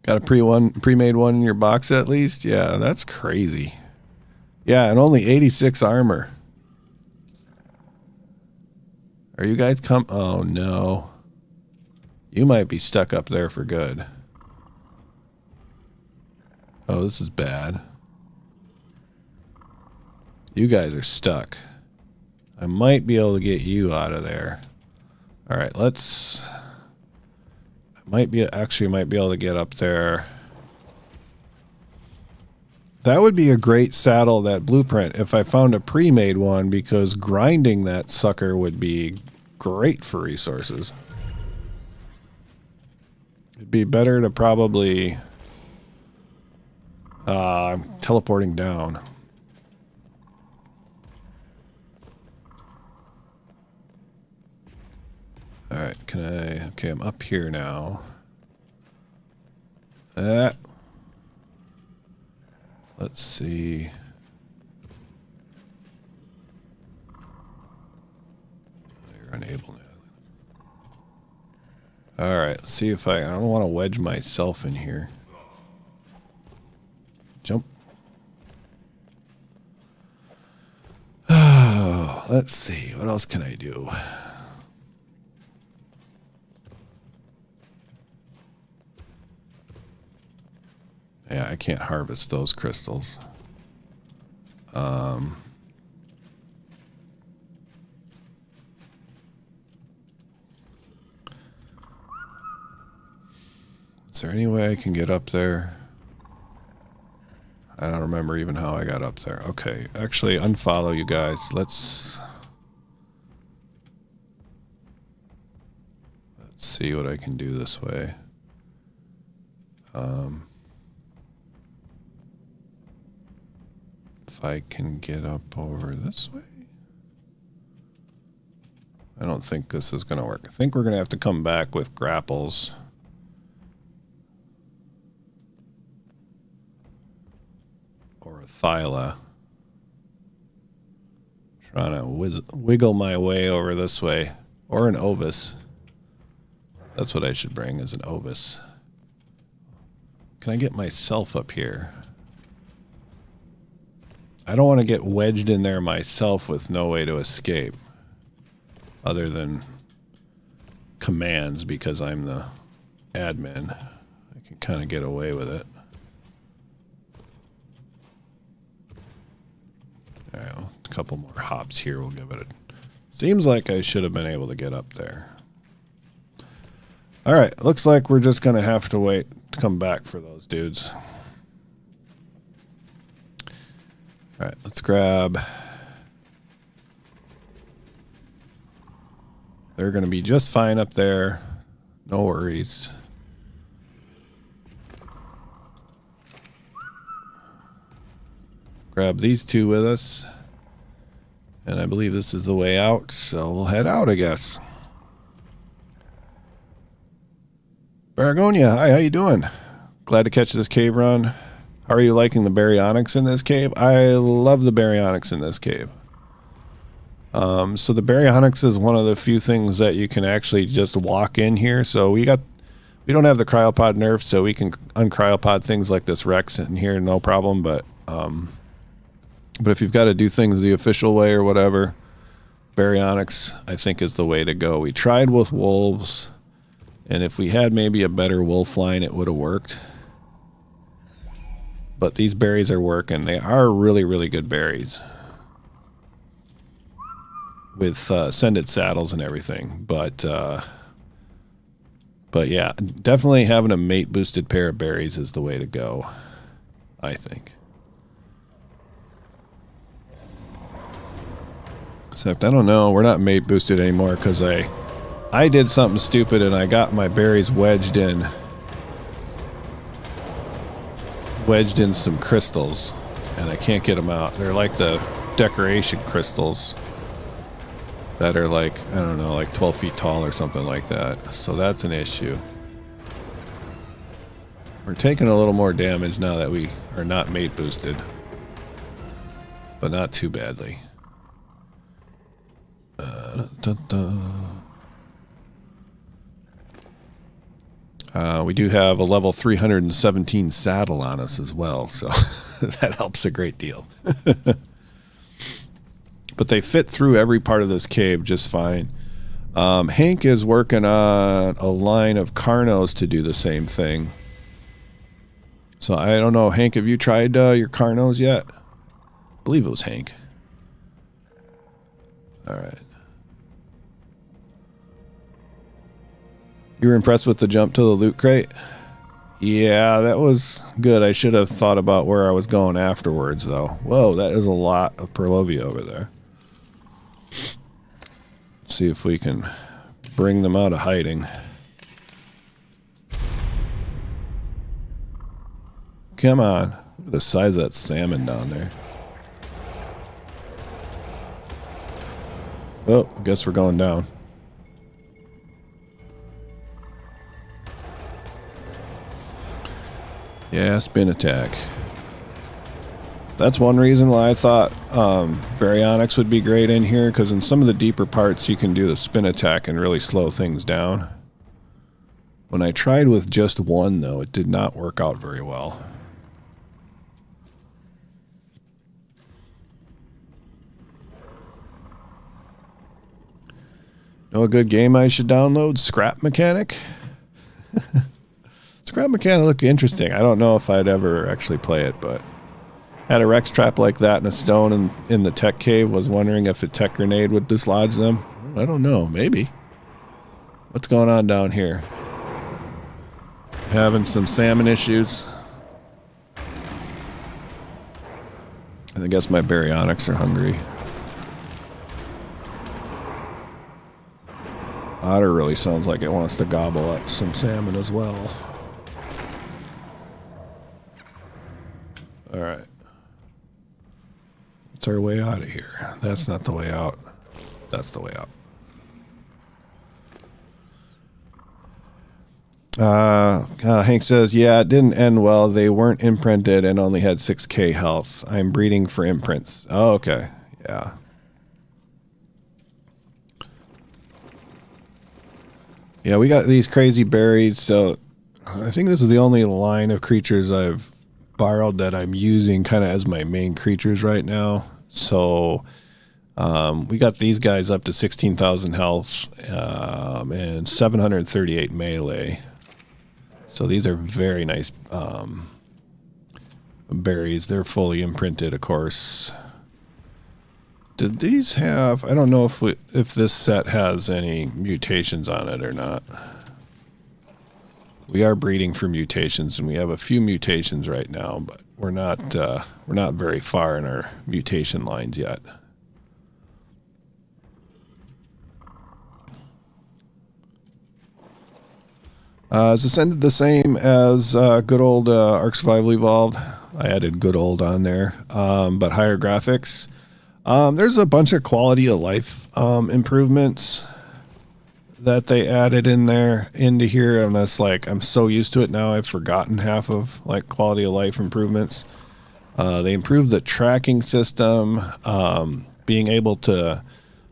Got a pre-made one in your box at least? Yeah, that's crazy. Yeah, and only 86 armor. Are you guys oh no. You might be stuck up there for good. Oh, this is bad. You guys are stuck. I might be able to get you out of there. All right, let's. I might be able to get up there. That would be a great saddle, that blueprint, if I found a pre-made one, because grinding that sucker would be great for resources. It'd be better to probably. I'm teleporting down. All right, can I? Okay, I'm up here now. Let's see. You're unable now. All right, let's see if I don't want to wedge myself in here. Jump. Oh, let's see. What else can I do? Yeah, I can't harvest those crystals. Is there any way I can get up there? I don't remember even how I got up there. Okay, actually, unfollow you guys. Let's see what I can do this way. if I can get up over this way. I don't think this is going to work. I think we're going to have to come back with grapples. Or a thyla. Trying to wiggle my way over this way. Or an ovis. That's what I should bring, is an ovis. Can I get myself up here? I don't want to get wedged in there myself with no way to escape. Other than commands, because I'm the admin. I can kind of get away with it. All right, well, a couple more hops here. We'll give it a... Seems like I should have been able to get up there. All right, looks like we're just going to have to wait to come back for those dudes. All right, let's grab... They're going to be just fine up there. No worries. Grab these two with us. And I believe this is the way out, so we'll head out, I guess. Baragonia, hi, how you doing? Glad to catch this cave run. How are you liking the baryonyx in this cave? I love the baryonyx in this cave. So the baryonyx is one of the few things that you can actually just walk in here. So we don't have the cryopod nerf, so we can uncryopod things like this Rex in here, no problem. But if you've got to do things the official way or whatever, baryonyx I think is the way to go. We tried with wolves. And if we had maybe a better wolf line, it would have worked. But these berries are working. They are really, really good berries. With Ascended saddles and everything. But yeah, definitely having a mate boosted pair of berries is the way to go, I think. Except, I don't know, we're not mate boosted anymore because I did something stupid and I got my berries wedged in some crystals and I can't get them out. They're like the decoration crystals that are like, I don't know, like 12 feet tall or something like that. So that's an issue. We're taking a little more damage now that we are not mate boosted, but not too badly. We do have a level 317 saddle on us as well, so that helps a great deal. But they fit through every part of this cave just fine. Hank is working on a line of Carnos to do the same thing. So I don't know, Hank, have you tried your Carnos yet? I believe it was Hank. All right. You were impressed with the jump to the loot crate? Yeah, that was good. I should have thought about where I was going afterwards, though. Whoa, that is a lot of Perlovia over there. Let's see if we can bring them out of hiding. Come on. Look at the size of that salmon down there. Oh, I guess we're going down. Yeah, spin attack. That's one reason why I thought baryonyx would be great in here, because in some of the deeper parts you can do the spin attack and really slow things down. When I tried with just one, though, it did not work out very well. Know a good game I should download? Scrap Mechanic? Scrap Mechanic look interesting. I don't know if I'd ever actually play it, but had a Rex trap like that in a stone in the tech cave. Was wondering if a tech grenade would dislodge them. I don't know. Maybe. What's going on down here? Having some salmon issues. I guess my baryonyx are hungry. Otter really sounds like it wants to gobble up some salmon as well. All right. It's our way out of here. That's not the way out. That's the way out. Hank says, yeah, it didn't end well. They weren't imprinted and only had 6k health. I'm breeding for imprints. Oh, okay. Yeah. Yeah, we got these crazy berries, so I think this is the only line of creatures I've borrowed that I'm using kind of as my main creatures right now. So we got these guys up to 16,000 health and 738 melee. So these are very nice berries. They're fully imprinted, of course. Did these have... I don't know if this set has any mutations on it or not. We are breeding for mutations, and we have a few mutations right now, but we're not very far in our mutation lines yet. Is Ascended the same as good old Ark Survival Evolved? I added good old on there, but higher graphics. There's a bunch of quality of life improvements that they added into here, and it's like I'm so used to it now I've forgotten half of like quality of life improvements. They improved the tracking system, being able to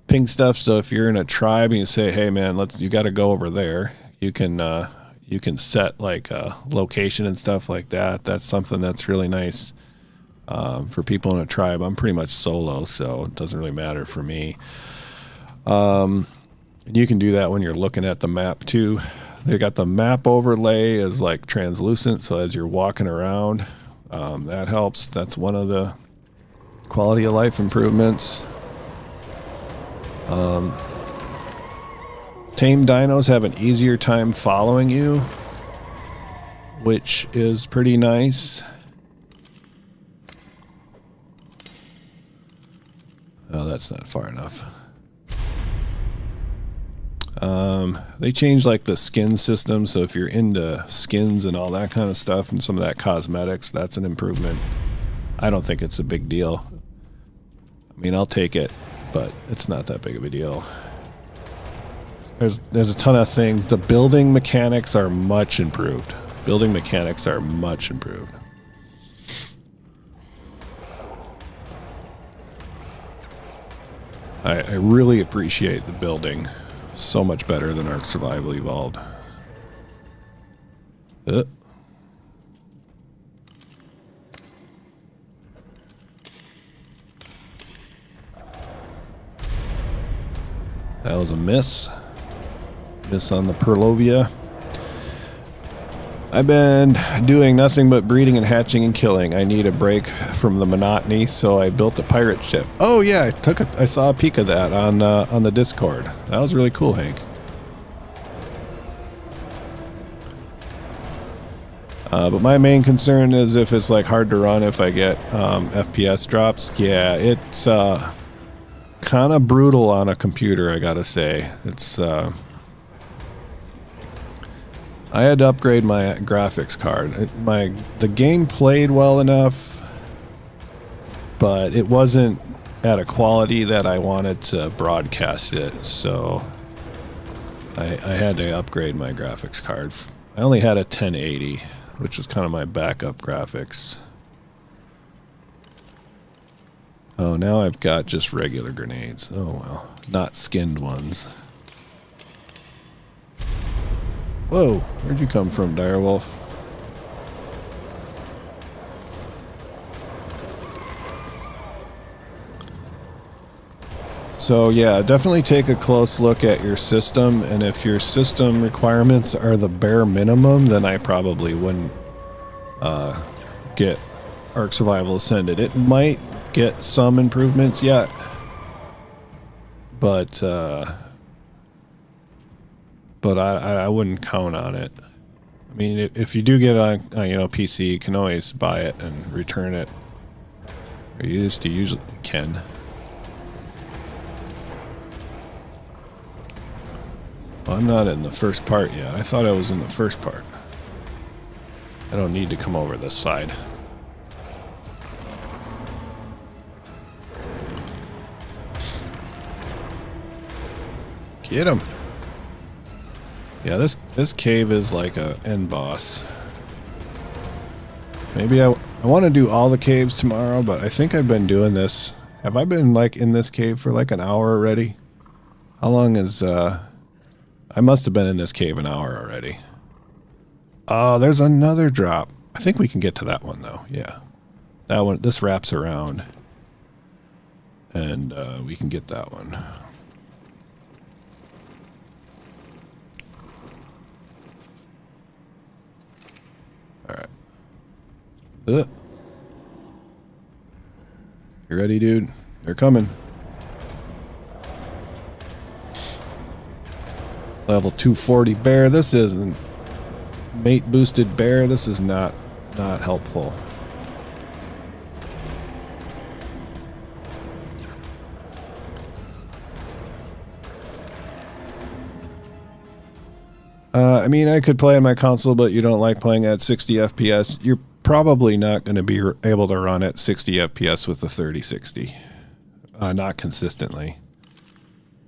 ping stuff. So if you're in a tribe and you say, "Hey man, you got to go over there," you can set like a location and stuff like that. That's something that's really nice. For people in a tribe. I'm pretty much solo, so it doesn't really matter for me. And you can do that when you're looking at the map too. They got the map overlay as like translucent, so as you're walking around, that helps. That's one of the quality of life improvements. Tame dinos have an easier time following you, which is pretty nice. Oh, that's not far enough. They changed like the skin system, so if you're into skins and all that kind of stuff and some of that cosmetics, that's an improvement. I don't think it's a big deal. I mean, I'll take it, but it's not that big of a deal. There's a ton of things. The building mechanics are much improved. Building mechanics are much improved. I really appreciate the building. So much better than Ark Survival Evolved. That was a miss. Miss on the Perlovia. I've been doing nothing but breeding and hatching and killing. I need a break from the monotony, so I built a pirate ship. Oh yeah, I saw a peek of that on the Discord. That was really cool, Hank. But my main concern is if it's like hard to run if I get FPS drops. Yeah, it's kind of brutal on a computer, I gotta say. It's I had to upgrade my graphics card. The game played well enough, but it wasn't at a quality that I wanted to broadcast it, so I had to upgrade my graphics card. I only had a 1080, which was kind of my backup graphics. Oh, now I've got just regular grenades. Oh well, not skinned ones. Whoa, where'd you come from, Direwolf? So yeah, definitely take a close look at your system, and if your system requirements are the bare minimum, then I probably wouldn't get Ark Survival Ascended. It might get some improvements yet, but I wouldn't count on it. I mean, if you do get it on PC, you can always buy it and return it. Or you usually can. Well, I'm not in the first part yet. I thought I was in the first part. I don't need to come over this side. Get him. Yeah, this cave is like a end boss. Maybe I want to do all the caves tomorrow, but I think I've been doing this. Have I been like in this cave for like an hour already? How long is I must have been in this cave an hour already. Oh, there's another drop. I think we can get to that one though. Yeah. That one, this wraps around. And we can get that one. Alright. You ready, dude? They're coming. Level 240 bear. This isn't mate boosted bear. This is not helpful. I mean, I could play on my console, but you don't like playing at 60 FPS. You're probably not going to be able to run at 60 FPS with the 3060. Not consistently.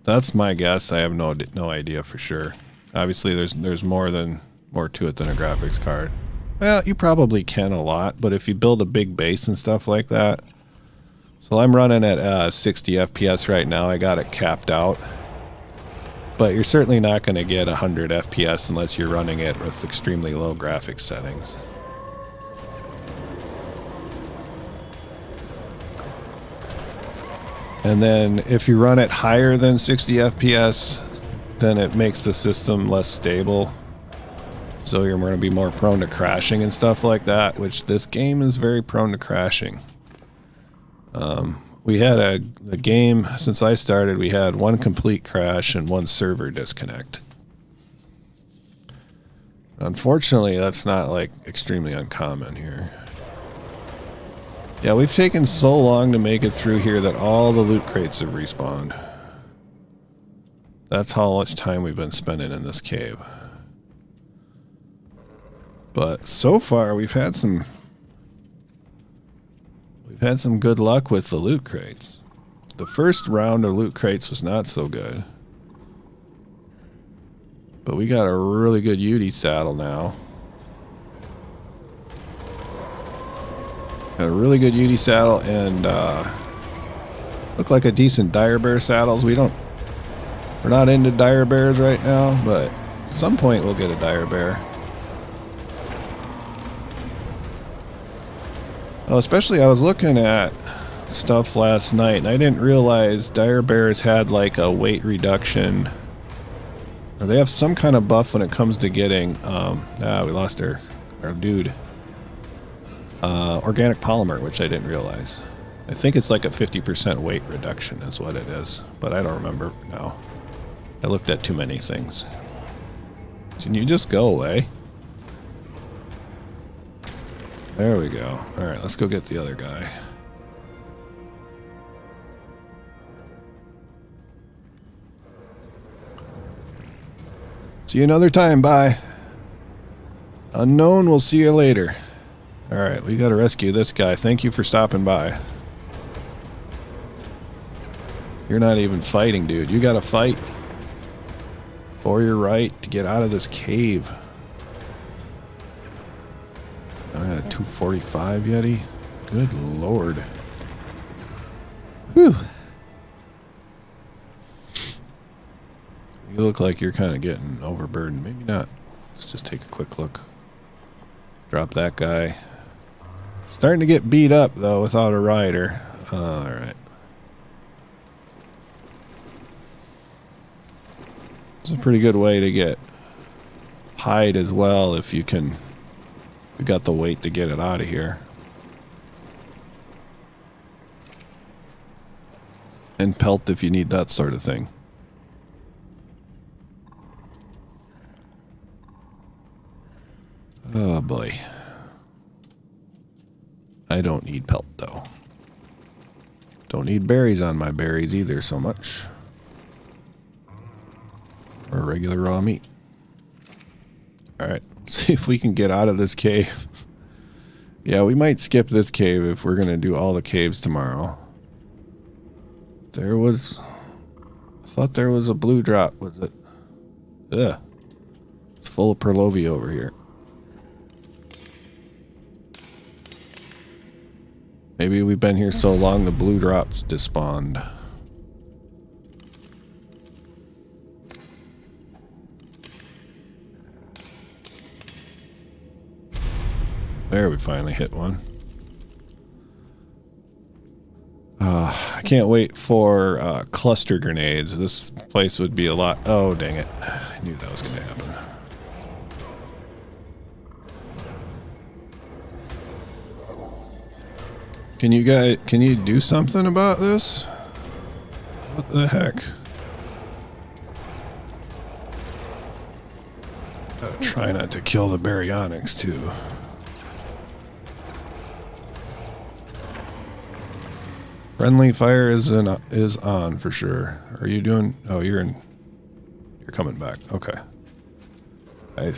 That's my guess. I have no idea for sure. Obviously, there's more to it than a graphics card. Well, you probably can a lot, but if you build a big base and stuff like that. So I'm running at 60 FPS right now. I got it capped out. But you're certainly not going to get 100 FPS unless you're running it with extremely low graphics settings. And then if you run it higher than 60 FPS, then it makes the system less stable. So you're going to be more prone to crashing and stuff like that, which this game is very prone to crashing. We had a game, since I started, we had one complete crash and one server disconnect. Unfortunately, that's not like extremely uncommon here. Yeah, we've taken so long to make it through here that all the loot crates have respawned. That's how much time we've been spending in this cave. But so far, we've had some good luck with the loot crates. The first round of loot crates was not so good. But we got a really good Yeti saddle now. Got a really good Yeti saddle and look like a decent dire bear saddles. We're not into dire bears right now, but at some point we'll get a dire bear. Oh, especially I was looking at stuff last night and I didn't realize dire bears had like a weight reduction, or they have some kind of buff when it comes to getting we lost our dude. Organic polymer, which I didn't realize. I think it's like a 50% weight reduction is what it is, but I don't remember now. I looked at too many things. Can you just go away? There we go. Alright, let's go get the other guy. See you another time, bye. Unknown, we'll see you later. Alright, we gotta rescue this guy. Thank you for stopping by. You're not even fighting, dude. You gotta fight for your right to get out of this cave. I got a 245 Yeti. Good lord. Whew. You look like you're kind of getting overburdened. Maybe not. Let's just take a quick look. Drop that guy. Starting to get beat up, though, without a rider. Alright. It's a pretty good way to get hide as well if you can... We got the weight to get it out of here. And pelt if you need that sort of thing. Oh boy. I don't need pelt though. Don't need berries on my berries either so much. Or regular raw meat. Alright. See if we can get out of this cave. Yeah, we might skip this cave if we're going to do all the caves tomorrow. There was a thought there was a blue drop. Was it? Ugh. It's full of Perlovia over here. Maybe we've been here so long the blue drops despawned. There, we finally hit one. I can't wait for cluster grenades. This place would be a lot... Oh, dang it. I knew that was going to happen. Can you do something about this? What the heck? Gotta try not to kill the baryonyx too. Friendly fire is on for sure. Are you doing? Oh, you're coming back. Okay. I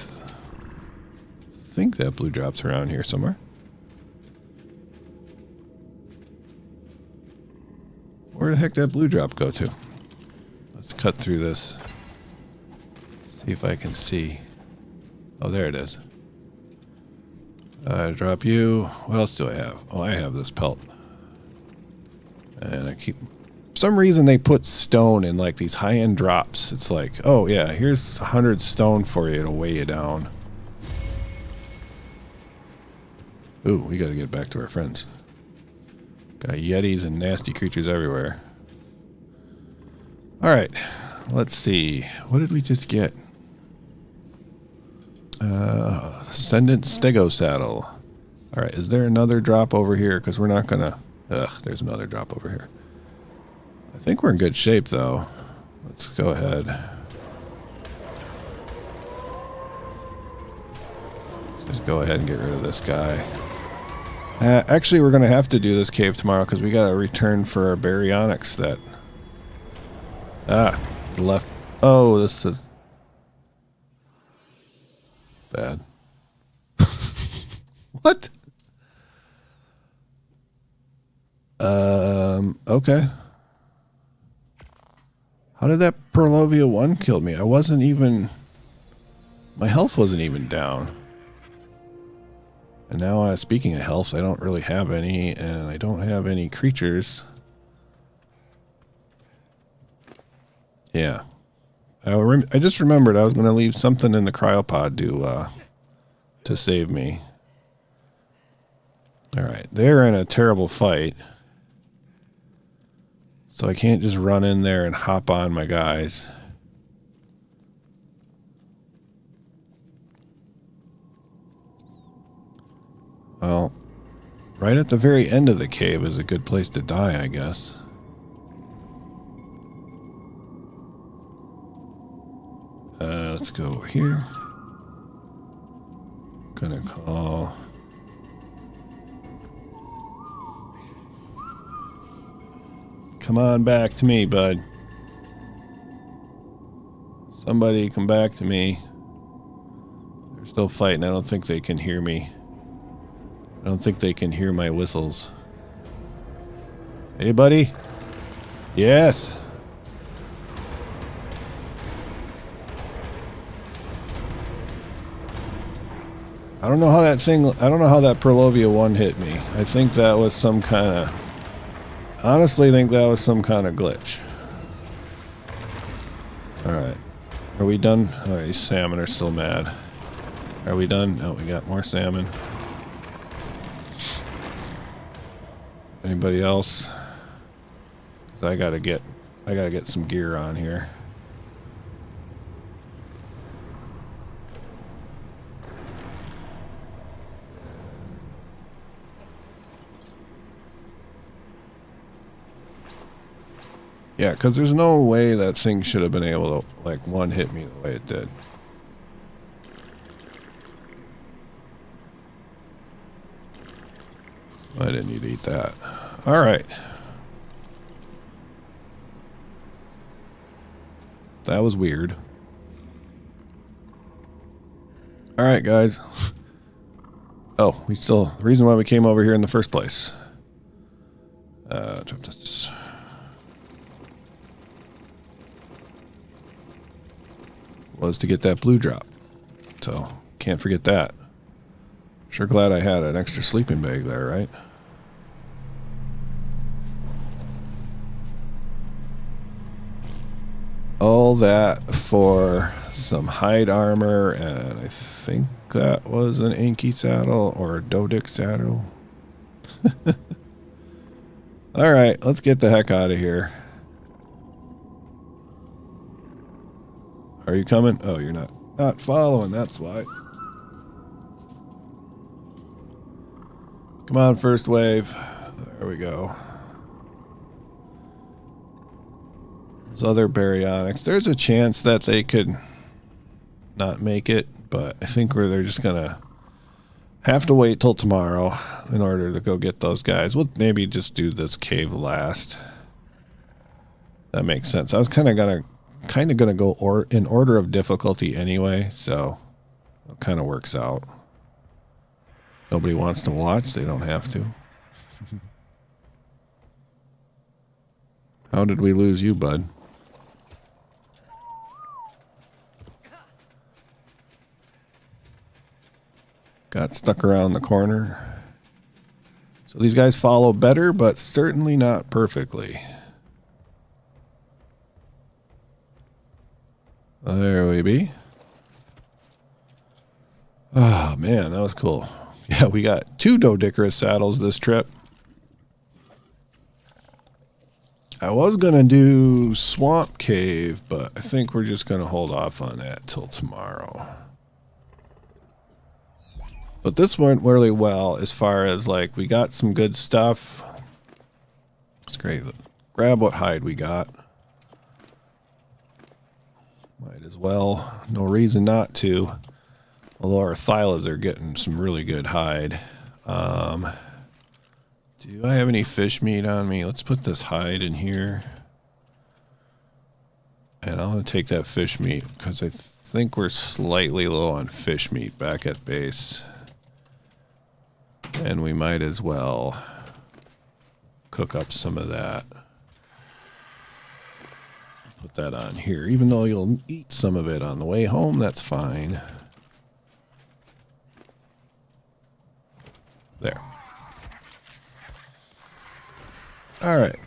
think that blue drop's around here somewhere. Where the heck did that blue drop go to? Let's cut through this. See if I can see. Oh, there it is. Drop you. What else do I have? Oh, I have this pelt. And I keep... For some reason, they put stone in, like, these high-end drops. It's like, oh, yeah, here's 100 stone for you to weigh you down. Ooh, we gotta get back to our friends. Got yetis and nasty creatures everywhere. Alright, let's see. What did we just get? Ascendant Stego Saddle. Alright, is there another drop over here? Because we're not gonna... Ugh, there's another drop over here. I think we're in good shape, though. Let's go ahead. Let's just go ahead and get rid of this guy. Actually, we're going to have to do this cave tomorrow because we got to return for our baryonyx that... left. Oh, this is... bad. What? Okay. How did that Perlovia 1 kill me? I wasn't even... My health wasn't even down. And now, speaking of health, I don't really have any, and I don't have any creatures. Yeah. I just remembered I was going to leave something in the cryopod to save me. Alright, they're in a terrible fight. So I can't just run in there and hop on my guys. Well, right at the very end of the cave is a good place to die, I guess. Let's go over here. Gonna call... Come on back to me, bud. Somebody come back to me. They're still fighting. I don't think they can hear me. I don't think they can hear my whistles. Hey, buddy? Yes. I don't know how that Perlovia 1 hit me. I think that was some kind of... Honestly, think that was some kind of glitch. Alright. Are we done? Alright, these salmon are still mad. Are we done? No, we got more salmon. Anybody else? 'Cause I gotta get some gear on here. Yeah, because there's no way that thing should have been able to, like, one hit me the way it did. I didn't need to eat that. Alright. That was weird. Alright, guys. Oh, the reason why we came over here in the first place. Drop this. was to get that blue drop. So, can't forget that. Sure glad I had an extra sleeping bag there, right? All that for some hide armor, and I think that was an Anki saddle or a Dodic saddle. Alright, let's get the heck out of here. Are you coming? Oh, you're not following, that's why. Come on, first wave. There we go. Those other baryonyx, there's a chance that they could not make it, but I think they're just gonna have to wait till tomorrow in order to go get those guys. We'll maybe just do this cave last. That makes sense. I was kind of gonna go in order of difficulty anyway, so it kind of works out. Nobody wants to watch, they don't have to. How did we lose you, bud? Got stuck around the corner. So these guys follow better, but certainly not perfectly. There we be. Oh, man, that was cool. Yeah, we got 2 Dodicarus saddles this trip. I was going to do Swamp Cave, but I think we're just going to hold off on that till tomorrow. But this went really well as far as, like, we got some good stuff. It's great. Grab what hide we got. Might as well. No reason not to. Although our Thylas are getting some really good hide. Do I have any fish meat on me? Let's put this hide in here. And I'm going to take that fish meat because I think we're slightly low on fish meat back at base. And we might as well cook up some of that. Put that on here. Even though you'll eat some of it on the way home, that's fine. There. All right.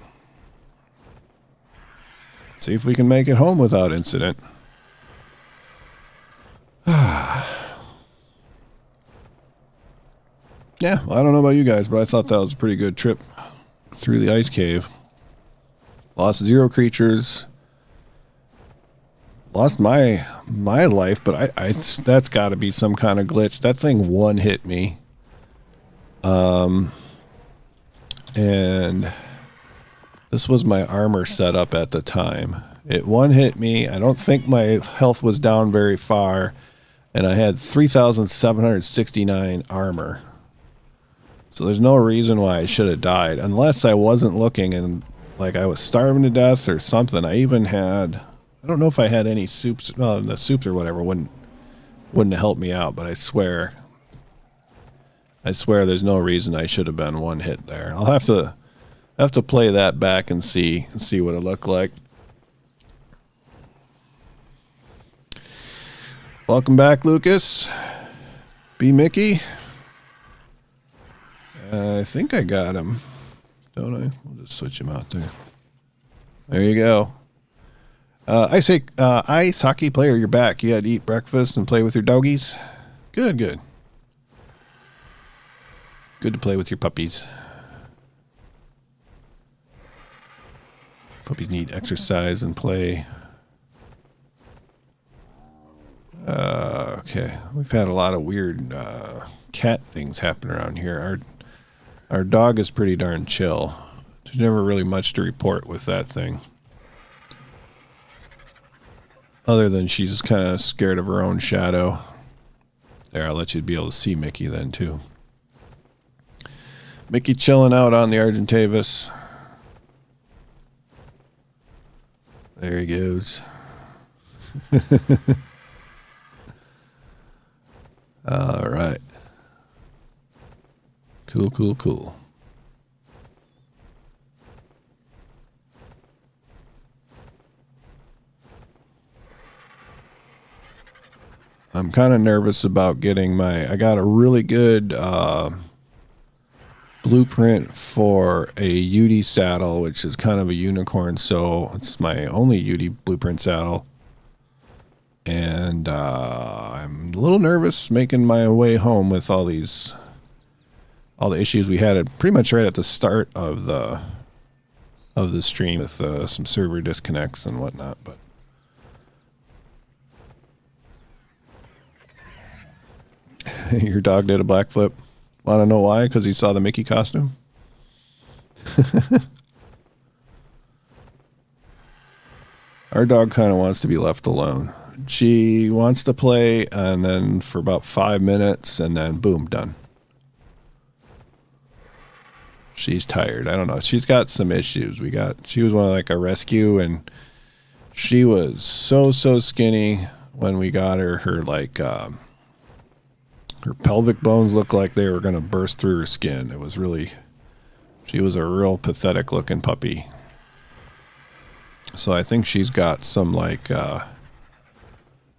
See if we can make it home without incident. Yeah, well, I don't know about you guys, but I thought that was a pretty good trip through the ice cave. Lost 0 creatures. Lost my life, but I that's got to be some kind of glitch. That thing one hit me. And this was my armor setup at the time. It one hit me. I don't think my health was down very far, and I had 3,769 armor. So there's no reason why I should have died, unless I wasn't looking and like I was starving to death or something. I even had, I don't know if I had any soups. Well, the soups or whatever wouldn't have helped me out, but I swear there's no reason I should have been one hit there. I'll have to play that back and see what it looked like. Welcome back, Lucas. B. Mickey. I think I got him, don't I? We'll just switch him out there. There you go. Ice hockey player, you're back. You had to eat breakfast and play with your doggies? Good, good. Good to play with your puppies. Puppies need exercise and play. Okay. We've had a lot of weird cat things happen around here. Our dog is pretty darn chill. There's never really much to report with that thing. Other than she's kind of scared of her own shadow. There, I'll let you be able to see Mickey then, too. Mickey chilling out on the Argentavis. There he goes. All right. Cool, cool, cool. I'm kind of nervous about getting I got a really good blueprint for a UD saddle, which is kind of a unicorn, so it's my only UD blueprint saddle. And I'm a little nervous making my way home with all the issues we had pretty much right at the start of the stream with some server disconnects and whatnot. But your dog did a black flip. Want to know why? Because he saw the Mickey costume? Our dog kind of wants to be left alone. She wants to play, and then for about 5 minutes, and then boom, done. She's tired. I don't know. She's got some issues. She was one of like a rescue, and she was so skinny when we got her. Her pelvic bones looked like they were going to burst through her skin. She was a real pathetic looking puppy. So I think she's got some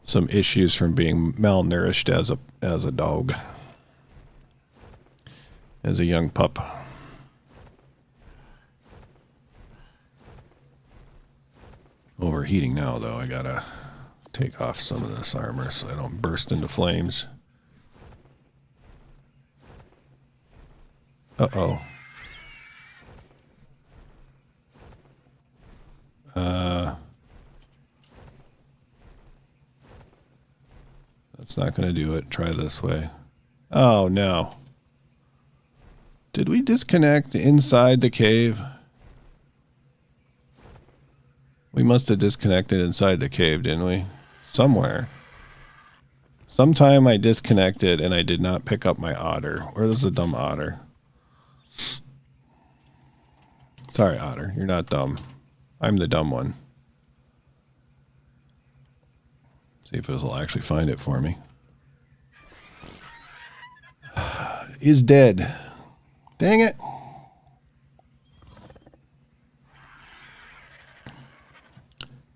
some issues from being malnourished as a dog, as a young pup. Overheating now, though. I gotta take off some of this armor so I don't burst into flames. Uh-oh. That's not going to do it. Try this way. Oh, no. Did we disconnect inside the cave? We must have disconnected inside the cave, didn't we? Somewhere. Sometime I disconnected and I did not pick up my otter. Where's the dumb otter? Sorry, otter. You're not dumb. I'm the dumb one. See if this will actually find it for me. Is dead. Dang it.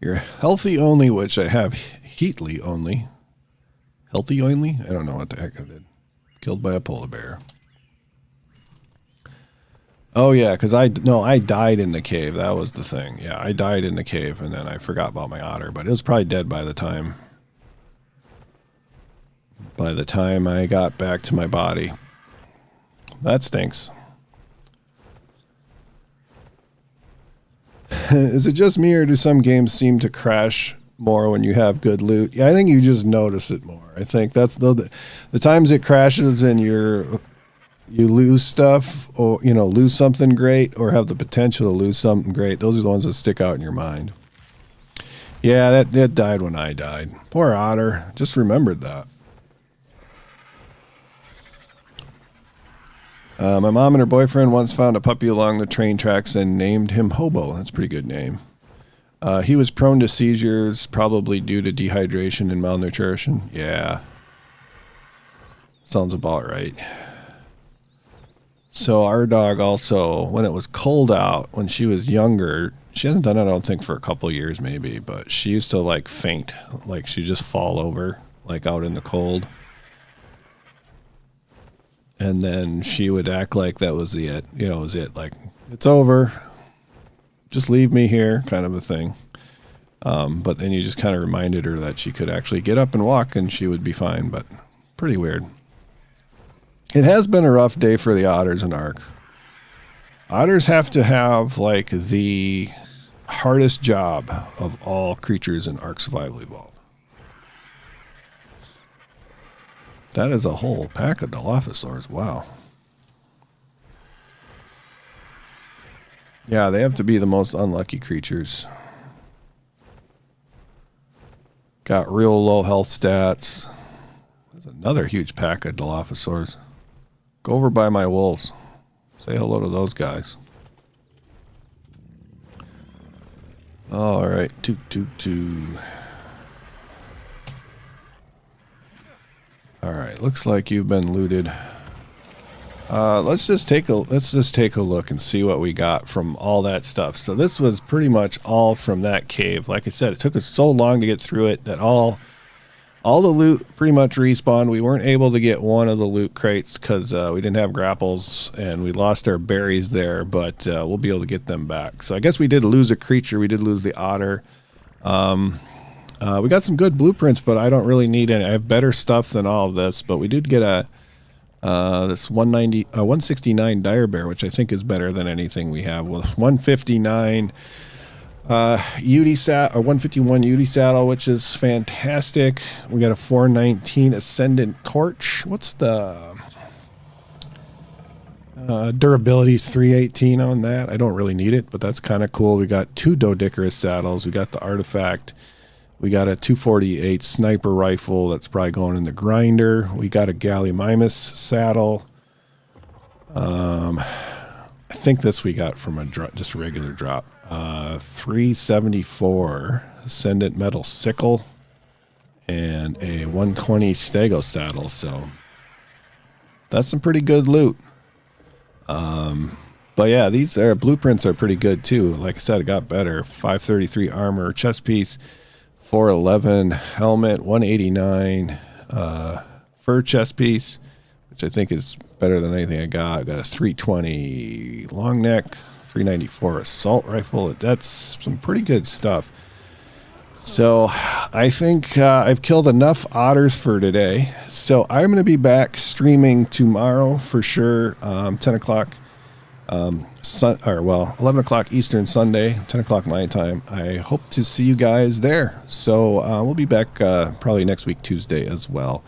You're healthy only, which I have heatly only. Healthy only? I don't know what the heck I did. Killed by a polar bear. Oh, yeah, because I died in the cave. That was the thing. Yeah, I died in the cave, and then I forgot about my otter, but it was probably dead by the time I got back to my body. That stinks. Is it just me, or do some games seem to crash more when you have good loot? Yeah, I think you just notice it more. I think that's the times it crashes and you lose stuff, or lose something great, or have the potential to lose something great. Those are the ones that stick out in your mind. Yeah, that died when I died. Poor otter. Just remembered that. My mom and her boyfriend once found a puppy along the train tracks and named him Hobo. That's a pretty good name. He was prone to seizures, probably due to dehydration and malnutrition. Yeah. Sounds about right. So our dog also, when it was cold out, when she was younger, she hasn't done it, I don't think, for a couple of years maybe, but she used to faint. She'd just fall over, out in the cold. And then she would act like that was it. Was it. It's over. Just leave me here, kind of a thing. But then you just kind of reminded her that she could actually get up and walk and she would be fine, but pretty weird. It has been a rough day for the otters in Ark. Otters have to have, the hardest job of all creatures in Ark Survival Evolved. That is a whole pack of Dilophosaurs. Wow. Yeah, they have to be the most unlucky creatures. Got real low health stats. There's another huge pack of Dilophosaurs. Go over by my wolves. Say hello to those guys. All right. Toot. All right, looks like you've been looted. Let's just take a look and see what we got from all that stuff. So this was pretty much all from that cave. Like I said, it took us so long to get through it that all All the loot pretty much respawned. We weren't able to get one of the loot crates because we didn't have grapples and we lost our berries there, but we'll be able to get them back. So I guess we did lose a creature. We did lose the otter. We got some good blueprints, but I don't really need any. I have better stuff than all of this, but we did get a this 169 dire bear, which I think is better than anything we have. With 159 UD saddle, or 151 UD saddle, which is fantastic. We got a 419 Ascendant torch. What's the durability is 318 on that. I don't really need it, but that's kind of cool. We got 2 Doedicurus saddles. We got the artifact. We got a 248 sniper rifle that's probably going in the grinder. We got a Gallimimus saddle. I think this we got from a just a regular drop. 374 Ascendant metal sickle and a 120 stego saddle. So that's some pretty good loot. But yeah, these blueprints are pretty good too. Like I said, it got better. 533 armor, chest piece, 411 helmet, 189 fur chest piece, which I think is better than anything I got. I got a 320 long neck, 394 assault rifle. That's some pretty good stuff. So I think I've killed enough otters for today. So I'm going to be back streaming tomorrow for sure. 10 o'clock, 11 o'clock Eastern Sunday, 10 o'clock my time. I hope to see you guys there. So we'll be back probably next week, Tuesday as well.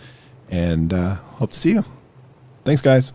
And hope to see you. Thanks, guys.